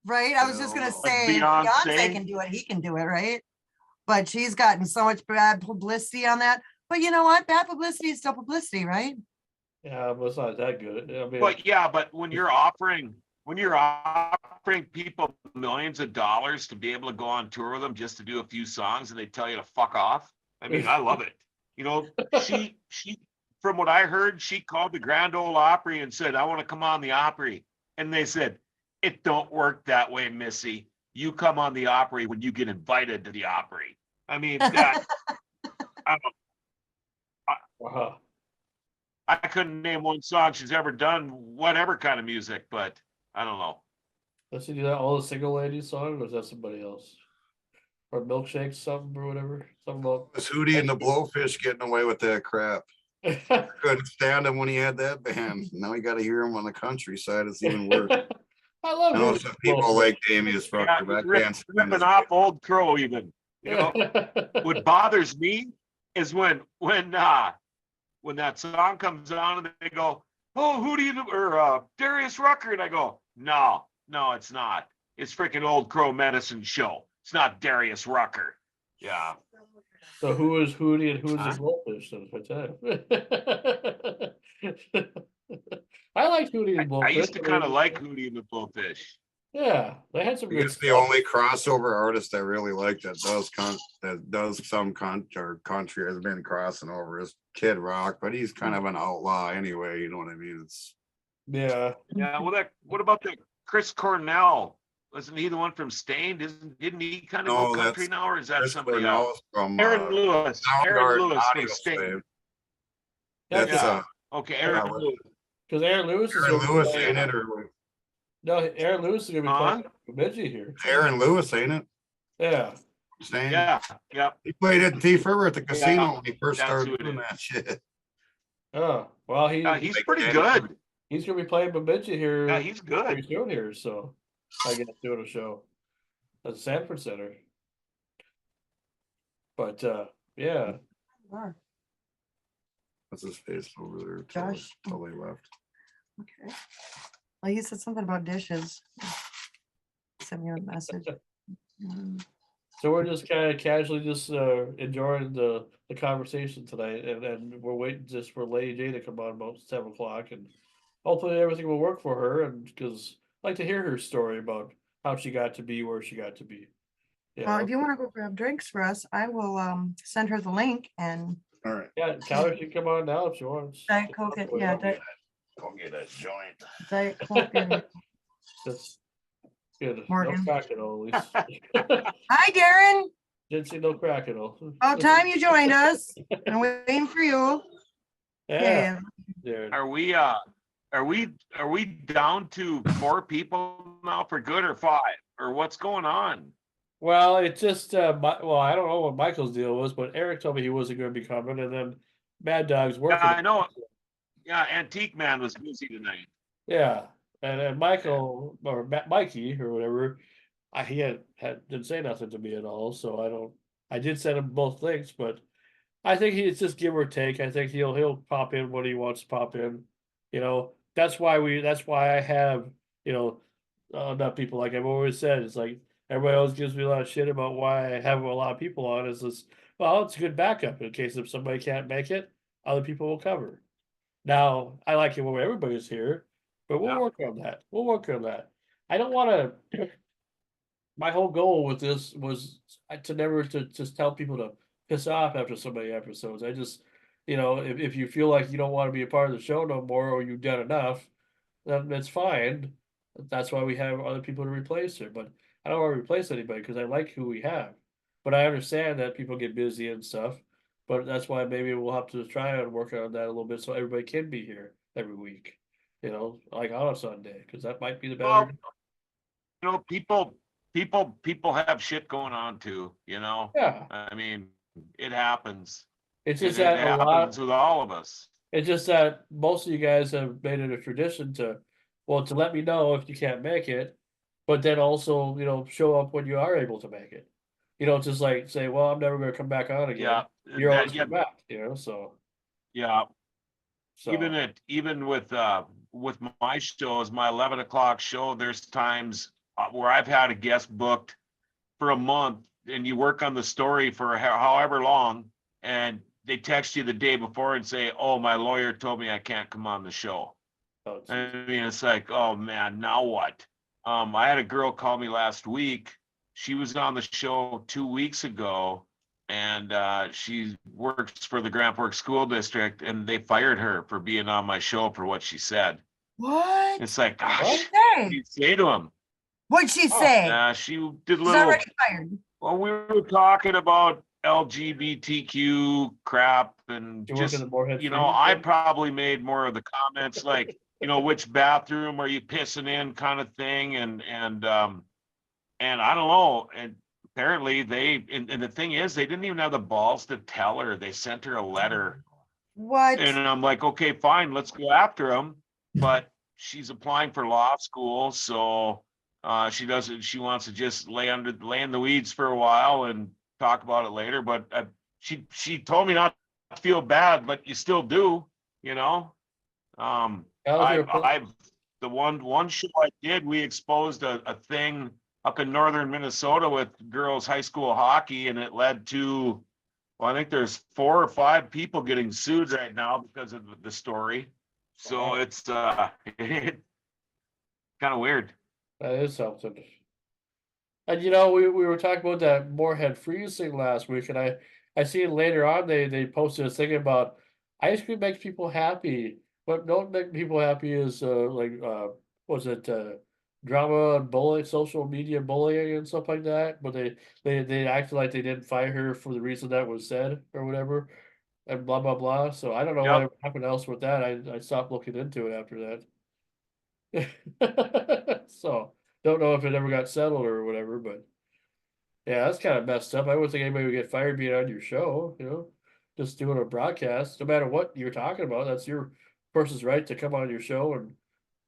Right, I was just gonna Like say, Beyonce. Beyonce can do it, he can do it, right? But she's gotten so much bad publicity on that. But you know what? Bad publicity is still publicity, right? Yeah, but it's not that good. I mean, But yeah, but when you're offering people millions of dollars to be able to go on tour with them just to do a few songs and they tell you to fuck off. I mean, I love it. You know, she from what I heard, she called the Grand Ole Opry and said, I want to come on the Opry. And they said, it don't work that way, Missy. You come on the Opry when you get invited to the Opry. I mean, that wow. I couldn't name one song she's ever done, whatever kind of music, but I don't know. Does she do that all the single ladies song, or is that somebody else? Or milkshakes, something or whatever. Something about. Was Hootie and the Blowfish getting away with that crap? Couldn't stand him when he had that band. Now you got to hear him on the countryside. It's even worse. I love I know Hootie some and people Blowfish. like Damien Frucker, Yeah, but I rip- can't stand ripping his off Old Crow even. You know, what bothers me is when that song comes on and they go, oh, Hootie or Darius Rucker, and I go, no, it's not. It's freaking Old Crow Medicine Show. It's not Darius Rucker. Yeah. So who is Hootie and who's the Huh? Blowfish then? For time. I like Hootie and Blowfish. I used to kind of mean, like Hootie and the Blowfish. Yeah, they had some good It's the stuff. only crossover artist I really like that does some country has been crossing over is Kid Rock, but he's kind of an outlaw anyway. You know what I mean? It's Yeah. Yeah, well, what about the Chris Cornell? Wasn't he the one from Stained? Didn't he kind of No, go country that's now, or is that Chris somebody Cornell else? from Aaron Lewis. Aaron Soundgarden Lewis from Audio Stained. Slave. That's That's Yeah. Okay, Aaron yeah, Lewis. because Aaron Lewis is Aaron gonna be Lewis, playing- ain't it? Or No, Aaron Lewis is gonna be Huh? playing Bemidji here. Aaron Lewis, ain't it? Yeah. Same. Yeah, yeah. He played at Thief River at the casino Yeah, when he first that's who started it doing is. that shit. Oh, well, He's Like pretty Danny good. he's gonna be playing Bemidji here. Yeah, he's good. pretty soon here, so I guess doing a show at the Sanford Center. But yeah, What's his face over there? Till Josh. they left. Okay. Well, he said something about dishes. Send me a message. so we're just kind of casually just enjoying the conversation tonight, and we're waiting just for Lady J to come on about 7 o'clock, and hopefully everything will work for her, and because I like to hear her story about how she got to be where she got to be. Well, if you want to go grab drinks for us, I will send her the link and All right. Yeah, tell her she can come on now if she wants. Diet Coke it, yeah, Go get a joint. Diet Coke and- That's good. No Morgan. crack at all, at least. Hi, Darren. Didn't see no crack at all. About time you joined us. I'm waiting for you. Yeah, Okay. there. Are we down to 4 people now for good or 5? Or what's going on? Well, it just well, I don't know what Michael's deal was, but Eric told me he wasn't going to be coming, and then Mad Dog's working. Yeah, I know. Yeah, Antique Man was busy tonight. Yeah, and Michael or Mikey or whatever, he didn't say nothing to me at all. So I did send him both links, but I think it's just give or take. I think he'll pop in when he wants to pop in. You know, that's why I have enough people. Like I've always said, it's like everybody always gives me a lot of shit about why I have a lot of people on. Is this, well, it's a good backup in case if somebody can't make it, other people will cover. Now, I like it when everybody's here, but we'll Yeah. work on that. We'll work on that. I don't want to. My whole goal with this was to never to just tell people to piss off after so many episodes. I just, if you feel like you don't want to be a part of the show no more or you've done enough, then it's fine. That's why we have other people to replace her. But I don't want to replace anybody because I like who we have. But I understand that people get busy and stuff. But that's why maybe we'll have to try and work on that a little bit so everybody can be here every week. Like on a Sunday, because that might be the better. Well, people have shit going on too, Yeah. I mean, it happens. It's And just it that a lot. happens with all of us. It's just that most of you guys have made it a tradition to let me know if you can't make it, but then also, show up when you are able to make it. You don't just like say, well, I'm never gonna come back on again. Yeah. You're always yeah, come back, so yeah. so Even with my shows, my 11 o'clock show, there's times where I've had a guest booked for a month and you work on the story for however long and they text you the day before and say, oh, my lawyer told me I can't come on the show. oh, I geez. mean, it's like, oh man, now what? I had a girl call me last week. She was on the show 2 weeks ago and she works for the Grand Forks School District and they fired her for being on my show for what she said. What? It's like, gosh, What? what Hey, do you say to him? what'd she Oh, say? She did a She's little, already fired. well, we were talking about LGBTQ crap and you work in just, the Moorhead Free I thing? probably made more of the comments like, which bathroom are you pissing in kind of thing. And I don't know. And apparently and the thing is, they didn't even have the balls to tell her. They sent her a letter. What? And I'm like, okay, fine, let's go after him. But she's applying for law school. So she wants to just lay in the weeds for a while and talk about it later. But she told me not to feel bad, but you still do, How's your I've the one show I did, we exposed a thing up in northern Minnesota with girls high school hockey, and it led to, well, I think there's 4 or 5 people getting sued right now because of the story. So Wow. it's kind of weird. That is something. And we were talking about that Moorhead Freeze thing last week, and I seen later on they posted a thing about ice cream makes people happy. What don't make people happy is was it drama and bullying, social media bullying and stuff like that. But they acted like they didn't fire her for the reason that was said or whatever, and blah blah blah. So I don't know Yep. what happened else with that. I stopped looking into it after that. So don't know if it ever got settled or whatever, but yeah, that's kind of messed up. I wouldn't think anybody would get fired being on your show, just doing a broadcast, no matter what you're talking about. That's your person's right to come on your show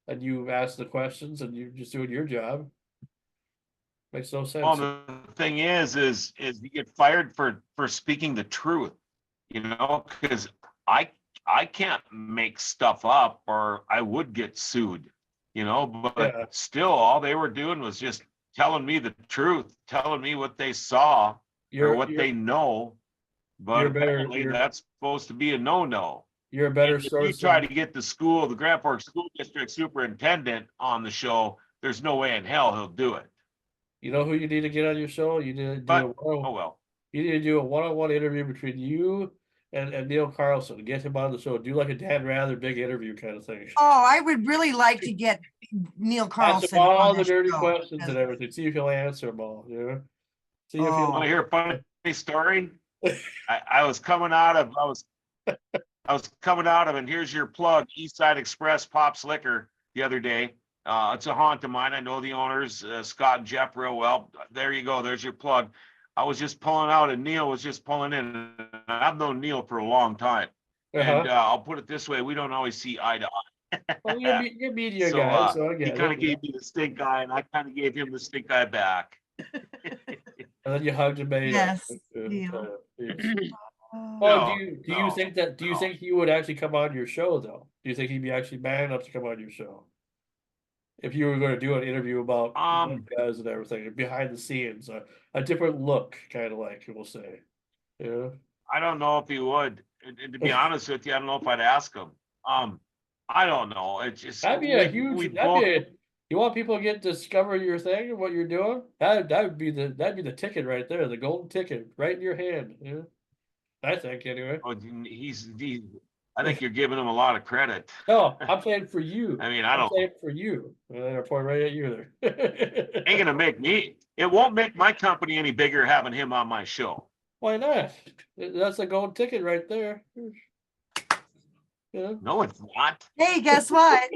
and you ask the questions and you're just doing your job. Makes no Well, sense. the thing is you get fired for speaking the truth, because I can't make stuff up or I would get sued, but Yeah. still all they were doing was just telling me the truth, telling me what they saw or You're what they know. But you're better. apparently that's supposed to be a no-no. You're a better And if you source try than to get the Grand Forks School District superintendent on the show, there's no way in hell he'll do it. you know who you need to get on your show. You need to do But oh well. You need to do a one-on-one interview between you and Neil Carlson. Get him on the show. Do like a Dan Rather big interview kind of thing. Oh, I would really like to get Neil Ask Carlson him all on the this dirty show, questions because- and everything. See if he'll answer them all. See if Oh. he'll. Want to hear a funny story? I was coming out of and here's your plug, East Side Express Pops Liquor the other day. It's a haunt of mine. I know the owners, Scott and Jeff, real well. There you go. There's your plug. I was just pulling out and Neil was just pulling in. And I've known Neil for a long time. And I'll put it this way, we don't always see eye to eye. Well, you're media So, guy, so I he get kind it. of gave me the stink eye and I kind of gave him the stink eye back. And then you hugged him. Yes, Yes. Neil. Well, No, do you no, think no. he would actually come on your show though? Do you think he'd be actually man enough to come on your show? if you were going to do an interview about what Um, he does and everything, behind the scenes, a different look, kind of like we'll say. Yeah. I don't know if he would. And to be honest with you, I don't know if I'd ask him. I don't know. It's just That'd be a huge. we That'd be both. a. You want people to get discover your thing and what you're doing? That would be the ticket right there, the golden ticket, right in your hand. Yeah, I think anyway. Oh, I think you're giving him a lot of credit. No, I'm saying for you. I mean, I I'm don't. saying for you. And then I point right at you there. Ain't gonna make me. It won't make my company any bigger having him on my show. Why not? That's a golden ticket right there. Yeah. No, it's not. Hey, guess what?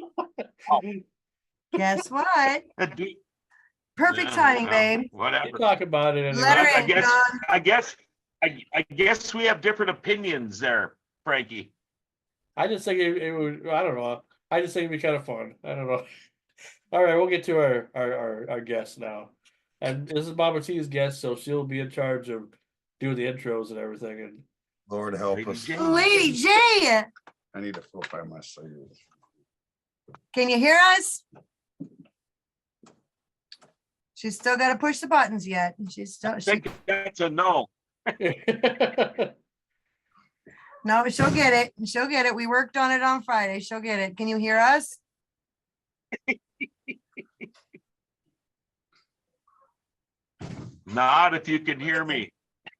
Guess what? That dude- Perfect Yeah, timing, well, babe. You Whatever. talk about it anyway. Let her I in, guess. John. I guess we have different opinions there, Frankie. I just think it would. I don't know. I just think it'd be kind of fun. I don't know. All right, we'll get to our guest now, and this is Mama T's guest, so she'll be in charge of doing the intros and everything. And Lord help Lady us. Jane. Lady J, I need to flip by my side. can you hear us? She's still got to push the buttons yet. She's still, I think that's a no. no, she'll get it. She'll get it. We worked on it on Friday. She'll get it. Can you hear us? Not if you can hear me.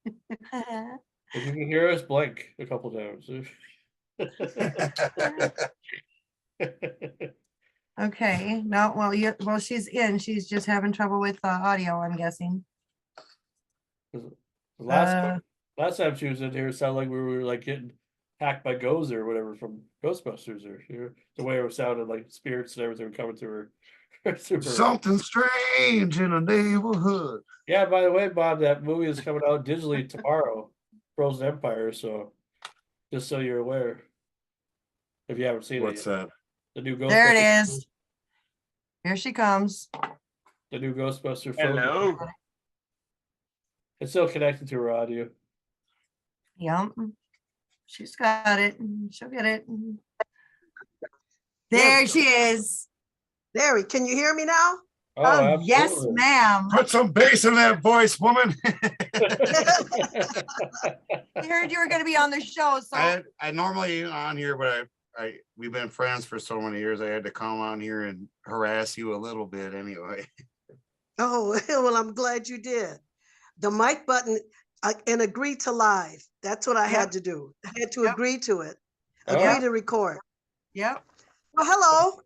if you can hear us, blink a couple times. Okay, no, well, she's in. She's just having trouble with audio, I'm guessing. Last time she was in here, it sounded like we were like getting hacked by ghosts or whatever from Ghostbusters, or the way it sounded like spirits and everything were coming through her. through her. Something strange in a neighborhood. Yeah, by the way, Bob, that movie is coming out digitally tomorrow, Frozen Empire. So, just so you're aware, if you haven't seen What's it yet. that? The new Ghostbusters. There it is. Here she comes. The new Ghostbuster Frozen. Hello. It's still connected to her audio. Yep. She's got it. She'll get it. There she is. There, can you hear me now? Oh, yes, absolutely. ma'am. Put some bass in that voice, woman. I heard you were going to be on the show, so I normally on here, but we've been friends for so many years. I had to come on here and harass you a little bit anyway. Oh, well, I'm glad you did. The mic button and agree to live. That's what I had to do. I had to Yep. agree to it. Oh. Agree to record. yep. Well, hello.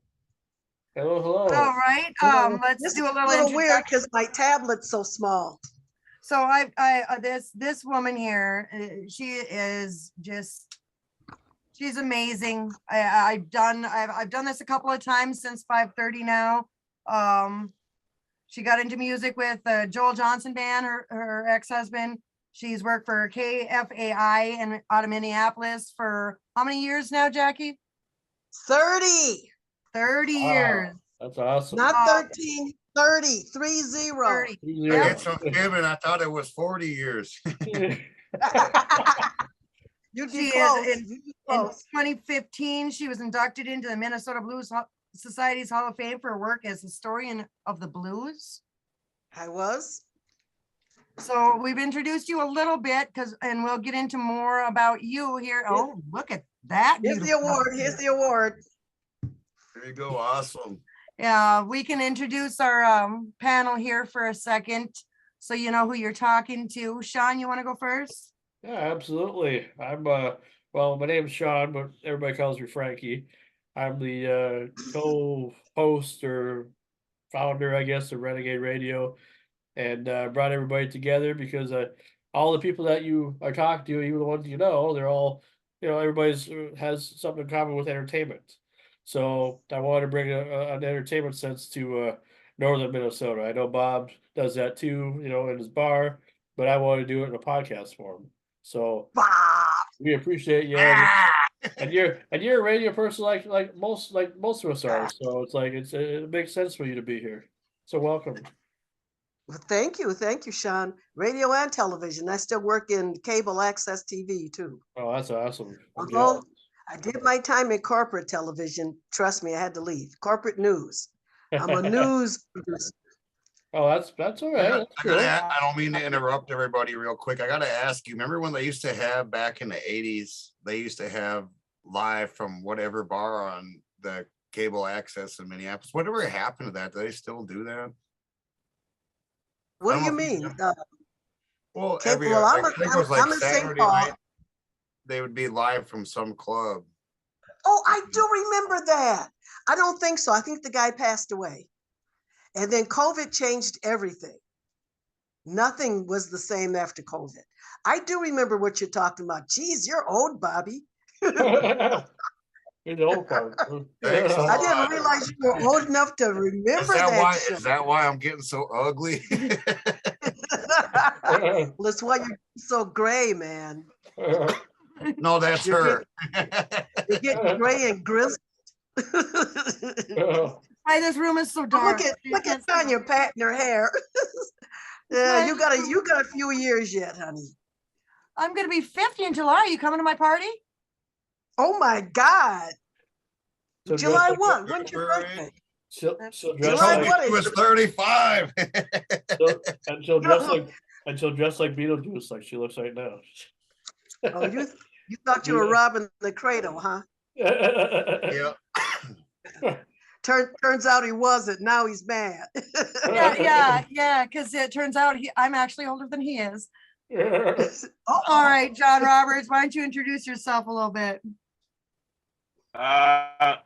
Hello. All right. Let's This do is a a little little weird introduction. because my tablet's so small. So this woman here, she is just, she's amazing. I've done this a couple of times since 5:30 now. She got into music with Joel Johnson band, her ex-husband. She's worked for KFAI in out of Minneapolis for how many years now, Jackie? 30, 30 Wow, years. that's awesome. not Oh. 13, 30, 30. 30. I Yeah. get some given. I thought it was 40 years. You'd She be is close. in- You'd be In close. 2015, she was inducted into the Minnesota Blues Society's Hall of Fame for her work as historian of the blues. I was. So we've introduced you a little bit and we'll get into more about you here. Oh, look at that. Here's the beautiful award. outfit. Here's the award. There you go. Awesome. Yeah, we can introduce our panel here for a second, so you know who you're talking to. Sean, you want to go first? Yeah, absolutely. I'm well, my name's Sean, but everybody calls me Frankie. I'm the co-host or founder, I guess, of Renegade Radio, and brought everybody together because all the people that you are talking to, even the ones you know, they're all, everybody's has something in common with entertainment. So I wanted to bring an entertainment sense to northern Minnesota. I know Bob does that too, in his bar, but I want to do it in a podcast form. So Bob. we appreciate you, and you're a radio person like most of us are. So it's like it makes sense for you to be here. So welcome. Well, thank you, Sean. Radio and television. I still work in cable access TV too. Oh, that's awesome. Although I did my time in corporate television, trust me, I had to leave corporate news. I'm a news producer. Oh, that's all right. That's cool. I don't mean to interrupt everybody real quick. I gotta ask you, remember when they used to have back in the 80s, they used to have live from whatever bar on the cable access in Minneapolis? Whatever happened to that? Do they still do that? What I do you don't know if you mean? Well, Cable, well, I think it was like I'm in St. Saturday Paul. night, they would be live from some club. Oh, I do remember that. I don't think so. I think the guy passed away. And then COVID changed everything. Nothing was the same after COVID. I do remember what you're talking about. Geez, you're old, Bobby. In the old part. Thanks a I lot. didn't realize you were old enough to remember that show. Is that why I'm getting so ugly? Well, that's why you're so gray, man. No, that's You're her. You're getting gray and grizzled. Why this room is so dark. Look at Tanya patting her hair. Yeah, you got a few years yet, honey. I'm gonna be 50 in July. Are you coming to my party? Oh my God. So July dress what? When's your February. birthday? she'll dress July like what? She was 35. she'll dress like Beetlejuice, like she looks right now. Oh, you thought you were robbing the cradle, huh? Yeah. Turns out he wasn't. Now he's mad. Yeah, because it turns out I'm actually older than he is. Oh, All right, John Roberts, why don't you introduce yourself a little bit? Hi,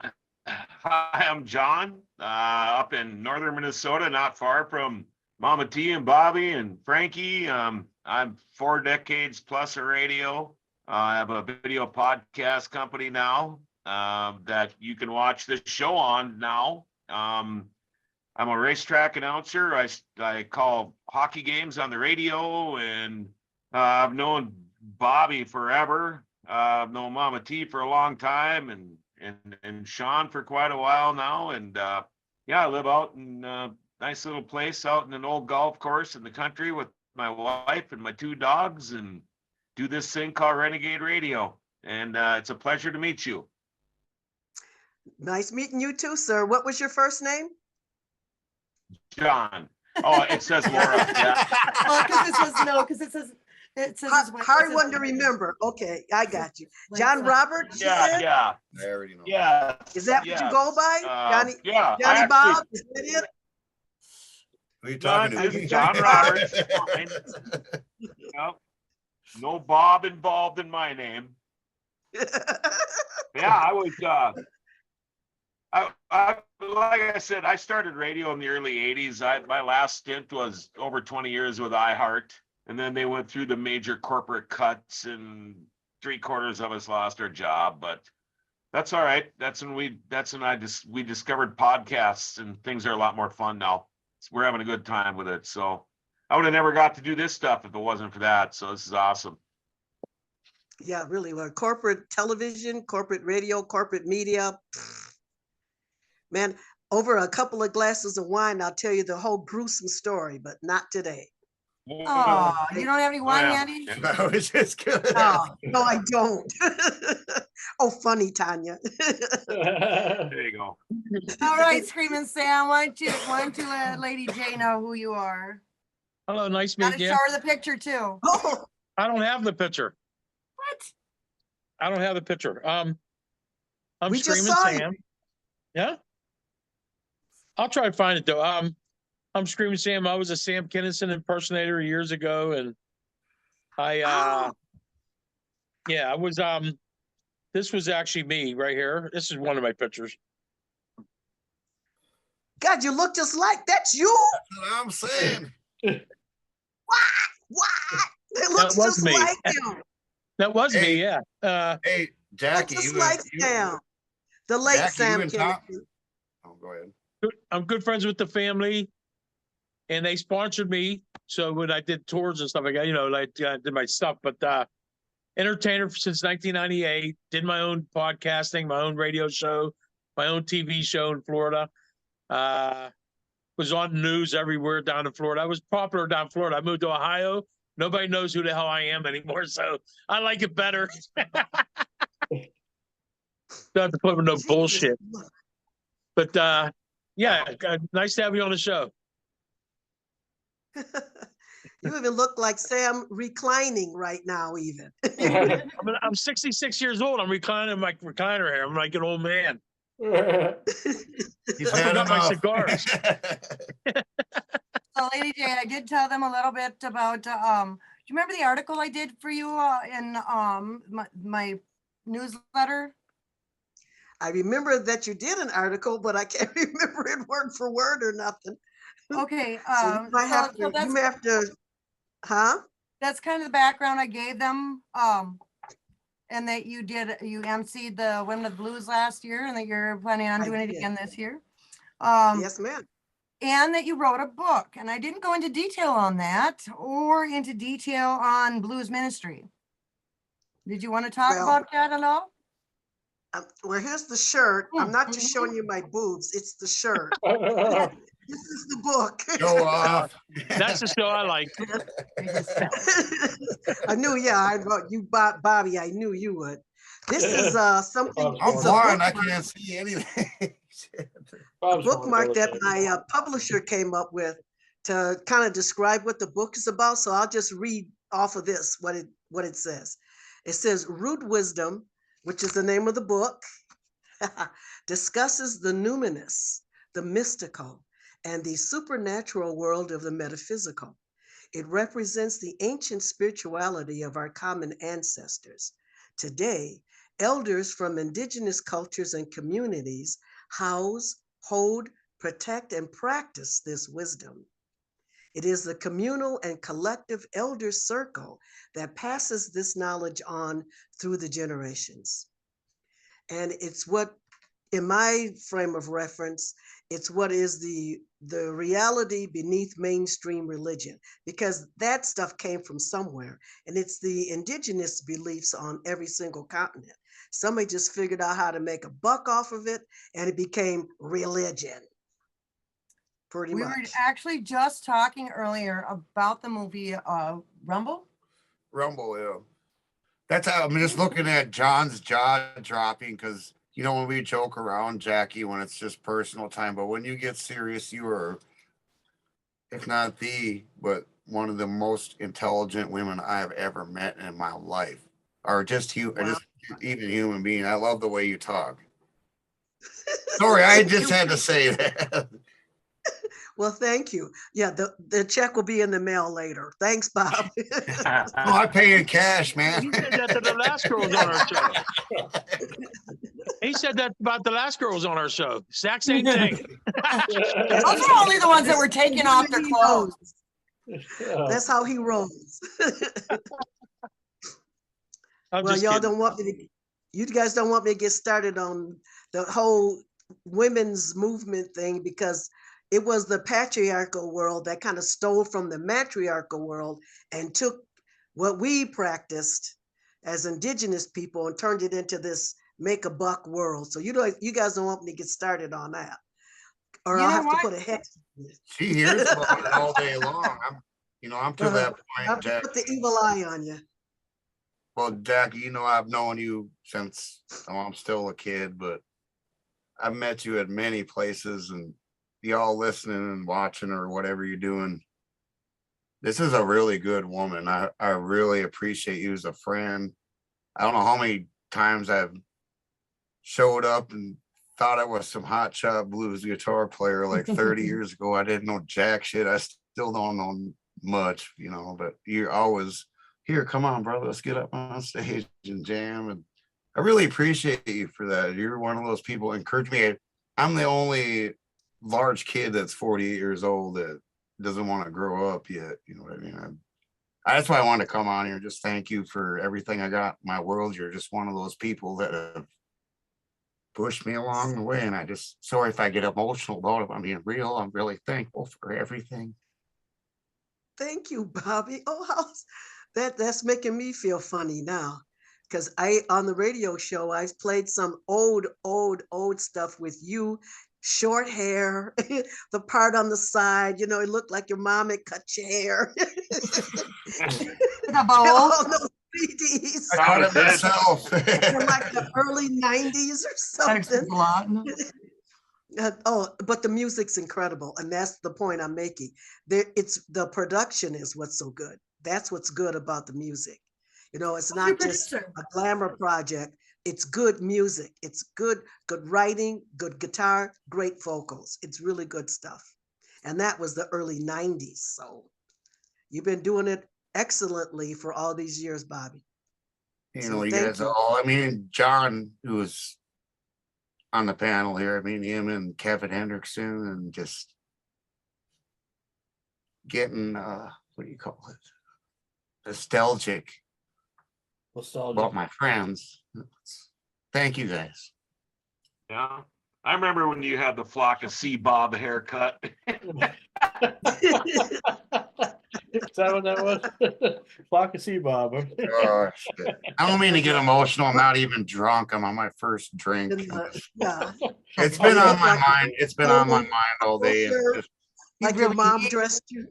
I'm John, up in northern Minnesota, not far from Mama T and Bobby and Frankie. I'm 4 decades plus of radio. I have a video podcast company now that you can watch this show on now. I'm a racetrack announcer. I call hockey games on the radio, and I've known Bobby forever. I've known Mama T for a long time, and Sean for quite a while now. And yeah, I live out in a nice little place out in an old golf course in the country with my wife and my 2 dogs, and do this thing called Renegade Radio. And it's a pleasure to meet you. nice meeting you too, sir. What was your first name? John. Oh, it says Laura. Yeah. Oh, because it says Hard one to remember. Okay, I got you. John Roberts, you Yeah, said? yeah, I already know. yeah. Is that what you go by? Johnny, Yeah. Johnny I Bob? Is that it? Who are you John, talking to? it's John Roberts. Fine. Yep. No Bob involved in my name. Yeah, I was. Like I said, I started radio in the early '80s. My last stint was over 20 years with iHeart, and then they went through the major corporate cuts, and 3/4 of us lost our job. But that's all right. That's when we discovered podcasts, and things are a lot more fun now. We're having a good time with it. So I would have never got to do this stuff if it wasn't for that. So this is awesome. Yeah, really. Well, corporate television, corporate radio, corporate media. Man, over a couple of glasses of wine, I'll tell you the whole gruesome story, but not today. Oh, you don't have any wine Yeah. handy? I was just gonna Oh, no, I don't. Oh, funny, Tanya. There you go. All right, Screaming Sam, why don't you let Lady J know who you are? Hello, nice Gotta meeting show you. her the picture too. Oh, I don't have the picture. What? I don't have the picture. I'm We just Screaming saw you. Sam. Yeah. I'll try to find it though. I'm Screaming Sam. I was a Sam Kinison impersonator years ago, and I yeah, I was this was actually me right here. This is one of my pictures. God, you look just like that's you. That's what I'm saying. What? It looks was just me. like him. That was Hey. me, yeah. Hey, Jackie, Just you like and- you- Sam. The late Jackie, Sam you and Tom- Kinison. Oh, go ahead. I'm good friends with the family, and they sponsored me. So when I did tours and stuff like that, like I did my stuff, but entertainer since 1998, did my own podcasting, my own radio show, my own TV show in Florida. Was on the news everywhere down in Florida. I was popular down in Florida. I moved to Ohio. Nobody knows who the hell I am anymore, so I like it better. Don't have to put with no Jesus. bullshit. But Yeah, nice to have you on the show. You even look like Sam reclining right now, even. I'm 66 years old. I'm reclining in my recliner here. I'm like an old man. He's I had forgot my enough. cigars. So Lady J, I did tell them a little bit about, do you remember the article I did for you in my newsletter? I remember that you did an article, but I can't remember it word for word or nothing. Okay, So you might have so to, you may have to, huh? that's kind of the background I gave them. And that you emceed the Women of the Blues last year and that you're planning on I doing it did. again this year. Yes, ma'am. And that you wrote a book. And I didn't go into detail on that or into detail on blues ministry. Did you want to talk Well, about that at all? Well, here's the shirt. I'm not just Mhm. showing you my boobs. It's the shirt. This is the book. Show off. That's the show I like. I knew, yeah, I wrote you, Bobby. I knew you would. This is something. I'm It's a blind. I bookmark, can't see anything. a bookmark that my publisher came up with to kind of describe what the book is about. So I'll just read off of this what it says. It says, "Root Wisdom," which is the name of the book, discusses the numinous, the mystical, and the supernatural world of the metaphysical. It represents the ancient spirituality of our common ancestors. Today, elders from indigenous cultures and communities house, hold, protect, and practice this wisdom. It is the communal and collective elder circle that passes this knowledge on through the generations. And it's what, in my frame of reference, it's what is the reality beneath mainstream religion, because that stuff came from somewhere, and it's the indigenous beliefs on every single continent. Somebody just figured out how to make a buck off of it, and it became religion. Pretty We much. were actually just talking earlier about the movie Rumble. Rumble, yeah. That's how I'm just looking at John's jaw dropping because you know when we joke around, Jackie, when it's just personal time, but when you get serious, you are, if not the, but one of the most intelligent women I've ever met in my life, or just you, or Wow. just even human being. I love the way you talk. Sorry, I just had to say that. Well, thank you. Yeah, the check will be in the mail later. Thanks, Bob. No, I pay in cash, man. He said that to the last girls on our show. He said that about the last girls on our show. Exact same thing. Those are only the ones that were taking off their clothes. That's how he rolls. I'm Well, just y'all kidding. don't want me to, you guys don't want me to get started on the whole women's movement thing, because it was the patriarchal world that kind of stole from the matriarchal world and took what we practiced as indigenous people and turned it into this make a buck world. So you guys don't want me to get started on that, or You I'll know have what? to put a hex. She hears about it all day long. I'm to that I'll point, Jack. put the evil eye on you. Well, Jackie, you know I've known you since I'm still a kid, but I've met you at many places, and y'all listening and watching or whatever you're doing. This is a really good woman. I really appreciate you as a friend. I don't know how many times I've showed up and thought I was some hotshot blues guitar player like 30 years ago. I didn't know jack shit. I still don't know much, but you're always here. Come on, brother. Let's get up on stage and jam. And I really appreciate you for that. You're one of those people who encourage me. I'm the only large kid that's 48 years old that doesn't want to grow up yet. You know what I mean? That's why I wanted to come on here and just thank you for everything I got in my world. You're just one of those people that have pushed me along the way. And sorry if I get emotional about it. I'm being real. I'm really thankful for everything. Thank you, Bobby. Oh, that's making me feel funny now. Because on the radio show, I've played some old stuff with you. Short hair, the part on the side, it looked like your mom had cut your hair. The bowl. All those CDs. I cut it myself. In like the early 90s or That explains something. a lot. Oh, but the music's incredible, and that's the point I'm making. It's the production is what's so good. That's what's good about the music. You know, it's Who's your not just producer? a glamour project. It's good music. It's good writing, good guitar, great vocals. It's really good stuff. And that was the early 90s. So you've been doing it excellently for all these years, Bobby. You So know, you thank guys you. all, I mean, John, who was on the panel here, I mean, him and Kevin Hendrickson and just getting, what do you call it? Nostalgic Nostalgia. about my friends. Thank you guys. Yeah. I remember when you had the flock of sea bob haircut. Is that what that was? Flock of sea bob. Oh, shit. I don't mean to get emotional. I'm not even drunk. I'm on my first drink. Yeah. It's Oh, been you on look my like a mind. It's been on my total mind all day. And culture. just, He Like your really, mom dressed you.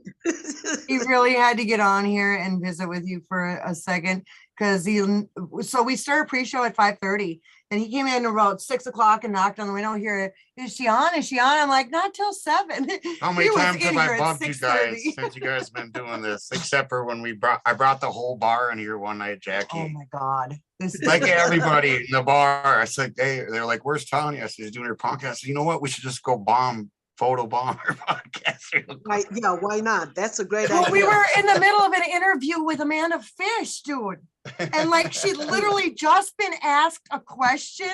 he really had to get on here and visit with you for a second because so we started pre-show at 5:30 and he came in about 6 o'clock and knocked on the window here. Is she on? Is she on? I'm like, not till 7. how many He was times in have here I at bugged you guys 6:30. since you guys been doing this? Except for when I brought the whole bar in here one night, Jackie. Oh my God. This Like everybody in the bar. I said, they're like, where's Tanya? I said, she's doing her podcast. I said, you know what? We should just go photo bomb her podcast. Right, yeah, why not? That's a great Well, we idea. were in the middle of an interview with Amanda Fish, dude. And like she'd literally just been asked a question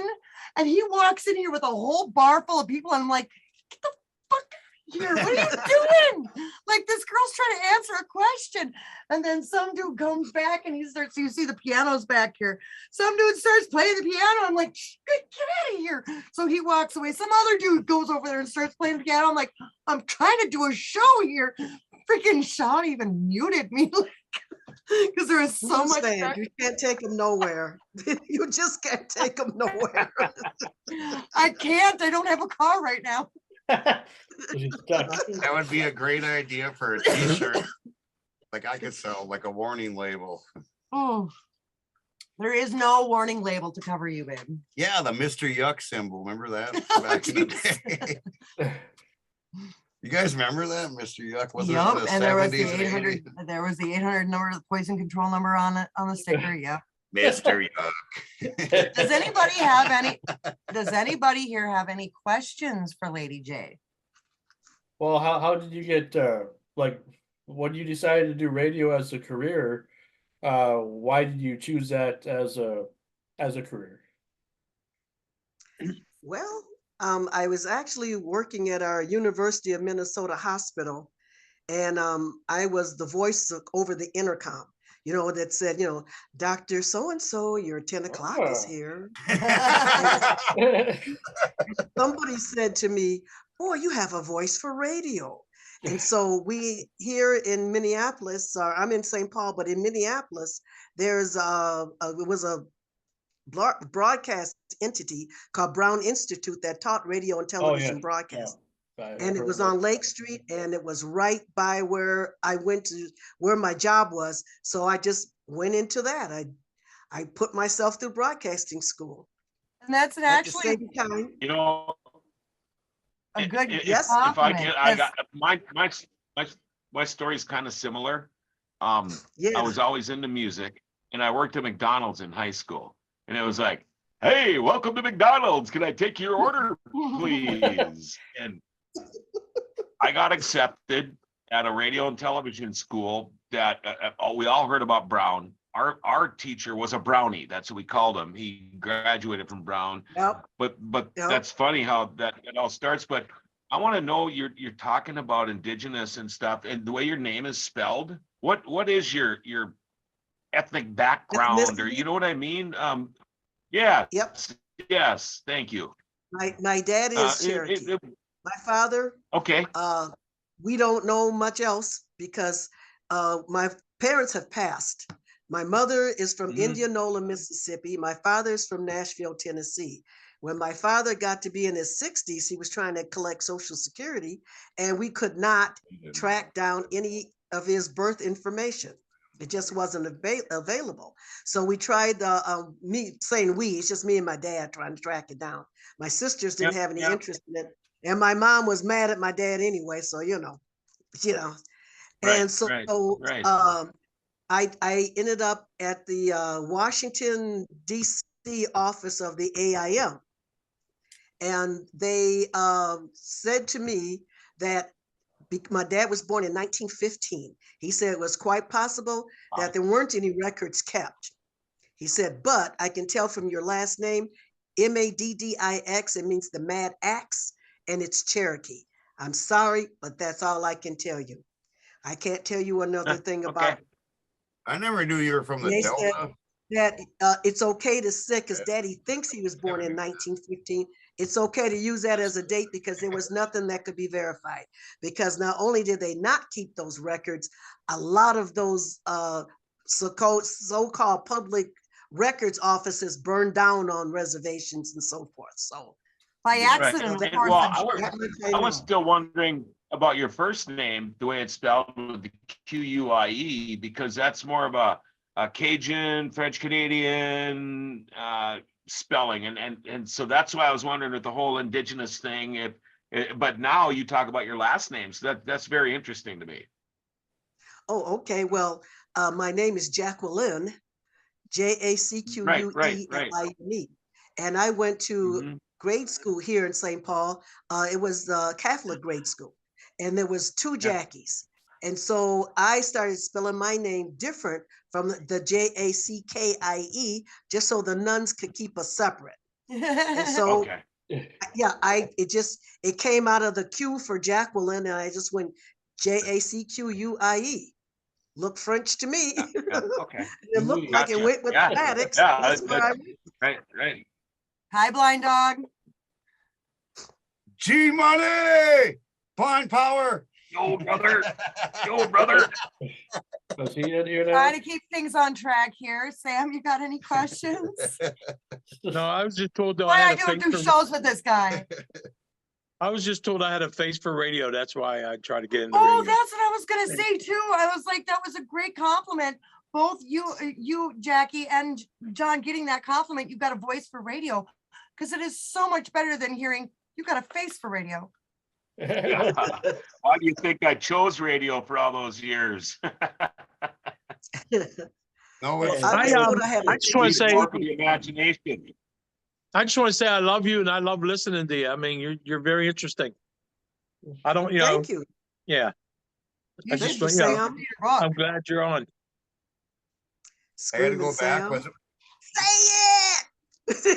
and he walks in here with a whole bar full of people and I'm like, get the fuck out of here. What are you doing? Like this girl's trying to answer a question. And then some dude comes back and he starts, you see the piano's back here. Some dude starts playing the piano. I'm like, get out of here. So he walks away. Some other dude goes over there and starts playing the piano. I'm like, I'm trying to do a show here. Freaking Sean even muted me. Because there is so much. You can't take them nowhere. You just can't take them nowhere. I can't. I don't have a car right now. She's stuck. That would be a great idea for a t-shirt. Like I could sell like a warning label. Oh, there is no warning label to cover you, babe. Yeah, the Mr. Yuck symbol. Remember that back in the day? You guys remember that, Mr. Yuck? Was Yep, it the and there was the 70s and 800. 80s? There was the 800 number, the poison control number on it on the sticker. Yeah. Mr. Yuck. Does anybody have any? Does anybody here have any questions for Lady J? Well, how did you get like when you decided to do radio as a career? Why did you choose that as a career? Well, I was actually working at our University of Minnesota hospital, and I was the voice over the intercom, you know, that said, you know, Dr. So-and-so, your 10 o'clock is Oh. here. Somebody said to me, boy, you have a voice for radio. And so we here in Minneapolis, I'm in St. Paul, but in Minneapolis, there's it was a broadcast entity called Brown Institute that taught radio and television broadcast. And it was on Lake Street, and it was right by where I went to, where my job was. So I just went into that. I put myself through broadcasting school. And that's At the actually same time, You know, a good yes, if I compliment, can, I 'cause- got my story's kind of similar. I yeah, was always into music, and I worked at McDonald's in high school, and it was like, "Hey, welcome to McDonald's. Can I take your order, please?" And I got accepted at a radio and television school that we all heard about Brown. Our teacher was a Brownie. That's what we called him. He graduated from Brown. yep. But Yep. that's funny how that it all starts. But I want to know, you're talking about indigenous and stuff, and the way your name is spelled. What is your ethnic background, or you know what I mean? Yeah. Yep. Yes. Thank you. My dad is Cherokee. My father, Okay. we don't know much else because my parents have passed. My mother is from Mhm. Indianola, Mississippi. My father is from Nashville, Tennessee. When my father got to be in his 60s, he was trying to collect Social Security, and we could not track down any of his birth information. It just wasn't available. So we tried, me saying we, it's just me and my dad trying to track it down. My sisters didn't have any interest in it And my mom was mad at my dad anyway, so you know. Right, And so right. I ended up at the Washington DC office of the AIM, and they said to me that my dad was born in 1915. He said it was quite possible that there weren't any records kept. He said, but I can tell from your last name, Maddix, it means the Mad Axe, and it's Cherokee. I'm sorry, but that's all I can tell you. I can't tell you another thing about. Okay. I never knew you were from the They said Delta. that it's okay to say, because Daddy thinks he was born in 1915. It's okay to use that as a date because there was nothing that could be verified. Because not only did they not keep those records, a lot of those so-called public records offices burned down on reservations and so forth. So By Right. accident, of And, course. well, I'm I sure. was, that much I was know. still wondering about your first name, the way it's spelled with the Quie, because that's more of a Cajun, French Canadian spelling, and so that's why I was wondering with the whole indigenous thing. But now you talk about your last name, so that's very interesting to me. Oh, okay. Well, my name is Jacqueline, Jacqueline. And I went to Mhm. grade school here in St. Paul. It was a Catholic grade school, and there was two Yeah. Jackies. And so I started spelling my name different from the Jackie, just so the nuns could keep us separate. And so, Okay. yeah, it came out of the Q for Jacqueline, and I just went Jacquie. Look French to me. Yeah, okay. It looked like it Gotcha. went with Yeah. the Maddox. Yeah, That's where I right. Hi, blind dog. G Money, Blind Power. Yo, brother. Yo, brother. Was he in here now? Trying to keep things on track here. Sam, you got any questions? No, I was just told though Why I I had a don't face do for, shows with this guy? I was just told I had a face for radio. That's why I try to get into Oh, radio. that's what I was gonna say too. I was like, that was a great compliment. Both you, Jackie, and John getting that compliment. You got a voice for radio, because it is so much better than hearing you got a face for radio. Why do you think I chose radio for all those years? No, it's I just wanna say- More for the imagination. I just want to say I love you and I love listening to you. I mean, you're very interesting. I don't, Thank you. yeah. I Thank just, you, you know, Sam. I'm glad you're on. I had to Screaming go back. Sam. Was Say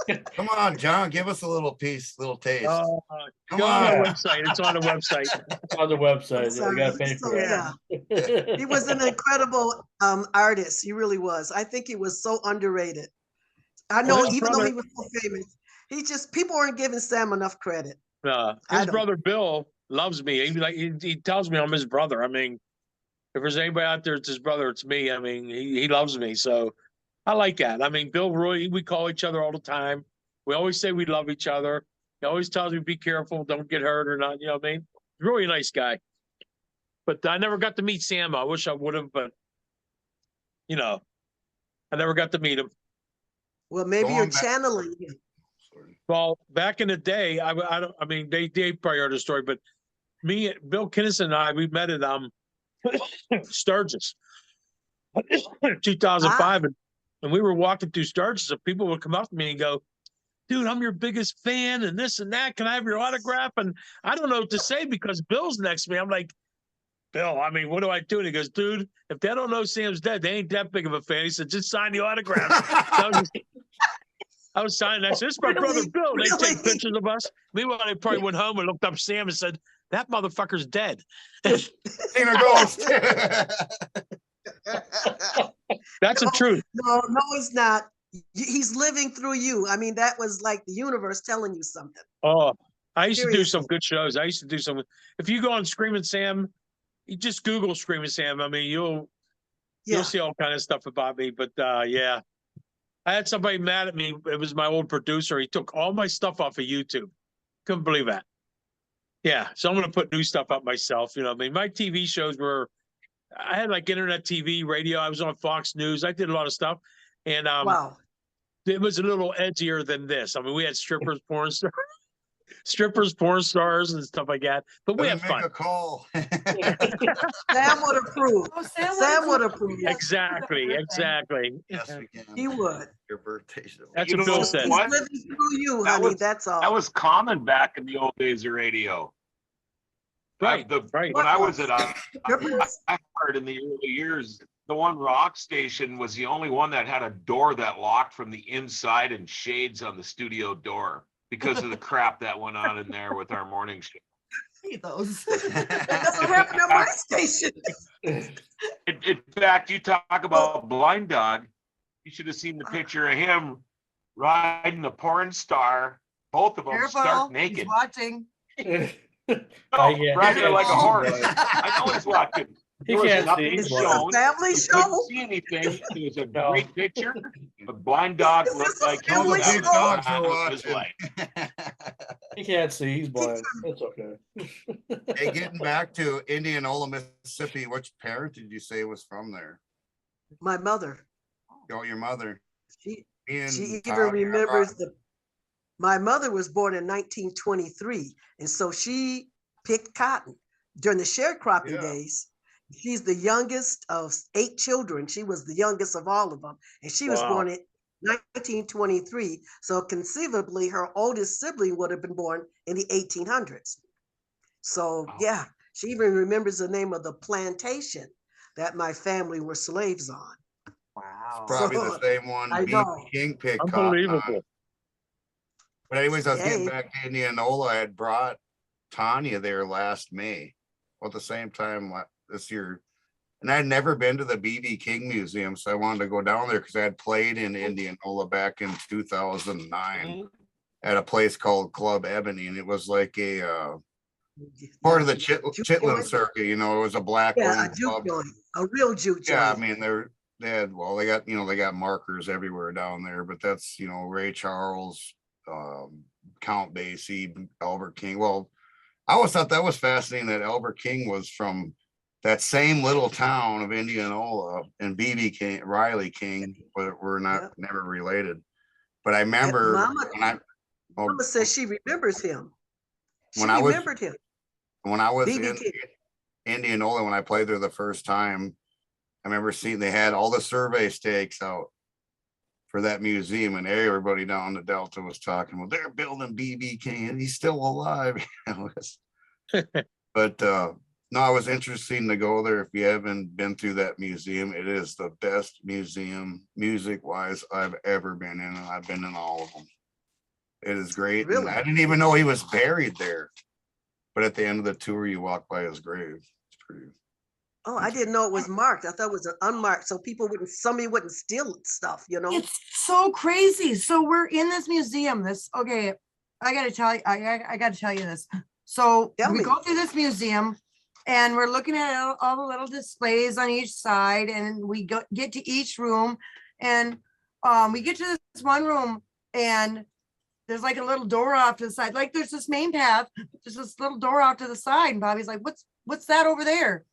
it. come on, John, give us a little piece, little taste. Go Come on our on. website. It's on the website. On the website, you Sorry. gotta pay So, for yeah. it. He was an incredible artist. He really was. I think he was so underrated. I know, Well, his even though brother- he was so famous, people weren't giving Sam enough credit. His don't. brother Bill loves me. He tells me I'm his brother. I mean, if there's anybody out there, it's his brother. It's me. I mean, he loves me. So I like that. I mean, Bill Roy, we call each other all the time. We always say we love each other. He always tells me, be careful, don't get hurt or not. You know what I mean? Really nice guy. But I never got to meet Sam. I wish I would have, but you know, I never got to meet him. Well, maybe Going you're back- channeling him. Well, back in the day, I mean, they probably heard the story, but me, Bill Kinnison and I, we met at Sturgis, 2005, and we were walking through Sturgis, and people would come up to me and go, "Dude, I'm your biggest fan, and this and that. Can I have your autograph?" And I don't know what to say because Bill's next to me. I'm like, Bill, I mean, what do I do? And he goes, "Dude, if they don't know Sam's dead, they ain't that big of a fan." He said, "Just sign the autograph." So I was signing that. This is my brother Really? Bill. They Really? take pictures of us. Meanwhile, they probably went home and looked up Sam and said, "That motherfucker's dead." Seen a ghost. That's the truth. No, he's not. He's living through you. I mean, that was like the universe telling you something. Oh, I used to do Seriously. some good shows. I used to do some. If you go on Screaming Sam, you just Google Screaming Sam. I mean, you'll Yeah. see all kind of stuff about me. But yeah, I had somebody mad at me. It was my old producer. He took all my stuff off of YouTube. Couldn't believe that. Yeah, so I'm gonna put new stuff up myself. You know, I mean, my TV shows were. I had like internet TV, radio. I was on Fox News. I did a lot of stuff, and Wow. it was a little edgier than this. I mean, we had strippers, porn stars, strippers, porn stars, and stuff like that. But we had Better make fun. a call. Sam would approve. Oh, Sam would approve. Exactly, exactly. Yes, we can. He would. Your birthday. show. That's You what Bill know said. He's what? living through you, That honey. was- That's all. That was common back in the old days of radio. Right, right. When I was at Strippers? I heard in the early years, the one rock station was the only one that had a door that locked from the inside and shades on the studio door because of the crap that went on in there with our morning show. See those. That's what happened at my station. In fact, you talk about Blind Dog, you should have seen the picture of him riding a porn star, both of them Careful, stark he's naked. watching. Oh, yeah, riding her like a horse. He I know he's watching. He There was can't nothing see, he's Is shown. this a family You show? couldn't see anything. It was a No. great picture. But Blind Dog Is this looked a like he family was having show? a Dogs time are of his watching. life. He can't see. He's blind. It's okay. Hey, getting back to Indianola, Mississippi, which parent did you say was from there? My mother. Oh, your mother. She Me and she even Tommy are remembers about- my mother was born in 1923, and so she picked cotton during the sharecropping Yeah. days. She's the youngest of 8 children. She was the youngest of all of them, and she was Wow. born in 1923. So conceivably, her oldest sibling would have been born in the 1800s. So Wow. yeah, she even remembers the name of the plantation that my family were slaves on. Wow. Probably the So, same one. I B.B. know. King picked cotton on. Unbelievable. But anyways, I was getting Yay. back to Indianola. I had brought Tanya there last May. Well, at the same time this year. And I'd never been to the B.B. King Museum, so I wanted to go down there because I had played in Indianola back in 2009 at a place called Club Ebony, and it was like a part of the Juke Chitlin joint? circuit. You know, it was a black Yeah, a owned juke club. joint, a real juke Yeah, I joint. mean they got markers everywhere down there, but that's Ray Charles, Count Basie, Albert King. Well, I always thought that was fascinating that Albert King was from that same little town of Indianola, and BB King, Riley King, but we're not never related. But I remember Mama says she remembers him. She When I was- remembered him. when I was BB in King. Indianola, when I played there the first time, I remember seeing they had all the survey stakes out for that museum, and everybody down the Delta was talking, well, they're building BB King and he's still alive. But no, it was interesting to go there. If you haven't been through that museum, it is the best museum music wise I've ever been in, and I've been in all of them. It is great. And Really? I didn't even know he was buried there. But at the end of the tour, you walk by his grave. It's pretty. Oh, I didn't know it was marked. I thought it was unmarked, so somebody wouldn't steal stuff, It's so crazy. So we're in this museum. Okay, I gotta tell you, I gotta tell you this. So Tell we me. go through this museum and we're looking at all the little displays on each side, and we get to each room, and we get to this one room, and there's like a little door off to the side. Like there's this main path, there's this little door off to the side, and Bobby's like, what's that over there?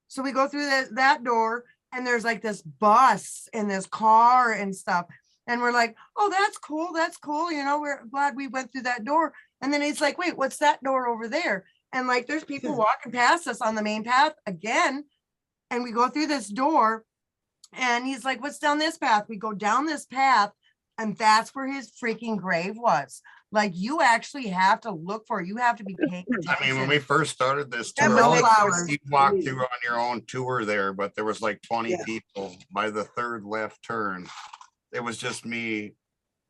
So we go through that door, and there's like this bus and this car and stuff. And we're like, oh, that's cool. That's cool. We're glad we went through that door. And then he's like, wait, what's that door over there? And like, there's people walking past us on the main path again. And we go through this door, and he's like, what's down this path? We go down this path, and that's where his freaking grave was. Like, you actually have to look for it. You have to be paying attention. I mean, when we first started this And tour, no you flowers. walked through on your own tour there, but there was like 20 Yeah. people by the third left turn. It was just me,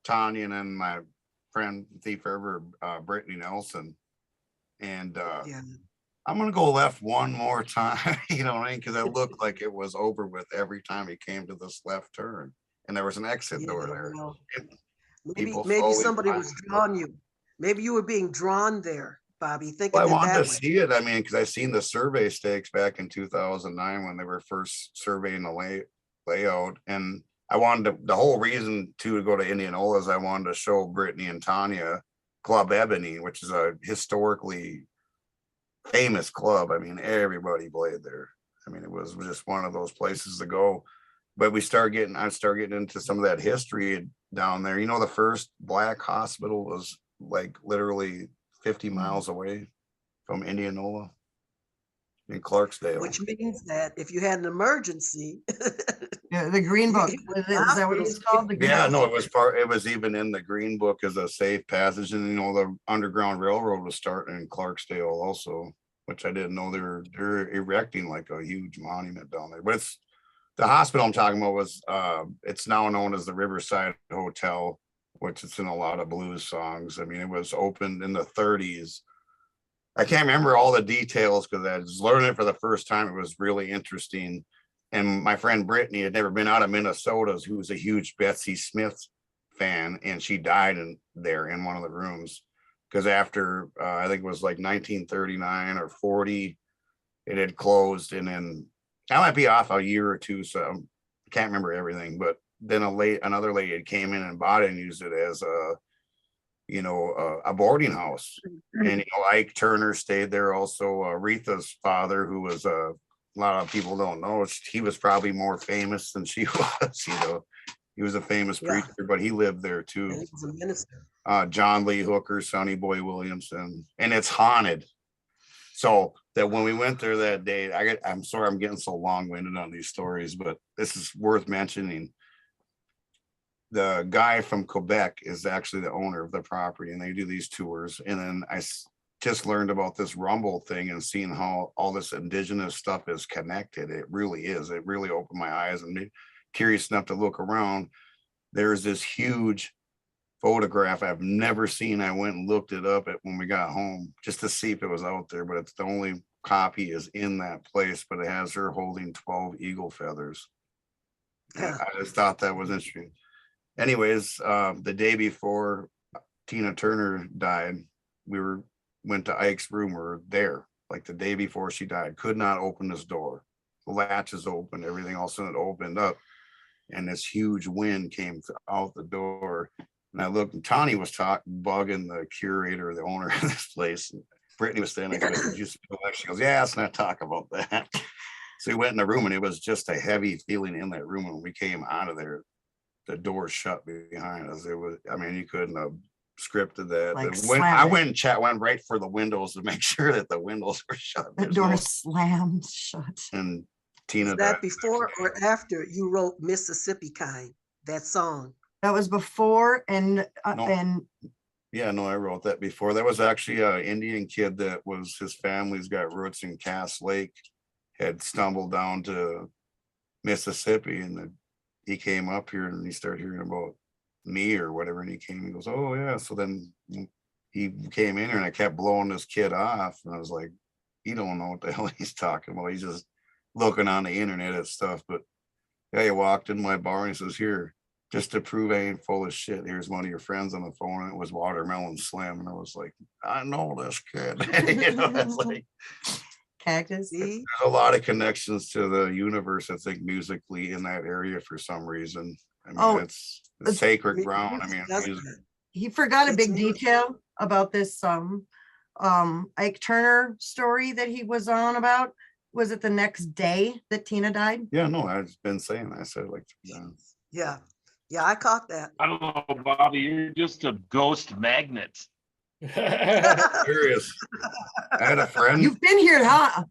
Tanya, and then my friend Thief River, Brittany Nelson. And Yeah. I'm gonna go left one more time, you know what I mean? Because it looked like it was over with every time he came to this left turn, and there was an exit Yeah, door there. well, And Maybe people maybe slowly somebody was find- drawing you. Maybe you were being drawn there, Bobby. Think Well, of I it wanted that to way. see it. I mean, because I seen the survey stakes back in 2009 when they were first surveying the layout, and I wanted the whole reason to go to Indianola is I wanted to show Brittany and Tanya Club Ebony, which is a historically famous club. I mean, everybody played there. I mean, it was just one of those places to go. but I start getting into some of that history down there. You know, the first black hospital was like literally 50 miles away from Indianola in Clarksdale. Which means that if you had an emergency. Yeah, the Green Book, is that what it's called? The Green Yeah, Book? no, it was even in the Green Book as a safe passage. And, you know, the Underground Railroad was starting in Clarksdale also, which I didn't know they're erecting like a huge monument down there. But it's the hospital I'm talking about was, it's now known as the Riverside Hotel, which is in a lot of blues songs. I mean, it was opened in the 30s. I can't remember all the details because I was learning it for the first time. It was really interesting. And my friend Brittany had never been out of Minnesota, who was a huge Betsy Smith fan, and she died there in one of the rooms because after I think it was like 1939 or 40, it had closed, and then I might be off a year or two, so I can't remember everything. But then another lady had came in and bought it and used it as a boarding house. And Ike Turner stayed there also. Aretha's father, who was a lot of people don't know, he was probably more famous than she was. He was a famous preacher, but he lived there too. He was a minister. John Lee Hooker, Sonny Boy Williamson, and it's haunted. So that when we went there that day, I'm sorry I'm getting so long-winded on these stories, but this is worth mentioning. The guy from Quebec is actually the owner of the property, and they do these tours. And then I just learned about this Rumble thing and seeing how all this indigenous stuff is connected. It really is. It really opened my eyes and made curious enough to look around. There's this huge photograph I've never seen. I went and looked it up when we got home just to see if it was out there, but it's the only copy is in that place, but it has her holding 12 eagle feathers. Yeah. I just thought that was interesting. Anyways, the day before Tina Turner died, went to Ike's room. We were there like the day before she died. Could not open this door. The latch is open. Everything all of a sudden it opened up, and this huge wind came out the door. And I looked, and Tony was bugging the curator, the owner of this place. And Brittany was standing there. She goes, "Yeah, let's not talk about that." So we went in the room, and it was just a heavy feeling in that room. When we came out of there, the door shut behind us. It was, I mean, you couldn't have scripted that. Like I went right for the windows to make sure that the windows were shut. The door slammed shut. And Tina Is that died. before or after you wrote Mississippi Kind, that song? That was before, and Yeah, no, I wrote that before. That was actually an Indian kid that was, his family's got roots in Cass Lake, had stumbled down to Mississippi, and he came up here and he started hearing about me or whatever, and he goes, "Oh yeah." So then he came in here, and I kept blowing this kid off, and I was like, he don't know what the hell he's talking about. He's just looking on the internet at stuff. But yeah, he walked in my bar and he says, "Here, just to prove I ain't full of shit, here's one of your friends on the phone." And it was Watermelon Slim. And I was like, I know this kid. It's like Cactus. See? there's a lot of connections to the universe, I think, musically in that area for some reason. I mean, it's sacred ground. I mean, music. He forgot a It's big music. detail about this Ike Turner story that he was on about. Was it the next day that Tina died? Yeah, no, I've been saying that. I said like, Yeah. Yeah, I caught that. I don't know, Bobby, you're just a ghost magnet. serious. I had a friend. You've been here, huh?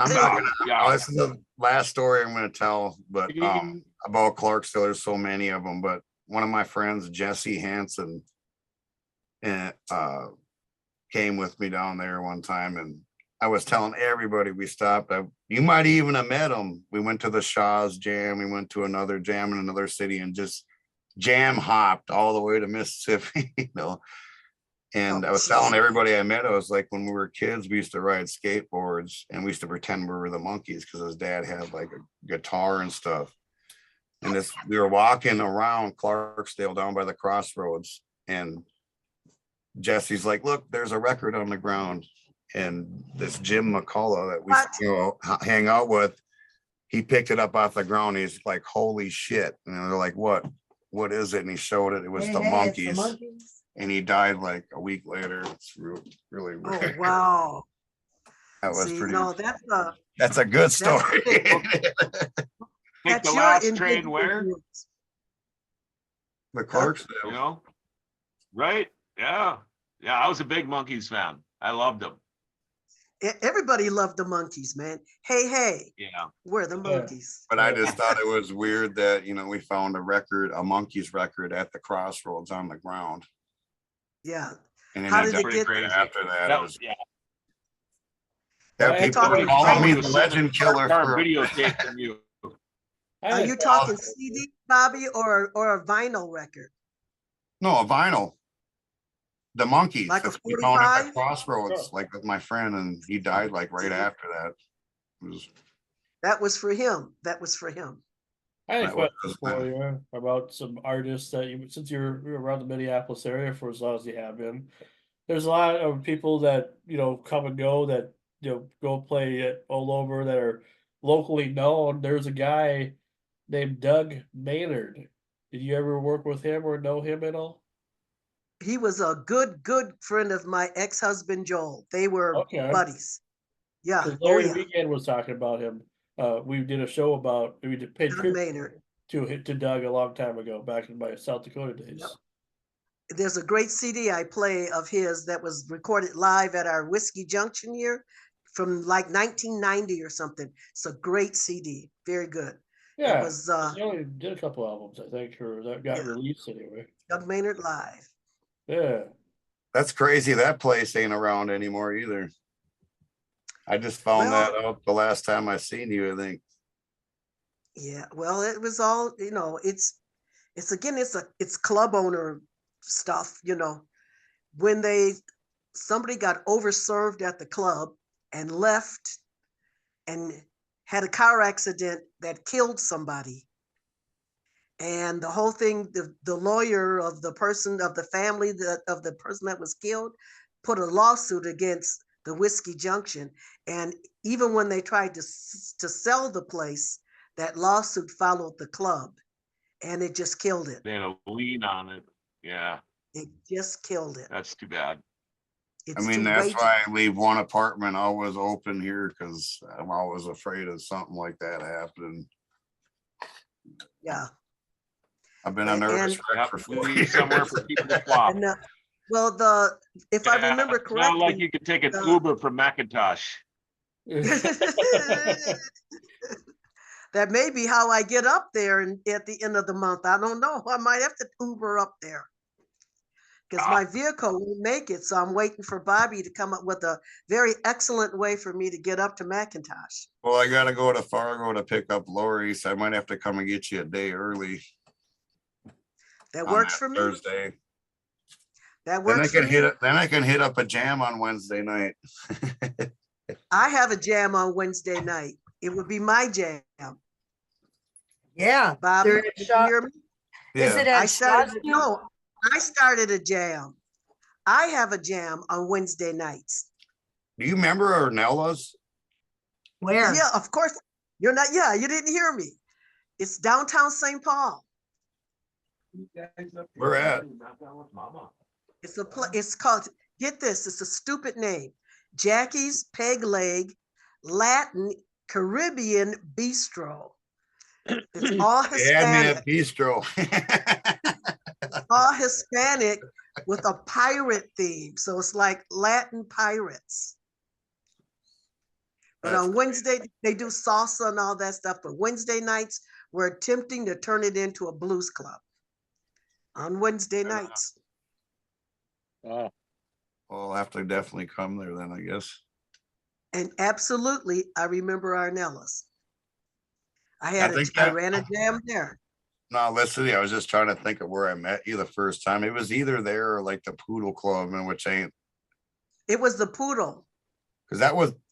I'm not gonna. Yeah. This is the last story I'm going to tell, but about Clarksville. There's so many of them. But one of my friends, Jesse Hansen, and came with me down there one time, and I was telling everybody we stopped. You might even have met him. We went to the Shaw's Jam. We went to another jam in another city, and just jam hopped all the way to Mississippi. And I was telling everybody I met, I was like, when we were kids, we used to ride skateboards, and we used to pretend we were the monkeys because his dad had like a guitar and stuff. And we were walking around Clarksdale down by the crossroads, and Jesse's like, "Look, there's a record on the ground." And this Jim McCullough that we hang out with, he picked it up off the ground. He's like, "Holy shit." And they're like, "What is it?" And he showed it. It was the Monkees. And he died like a week later. It's really Oh, weird. wow. That was See, pretty. no, That's a good story. Take the That's your last train indigenous where, roots. The you Clarksdale. know? Right? Yeah. Yeah, I was a big Monkees fan. I loved them. Everybody loved the Monkees, man. Hey, hey, Yeah. we're the Yeah. Monkees. But I just thought it was weird that, we found a Monkees record at the crossroads on the ground. Yeah. And How then did it Pretty get crazy. there? after that, That it was, was, yeah. that I people talking were calling me vinyl. the legend killer Our for, videotape from you. I Are had you talking CD, Bobby, or a vinyl record? no, a vinyl. The Monkees, Like a that's we found at the 45? crossroads, Sure. like with my friend, and he died like right after that. It was, That was for him. That was for him. I had a That was question for you about some artists that you, since you're around the Minneapolis area for as long as you have been. There's a lot of people that, come and go that, go play it all over that are locally known. There's a guy named Doug Maynard. Did you ever work with him or know him at all? He was a good friend of my ex-husband, Joel. They were Okay. buddies. Yeah. Because Oh, Larry yeah. Weekend was talking about him. We did a show about, we did paid Doug tribute Maynard. to Doug a long time ago, back in my South Dakota days. Yep. There's a great CD I play of his that was recorded live at our Whiskey Junction here from like 1990 or something. It's a great CD. Very good. Yeah, It was he only did a couple albums, I think, or that got Yeah. released anyway. Doug Maynard live. Yeah. that's crazy. That place ain't around anymore either. I just found Well- that out the last time I seen you, I think. Yeah. Well, it was all, it's again, it's club owner stuff, when somebody got overserved at the club and left and had a car accident that killed somebody. And the whole thing, the lawyer of the person, of the family of the person that was killed, put a lawsuit against the Whiskey Junction. And even when they tried to sell the place, that lawsuit followed the club and it just killed it. They had a lien on it. Yeah, It just killed it. that's too bad. It's That's too why I leave one apartment always open here, because I'm always afraid of something like that happening. Yeah. I've been a nervous And- wreck Yep, for we 4 need years. somewhere for people to swap. And well, if I remember It's not like correctly, you could take an the- Uber from Macintosh. that may be how I get up there at the end of the month. I don't know. I might have to Uber up there because my vehicle won't make it. So I'm waiting for Bobby to come up with a very excellent way for me to get up to Macintosh. Well, I gotta go to Fargo to pick up Lori, so I might have to come and get you a day early That on works that for me. Thursday. That Then I works for can me. hit it. Then I can hit up a jam on Wednesday night. I have a jam on Wednesday night. It would be my jam. Yeah. Bobby, They're did at you Shaw- hear me? Is it Yeah, at I started, Shaw's? no, I started a jam. I have a jam on Wednesday nights. do you remember Ornella's? Where? Yeah, of course. You didn't hear me. It's downtown St. Paul. Where at? It's called, get this, it's a stupid name. Jackie's Peg Leg Latin Caribbean Bistro. It's all Yeah, me Hispanic, at Bistro. all Hispanic with a pirate theme. So it's like Latin pirates. But That's on Wednesday, they do salsa and all that stuff. But Wednesday nights, we're attempting to turn it into a blues club on Wednesday nights. Oh, Well, I'll have to definitely come there then, I guess. And absolutely, I remember Arnella's. I I ran a jam there. No, listen, I was just trying to think of where I met you the first time. It was either there or like the Poodle Club, and which ain't, It was the Poodle. because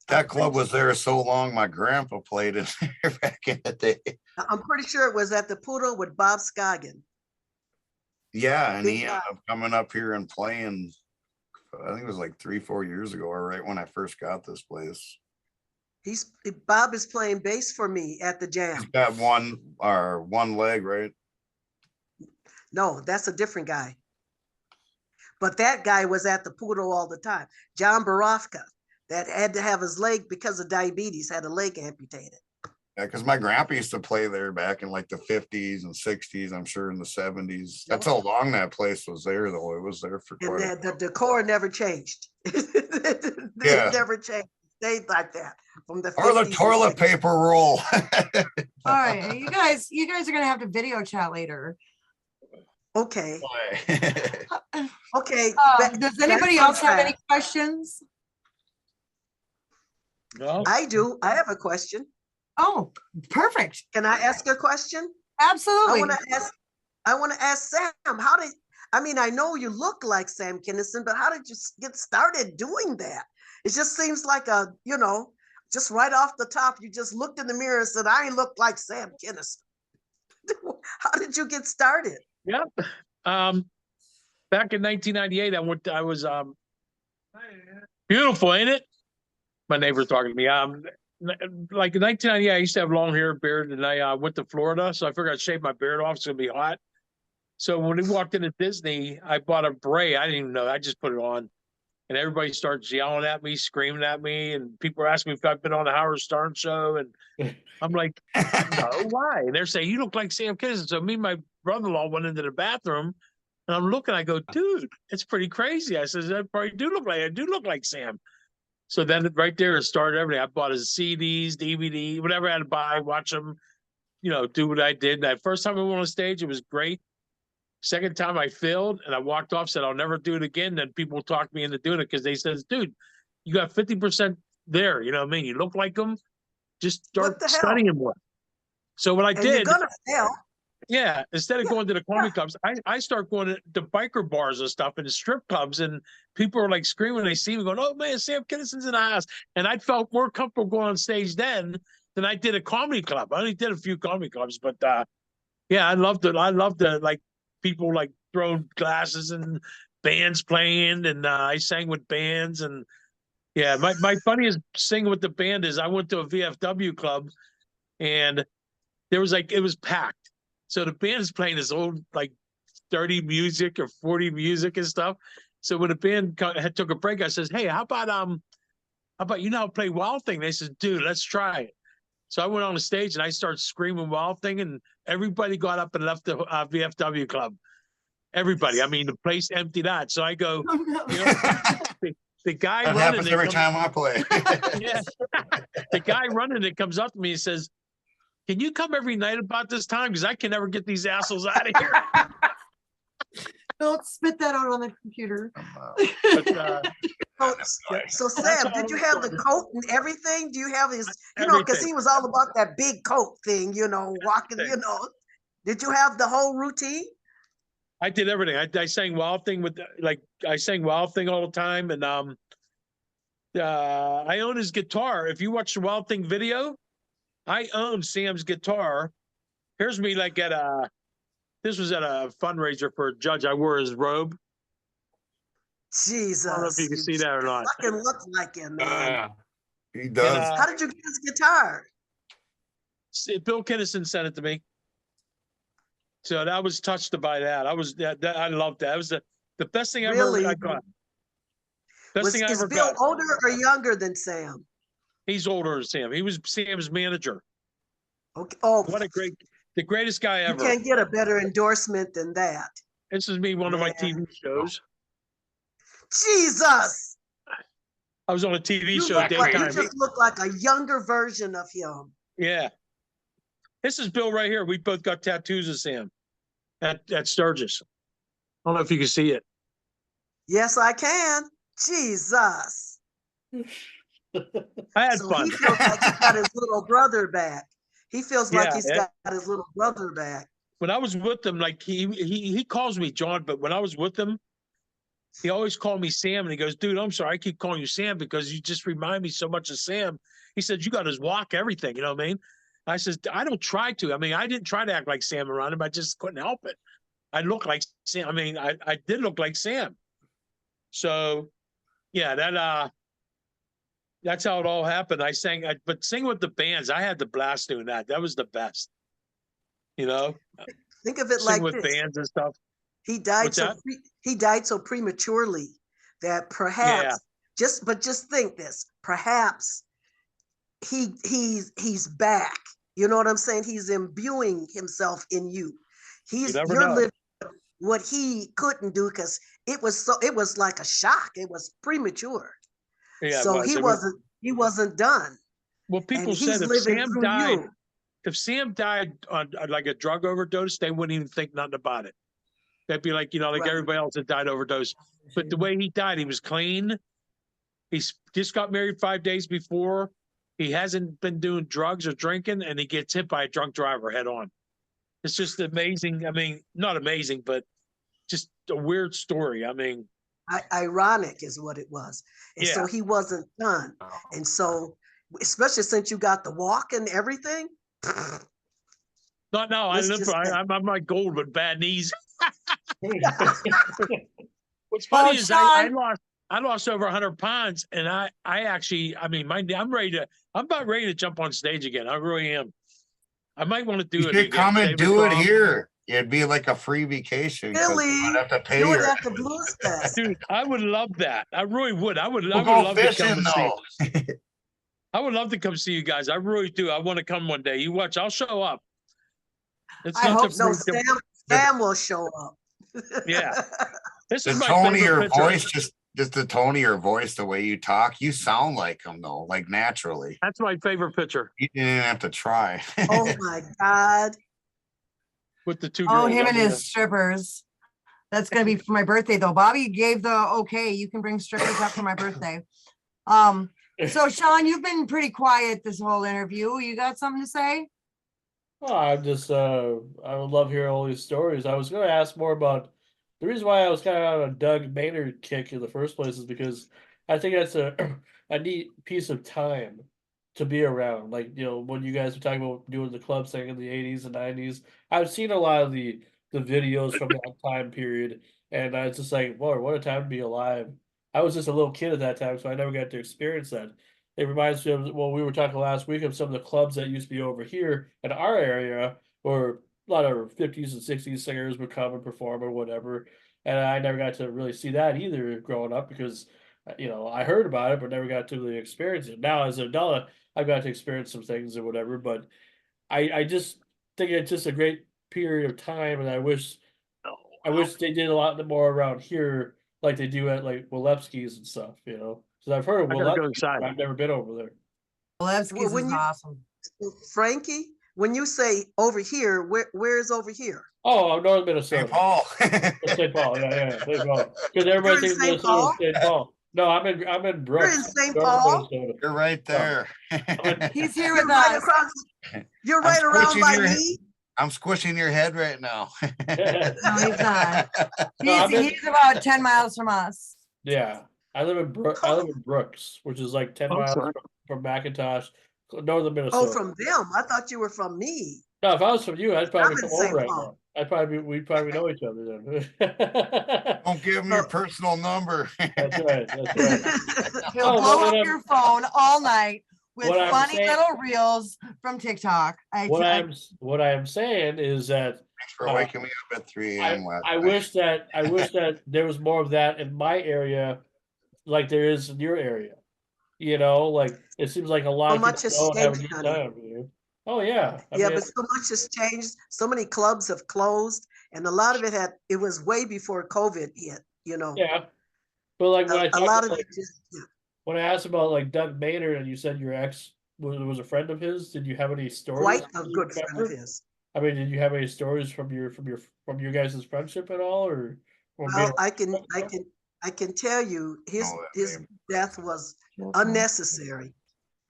that club was there so long. My grandpa played in there back in the day. I'm pretty sure it was at the Poodle with Bob Scoggin. Yeah, and Big he ended time. up coming up here and playing. I think it was like 3-4 years ago, or right when I first got this place. Bob is playing bass for me at the jam. He's got one leg, right? No, that's a different guy. But that guy was at the Poodle all the time. John Borofka, that had to have his leg because of diabetes, had a leg amputated. Yeah, because my grandpa used to play there back in like the 50s and 60s, I'm sure in the 70s. That's how long that place was there, though. It was there for And quite a then the decor never changed. Yeah. It never changed. Stayed like that from the Or the 50s and toilet 60s. paper roll. All right, you guys are gonna have to video chat later. Okay, okay. Does back anybody on else have any track. questions? No, I do. I have a question. Oh, perfect. Can I ask a question? I Absolutely. want to ask Sam, I mean, I know you look like Sam Kinison, but how did you get started doing that? It just seems like just right off the top, you just looked in the mirror and said, I ain't look like Sam Kinison. How did you get started? yeah. Back in 1998, I was beautiful, ain't it? My neighbor's talking to me. Like in 1998, I used to have long hair, beard, and I went to Florida, so I figured I'd shave my beard off. It's gonna be hot. So when we walked into Disney, I bought a beret. I didn't even know. I just put it on, and everybody starts yelling at me, screaming at me, and people are asking me if I've been on the Howard Stern show, and I'm like, no, why? And they're saying you look like Sam Kinison. So me and my brother-in-law went into the bathroom, and I'm looking. I go, dude, it's pretty crazy. I says, I do look like Sam. So then right there it started everything. I bought his CDs, DVD, whatever I had to buy, watch them, do what I did. That first time I went on stage, it was great. Second time I failed and I walked off, said I'll never do it again. Then people talked me into doing it because they said, dude, you got 50% there. You know what I mean? You look like them. Just What the start hell? studying more. So what I And you're did, gonna fail. yeah, instead of Yeah, going to the comedy clubs, I start going to biker bars and stuff and the strip clubs, and people are like screaming. They see me going, "Oh man, Sam Kinison's in the house," and I felt more comfortable going on stage then than I did a comedy club. I only did a few comedy clubs, but yeah, I loved it. I loved the like people like throwing glasses and bands playing, and I sang with bands, and yeah, my funniest singing with the band is I went to a VFW club, and there was like it was packed. So the band is playing this old like 30 music or 40 music and stuff. So when the band took a break, I says, "Hey, how about you now play Wild Thing?" They said, "Dude, let's try it." So I went on the stage and I started screaming Wild Thing, and everybody got up and left the VFW club. Everybody, I mean, the place emptied out. So I go, the guy That running happens every time I play. yeah, the guy running it comes up to me and says, "Can you come every night about this time? Because I can never get these assholes out of here." Don't spit that out on the computer. But, So That's Sam, all did you it have the was. coat and everything? Do you have his, because Everything. he was all about that big coat thing, walking, Everything. Did you have the whole routine? I did everything. I sang Wild Thing I sang Wild Thing all the time, and I own his guitar. If you watch the Wild Thing video, I own Sam's guitar. Here's me this was at a fundraiser for a judge. I wore his robe. Jesus. I don't know if you can see that or not. Fucking looks like him, man. He does. How did you get his guitar? Bill Kinnison sent it to me. So I was touched by that. I loved that. It was the best thing Really? I got. Best thing I Is ever Bill got. older or younger than Sam? He's older than Sam. He was Sam's manager. Okay. Oh, What the greatest guy you ever. can't get a better endorsement than that. This is me, one of my Man. TV shows. Jesus. I was on a TV You show look like, you daytime. just look like a younger version of him. Yeah. This is Bill right here. We both got tattoos of Sam at Sturgis. I don't know if you can see it. Yes, I can. Jesus. I had So fun. he feels like he got his little brother back. He feels like Yeah, he's got his little brother back. When I was with him, like he calls me John, but when I was with him, he always called me Sam, and he goes, "Dude, I'm sorry, I keep calling you Sam because you just remind me so much of Sam." He said, "You got his walk, everything." You know what I mean? I says, "I don't try to. I mean, I didn't try to act like Sam around him. I just couldn't help it. I look like Sam. I mean, I did look like Sam." So, yeah, that's how it all happened. But singing with the bands, I had the blast doing that. That was the best. You know, Think of it sing like with this. bands and stuff. He died What's that? he died so prematurely that perhaps just think this. Perhaps he's back. You know what I'm saying? He's imbuing himself in you. never You're know. living what he couldn't do because it was like a shock. It was premature. Yeah, So but he wasn't done. well, And people he's said living through you. if Sam died on like a drug overdose, they wouldn't even think nothing about it. They'd be like, like Right. everybody else that died overdose. But the way he died, he was clean. He's just got married 5 days before. He hasn't been doing drugs or drinking, and he gets hit by a drunk driver head on. It's just amazing. I mean, not amazing, but just a weird story. I mean, Ironic is what it was. And so Yeah. he wasn't done. And so, especially since you got the walk and everything. no, Let's just say- I'm like gold with bad knees. What's Well, funny is I Sean- lost over 100 pounds, and I actually, I mean, I'm about ready to jump on stage again. I really am. I might want to do You it should again. come and Save do it song. here. It'd be like a free vacation. 'Cause Really? you would have to pay Do it your. at the Blues Fest. Dude, I would love that. I really would. I would We'll love go to come fishing and see. though. I would love to come see you guys. I really do. I want to come one day. You watch. I'll show up. It's I not hope the No, free- Sam will show up. Yeah. This The is my tone of favorite your picture. voice, just the tone of your voice, the way you talk, you sound like him though, like naturally. That's my favorite picture You didn't have to try. Oh my God. with the two Oh, girls. him up and there. his strippers. That's gonna be for my birthday though. Bobby gave the okay. You can bring strippers up for my birthday. So Sean, you've been pretty quiet this whole interview. You got something to say? Oh, I'm just I would love hearing all these stories. I was gonna ask more about the reason why I was kind of on a Doug Maynard kick in the first place is because I think that's a a neat piece of time to be around. Like, when you guys were talking about doing the club thing in the 80s and 90s, I've seen a lot of the videos from that time period, and I was just like, whoa, what a time to be alive. I was just a little kid at that time, so I never got to experience that. It reminds me of, well, we were talking last week of some of the clubs that used to be over here in our area, where a lot of 50s and 60s singers would come and perform or whatever. And I never got to really see that either growing up because, I heard about it, but never got to really experience it. Now, as an adult, I've got to experience some things or whatever, but I just think it's just a great period of time, and I wish they did a lot more around here like they do at like Wilepski's and stuff, because I've heard of I gotta go Wilepski's, inside. but I've never been over there. Levski's when is you- awesome. Frankie, when you say over here, where is over here? Oh, Northern Minnesota. St. Paul. St. Paul, yeah, St. Paul. Because everybody You're in thinks St. Minnesota is Paul? St. Paul. No, I'm in Brooks. in St. Northern Paul? Minnesota. You're right there. He's here You're with right us. across. You're I'm right around squishing by your- me. I'm squishing your head right now. No, he's not. No, I'm in- He's about 10 miles from us. Yeah, I live in Brooks, which is like 10 Oh, miles sorry. from McIntosh, Northern Minnesota. Oh, from them. I thought you were from me. No, if I was from you, I'd probably in come St. over right Paul. now. We'd probably know each other then. Don't give him your personal number. That's right. That's right. He'll Oh, blow what up I'm- your phone all night with what I'm funny saying- little reels from TikTok. What I am saying is that Thanks for waking me up at 3 a.m. last I night. wish that there was more of that in my area, like there is in your area. Like it seems like a lot So of much people has don't have a changed, good honey. time. Oh yeah, I Yeah, mean, but so much has changed. So many clubs have closed, and a lot of it was way before COVID hit. yeah. But like when I a talked lot of about, it just. Yeah. when I asked about like Doug Maynard and you said your ex was a friend of his, did you have any stories? Quite a you good friend of remember? his. I mean, did you have any stories from your guys' friendship at all, or Well, being- I can tell you his Oh, that his name. death was unnecessary.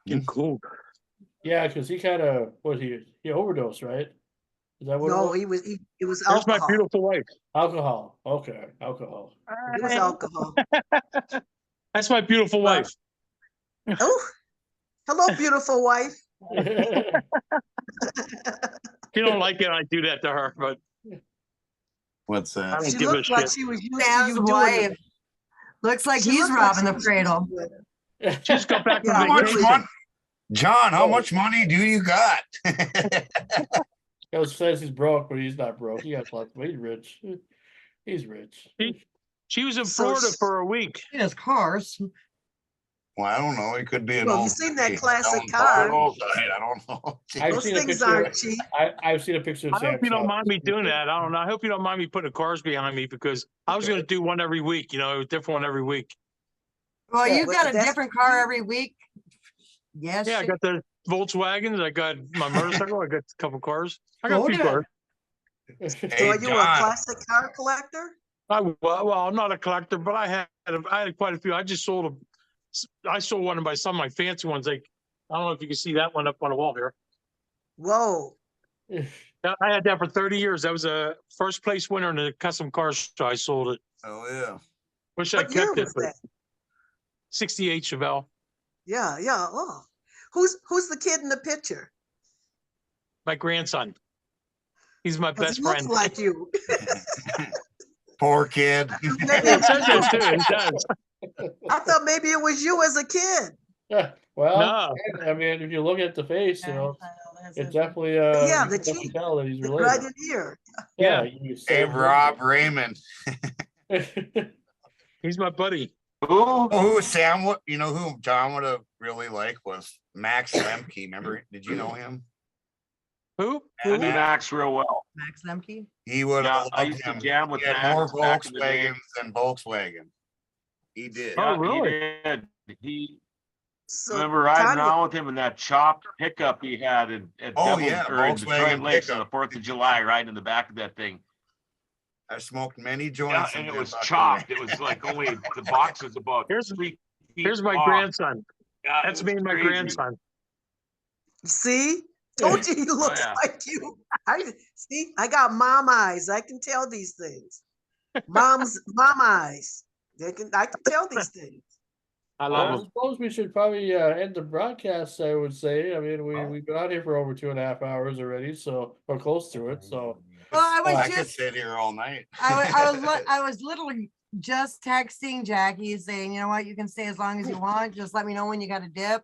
Getting cool. Yeah, because he kind of he overdosed, right? Is that what? No, it was? it was There's my alcohol. beautiful wife. Alcohol. Okay, alcohol. It was alcohol. That's my beautiful Well, wife. Oh, hello, beautiful wife. She don't like it. I do that to her, but What's I that? don't She give a looked like shit. she was used to Sam's you doing wife. it. Looks like She he's looked like robbing she the was cradle. used to it. She just got back Yeah, How from much vacation. money? John, how Oh. much money do you got? I was says he's broke, but he's not broke. He got lots. He's rich. He's rich. She was in So Florida she- for a week. He has cars. Well, I don't know. It could be an Well, old. you've seen that Chevy classic down car. side, I don't know. I've Those seen a things picture. aren't cheap. I've seen a picture of I Sam. hope you don't Shaw. mind me doing that. I don't know. I hope you don't mind me putting the cars behind me because I was going to do one every week, a different one every week. Well, Yeah, you but got a that's- different car every week. Yes. Yeah, I got the Volkswagens. I got my motorcycle. I got a couple cars. I got a few Good. cars. So Hey, are you a John. classic car collector? Well, I'm not a collector, but I had quite a few. I just sold I sold one of some of my fancy ones. Like, I don't know if you can see that one up on the wall here. Whoa. Yeah, I had that for 30 years. That was a first place winner in the custom car show. I sold it. Oh, yeah. Wish I What year kept it, was but that? 68 Chevelle. Yeah, yeah. Oh, who's the kid in the picture? My grandson. He's my 'Cause best he looks friend. like you. Poor kid. Maybe It says that too. It does. I thought maybe it was you as a kid. Yeah, well, No. I mean, if you look at the face, it's definitely Yeah, you the can definitely cheek. tell that he's Right related. in here. Yeah, Yeah. you Hey, Sam Rob Raymond. He's my buddy. Who? Oh, who Sam? What you know who John would have really liked was Max Lemke. Remember? Did you know him? Who? I knew Max real well. Max Lemke. He would Yeah, have I loved used to him. jam with He had more Max back in the day. Volkswagens than Volkswagen. He did. Oh, Yeah, really? He did. He So remember riding Tanya, around with him in that chopped pickup he had at Oh, Devil, yeah, or in Detroit Volkswagen Lakes on pickup. the 4th of July, riding in the back of that thing. I smoked many Yeah, joints. and in it that was fucker. chopped. It was like only the box was about Here's- 3 feet Here's my long. grandson. Yeah, it That's was me and my crazy. grandson. see? Told you he looks yeah. like you. I see, I got mom eyes. I can tell these things. Mom eyes. I can tell these things. I Well, love I him. suppose we should probably end the broadcast, I would say. I mean, we've been out here for over 2.5 hours already, so or close to it. So Well, I was I could just, sit here all night. I was literally just texting Jackie saying, you know what, you can stay as long as you want. Just let me know when you got a dip.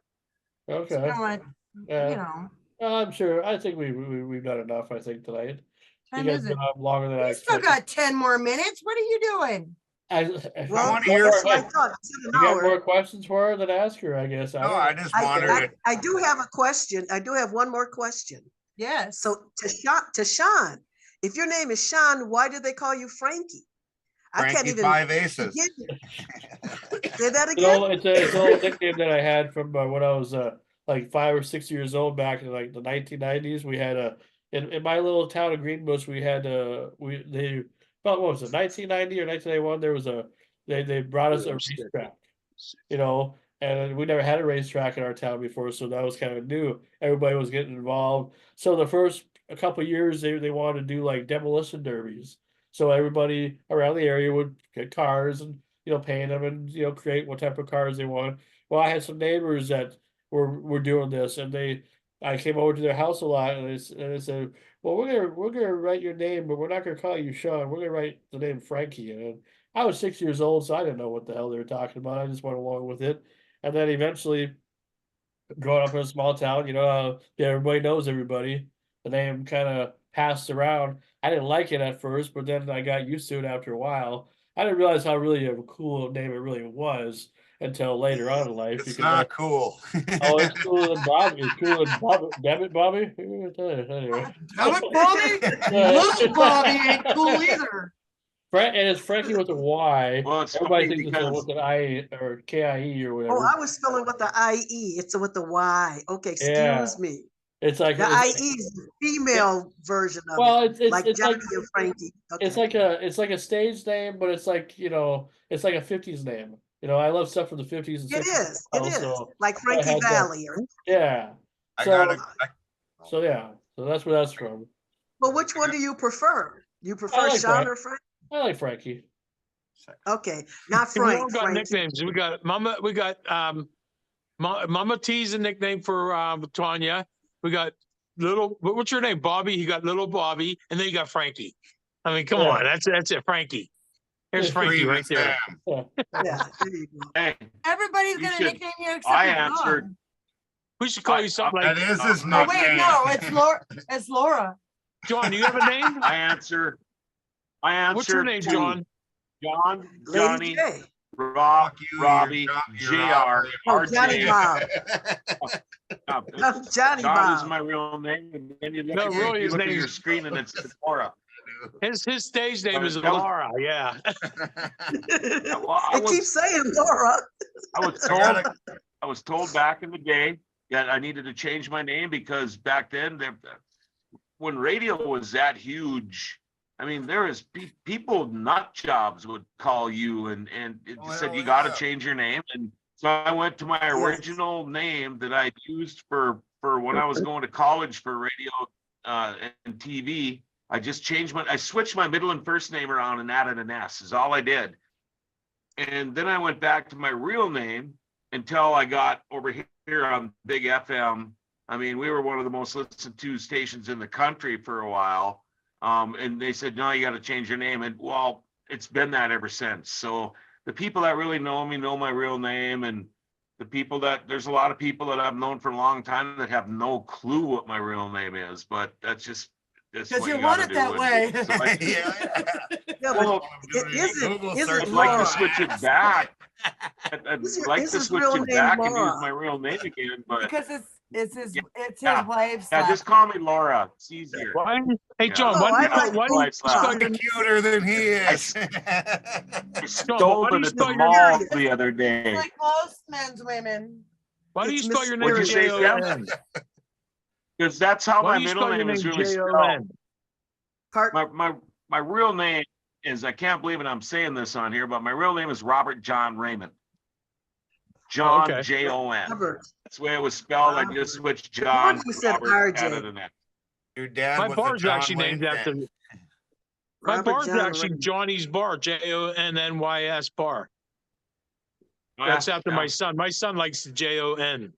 So okay. I don't want, Yeah. you know, I'm sure. I think we've done enough. I think tonight. You time guys is it? been on longer than I You still expected. got 10 more minutes. What are you doing? Well, wanna hear that's what I you thought. It's in an got hour. more questions for her than ask her, I guess. No, don't I know. just wondered. I do have a question. I do have one more question. Yes. So to Sean, if your name is Sean, why do they call you Frankie? I can't Frankie even Five Aces. begin to- Say that You again? know, it's an old nickname that I had from when I was like 5 or 6 years old back in like the 1990s. We had in my little town of Greenbush, we had about what was it, 1990 or 1991? There was they brought us a racetrack, and we never had a racetrack in our town before, so that was kind of new. Everybody was getting involved. So the first a couple of years they wanted to do like demolition derbies. So everybody around the area would get cars and paint them and create what type of cars they want. Well, I had some neighbors that were doing this, and I came over to their house a lot, and they said, "Well, we're gonna write your name, but we're not gonna call you Sean. We're gonna write the name Frankie." And I was 6 years old, so I didn't know what the hell they were talking about. I just went along with it, and then eventually, growing up in a small town, everybody knows everybody. The name kind of passed around. I didn't like it at first, but then I got used to it after a while. I didn't realize how really a cool name it really was until later on in life. It's because not cool. Oh, it's cooler than Bobby. It's cooler than Bobby. Damn it, Bobby. Anyway. Damn it, Bobby. Little Bobby ain't cool either. And it's Frankie with a Y. Well, it's Everybody funny thinks it's because with an I or KIE or Oh, whatever. I was spelling with the IE. It's with the Y. Okay, Yeah. excuse me. It's like The IE is the female version of well, it. it's Like it's Johnny like and Frankie. it's Okay. like a stage name, but it's like it's like a 50s name. I love stuff from the 50s and 60s. It is. It is. Also, Like I Frankie had that. Valley. Yeah. I So got yeah. So that's where that's from. But which one do you prefer? You prefer like Sean Frank. or Frank? I like Frankie. Okay, not And we all Frank. got Frankie. nicknames. We got Mama T's a nickname for Tanya. We got what's your name? Bobby. You got little Bobby, and then you got Frankie. I mean, come Yeah. on, that's it, Frankie. There's Frankie Cream right and there. Sam. Yeah, there you go. hey, Everybody's You gonna should- nickname you except I for answered. John. We should call you something like That is his Oh, nickname. wait, no, it's Laura. It's Laura. John. Do you have a name? I answer. What's your name, to John? John, Lady Johnny, J. Rob, Fuck you, Robbie, you're JR, Oh, Johnny RJ. Bob. Johnny John Bob. is my real name, and then you look, No, really, you his look at name your is screen and it's Laura. his stage name is That was- Laura. Yeah. Well, It keeps saying Laura. I was I told, gotta- I was told back in the day that I needed to change my name because back then, when radio was that huge, I mean, there is people, nut jobs would call you and it Oh, said hell you got to yeah. change your name. And so I went to my Yes. original name that I used for when I was going to college for radio and TV. I just I switched my middle and first name around and added an S is all I did. And then I went back to my real name until I got over here on Big FM. I mean, we were one of the most listened to stations in the country for a while. And they said, no, you got to change your name. And well, it's been that ever since. So the people that really know me know my real name. And there's a lot of people that I've known for a long time that have no clue what my real name is. But that's Because what you you want gotta it that do. way. And so I- Yeah. Yeah, Well, but is I'd it like Laura? to switch it back. I'd Is like his to switch real it name back and use Laura? my real name again, but Because it's his Yeah. wife's. yeah, just call me Laura. It's easier. Why? Hey, Yeah. John, Oh, why do I you like why do you Laura. spell your Cuter than he is. I John, stole why do it you at the spell your mall name? the other day. Like most men's women. why do you It's spell your name What'd you say, Sam? Jon? Because that's how Why my do you middle spell your name is name really spelled. Jon? My real name is, I can't believe it, I'm saying this on here, but my real name is Robert John Raymond. John, Okay. Jon. Robert. That's the way it was spelled. I just switched John. you said Robert, RJ. added an X. Your dad My was a bar's John actually Wayne named after fan. me. My Robert bar's John actually Raymond. Johnny's Bar, JONNYS bar. That's after my son. My son likes JON.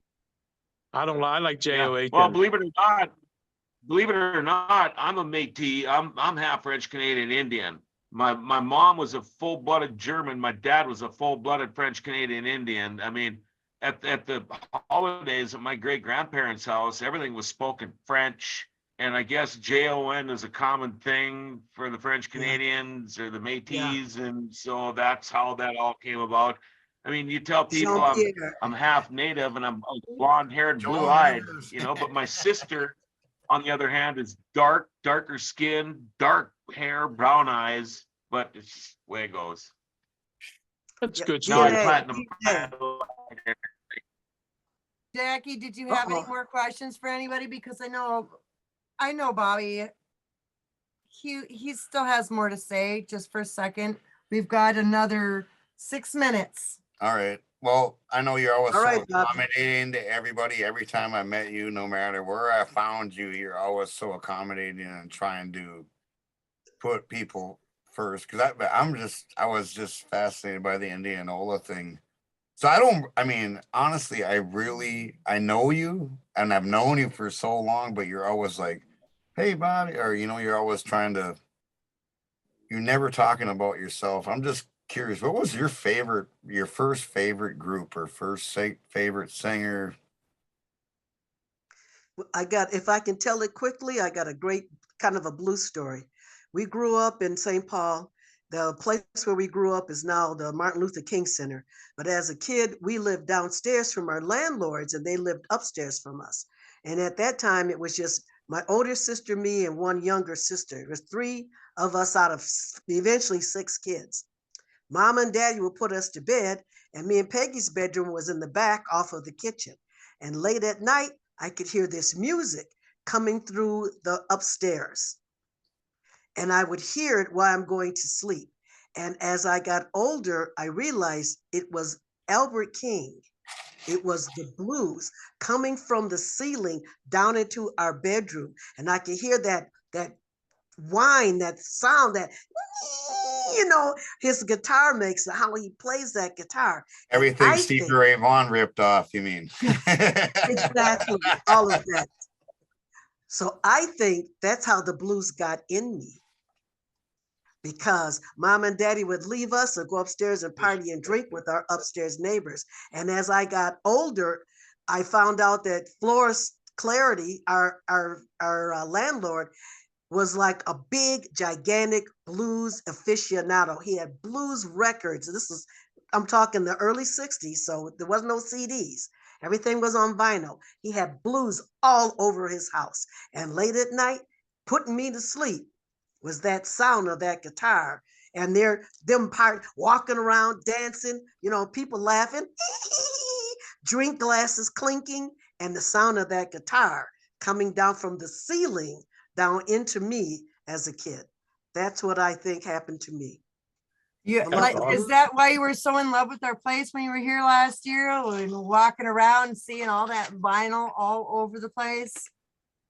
I don't like. I like JOHN. Well, believe it or not, I'm a Métis. I'm half French Canadian Indian. My mom was a full-blooded German. My dad was a full-blooded French Canadian Indian. I mean, at the holidays at my great grandparents' house, everything was spoken French. And I guess JON is a common thing for the French Canadians or the Métis, and so that's how that all came about. I mean, you tell people Jean-Pierre. I'm half native and I'm blonde haired, blue eyed, you know, but my sister, on the other hand, is darker skin, dark hair, brown eyes, but it's just the way it goes. That's Yeah, good No, I story. platinum. Jackie, did you have any Uh-oh. more questions for anybody? Because I know Bobby. He still has more to say. Just for a second, we've got another 6 minutes. All right. Well, I know you're always All so right, Bob. accommodating to everybody. Every time I met you, no matter where I found you, you're always so accommodating and trying to put people first. Because I was just fascinated by the Indianola thing. So I mean, honestly, I know you and I've known you for so long, but you're always like, hey, Bobby, or, you're always you're never talking about yourself. I'm just curious, what was your first favorite group or favorite singer? If I can tell it quickly, I got a great kind of a blue story. We grew up in St. Paul. The place where we grew up is now the Martin Luther King Center. But as a kid, we lived downstairs from our landlords and they lived upstairs from us. And at that time, it was just my older sister, me, and one younger sister. It was 3 of us out of eventually 6 kids. Mom and Daddy would put us to bed, and me and Peggy's bedroom was in the back off of the kitchen. And late at night, I could hear this music coming through the upstairs. And I would hear it while I'm going to sleep. And as I got older, I realized it was Albert King. It was the blues coming from the ceiling down into our bedroom. And I could hear that whine, that sound, that, his guitar makes, how he plays that guitar. Everything Stevie Ray Vaughan ripped off, you mean? Exactly, all of that. So I think that's how the blues got in me. Because Mom and Daddy would leave us or go upstairs and party and drink with our upstairs neighbors. And as I got older, I found out that Flores Clarity, our landlord, was like a big, gigantic blues aficionado. He had blues records. This is I'm talking the early 60s, so there was no CDs. Everything was on vinyl. He had blues all over his house. And late at night, putting me to sleep was that sound of that guitar. And them walking around, dancing, people laughing, drink glasses clinking, and the sound of that guitar coming down from the ceiling down into me as a kid. That's what I think happened to me. You, I love the is blues. that why you were so in love with our place when you were here last year and walking around and seeing all that vinyl all over the place?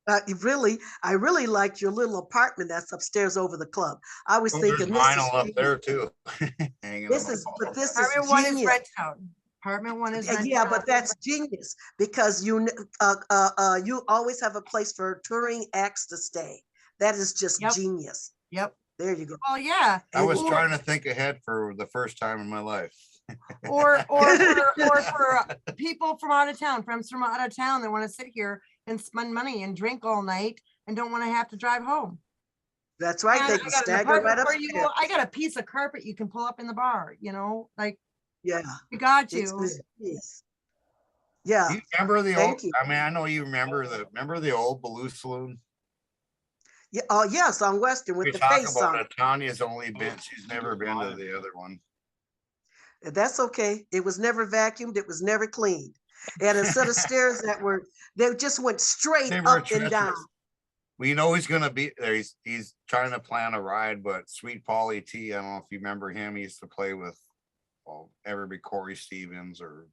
I really liked your little apartment that's upstairs over the club. I was Oh, there's thinking this is vinyl up there too. Hanging on this the is wall. but this is Apartment one is genius. rent out. Apartment one is rent Yeah, out. but that's genius because you always have a place for touring acts to stay. That is just Yep. genius. Yep. There you go. Oh yeah. I was Or- trying to think ahead for the first time in my life. Or for people from out of town, friends from out of town that want to sit here and spend money and drink all night and don't want to have to drive home. That's right. And They I can got an stagger right apartment up where there. I got a piece of carpet you can pull up in the bar, like Yeah. we got It's, you. it's genius. Yeah. You remember the old, Thank you. I mean, I know you remember the old Baloo Saloon? Yeah. Oh, yes, on Western We with the talk face on about it. it. Tanya's only been, she's never been to the other one. That's okay. It was never vacuumed. It was never cleaned. And a set of stairs they just went straight They were up and down. treacherous. We know he's gonna be there. He's trying to plan a ride, but Sweet Paulie T, I don't know if you remember him. He used to play with, well, everybody Corey Stevens or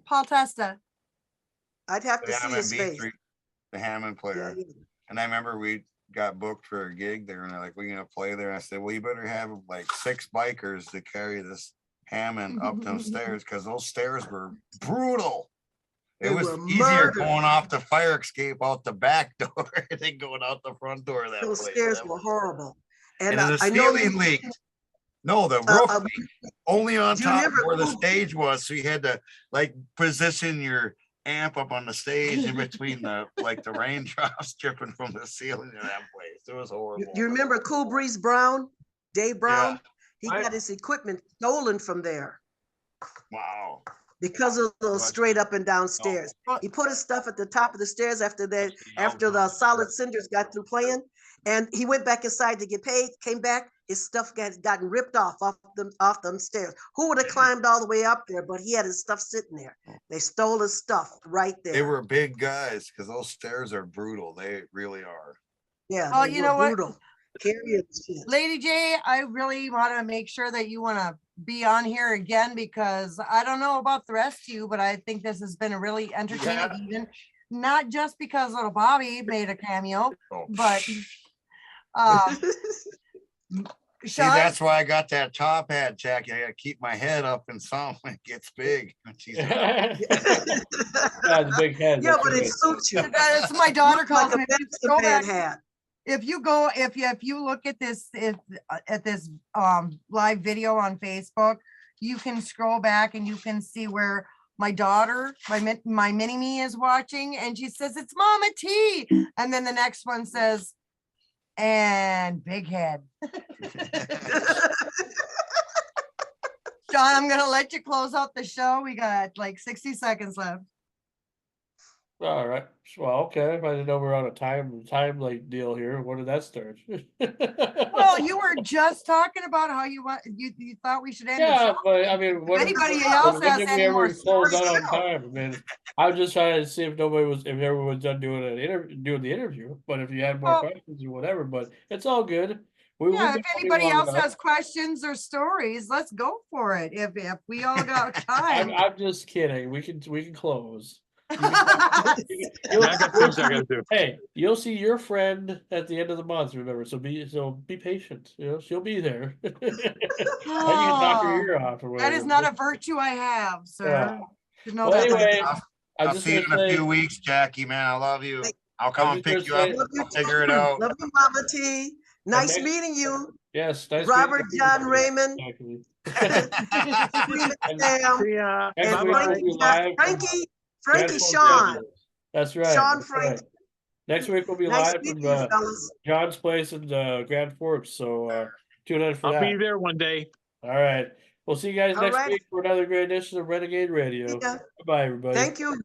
Paul Testa. I'd have the to see his face. Hammond B3, the Hammond player. Yeah. And I remember we got booked for a gig there, and they're like, "We're gonna play there." I said, "Well, you better have like 6 bikers to carry this Hammond up them stairs because those stairs were brutal." It They was were easier murder. going off the fire escape out the back door than going out the front door of that Those place. stairs That were was- horrible. And And the I know ceiling you, leaked. No, the roof leaked. Only on do you top remember where the Cool- stage was, so you had to like position your amp up on the stage in between the raindrops dripping from the ceiling of that place. It was horrible. you remember Cool Breeze Brown, Dave Brown? He I- got his equipment stolen from there Wow. because of those What? straight up and down stairs. Well- He put his stuff at the top of the stairs after the Solid Cinders got through playing. And he went back inside to get paid, came back, his stuff gotten ripped off them stairs. Who would have climbed all the way up there? But he had his stuff sitting there. They stole his stuff right there. They were big guys because those stairs are brutal. They really are. Yeah. Oh, they you were know what? brutal. Carrying shit. Lady J, I really want to make sure that you want to be on here again because I don't know about the rest of you, but I think this has been a really entertaining evening. Not just because little Bobby made a cameo, Oh. but See, Sean, that's why I got that top hat, Jackie. I gotta keep my head up and some when it gets big. She's That's a big head. Yeah, that's but it right. suits you. that's my daughter Looks calls like me. a If you go Batman back- hat. if you look at this live video on Facebook, you can scroll back and you can see where my daughter, my mini me is watching, and she says it's Mama T, and then the next one says, and big head. John, I'm gonna let you close out the show. We got like 60 seconds left. All right. Well, okay. I didn't know we're on a time like deal here. When did that start? Well, you were just talking about how you thought we should end the yeah, show. but I mean, when, Anybody else when has did we any ever more close stories? out on time? I mean, I was just trying to see if everyone was done doing the interview. But if you had more Well- questions or whatever, but it's all good. We Yeah, we've if been anybody going long else enough. has questions or stories, let's go for it. If we all got time. I'm just kidding. We can close. You can- Yeah, I got things I gotta do. Hey, you'll see your friend at the end of the month. Remember, so be patient. She'll be there. And you can knock her ear off or whatever. That is not a virtue I have, sir. Yeah. Should know Well, that by anyway, now. I'm I'll just see you gonna in a say, few weeks, Jackie, man. I love you. I'll I'm come and just pick you gonna up. say- Love you I'll figure it out. Love you, Mama T. Nice next- meeting you. yes, nice Robert meeting you. John Raymond. Exactly. Freeman And- Sam, See ya. Next and week Bye-bye. we'll be live from Frankie Grand Forks, Sean. Texas. That's right. Sean that's right. Frankie. Next week we'll be Nice live meeting from you, fellas. John's place in Grand Forks. So tune in for I'll that. be there one day. All right. We'll see you guys All next right. week for another great edition of Renegade Radio. Yeah. Bye, everybody. Thank you.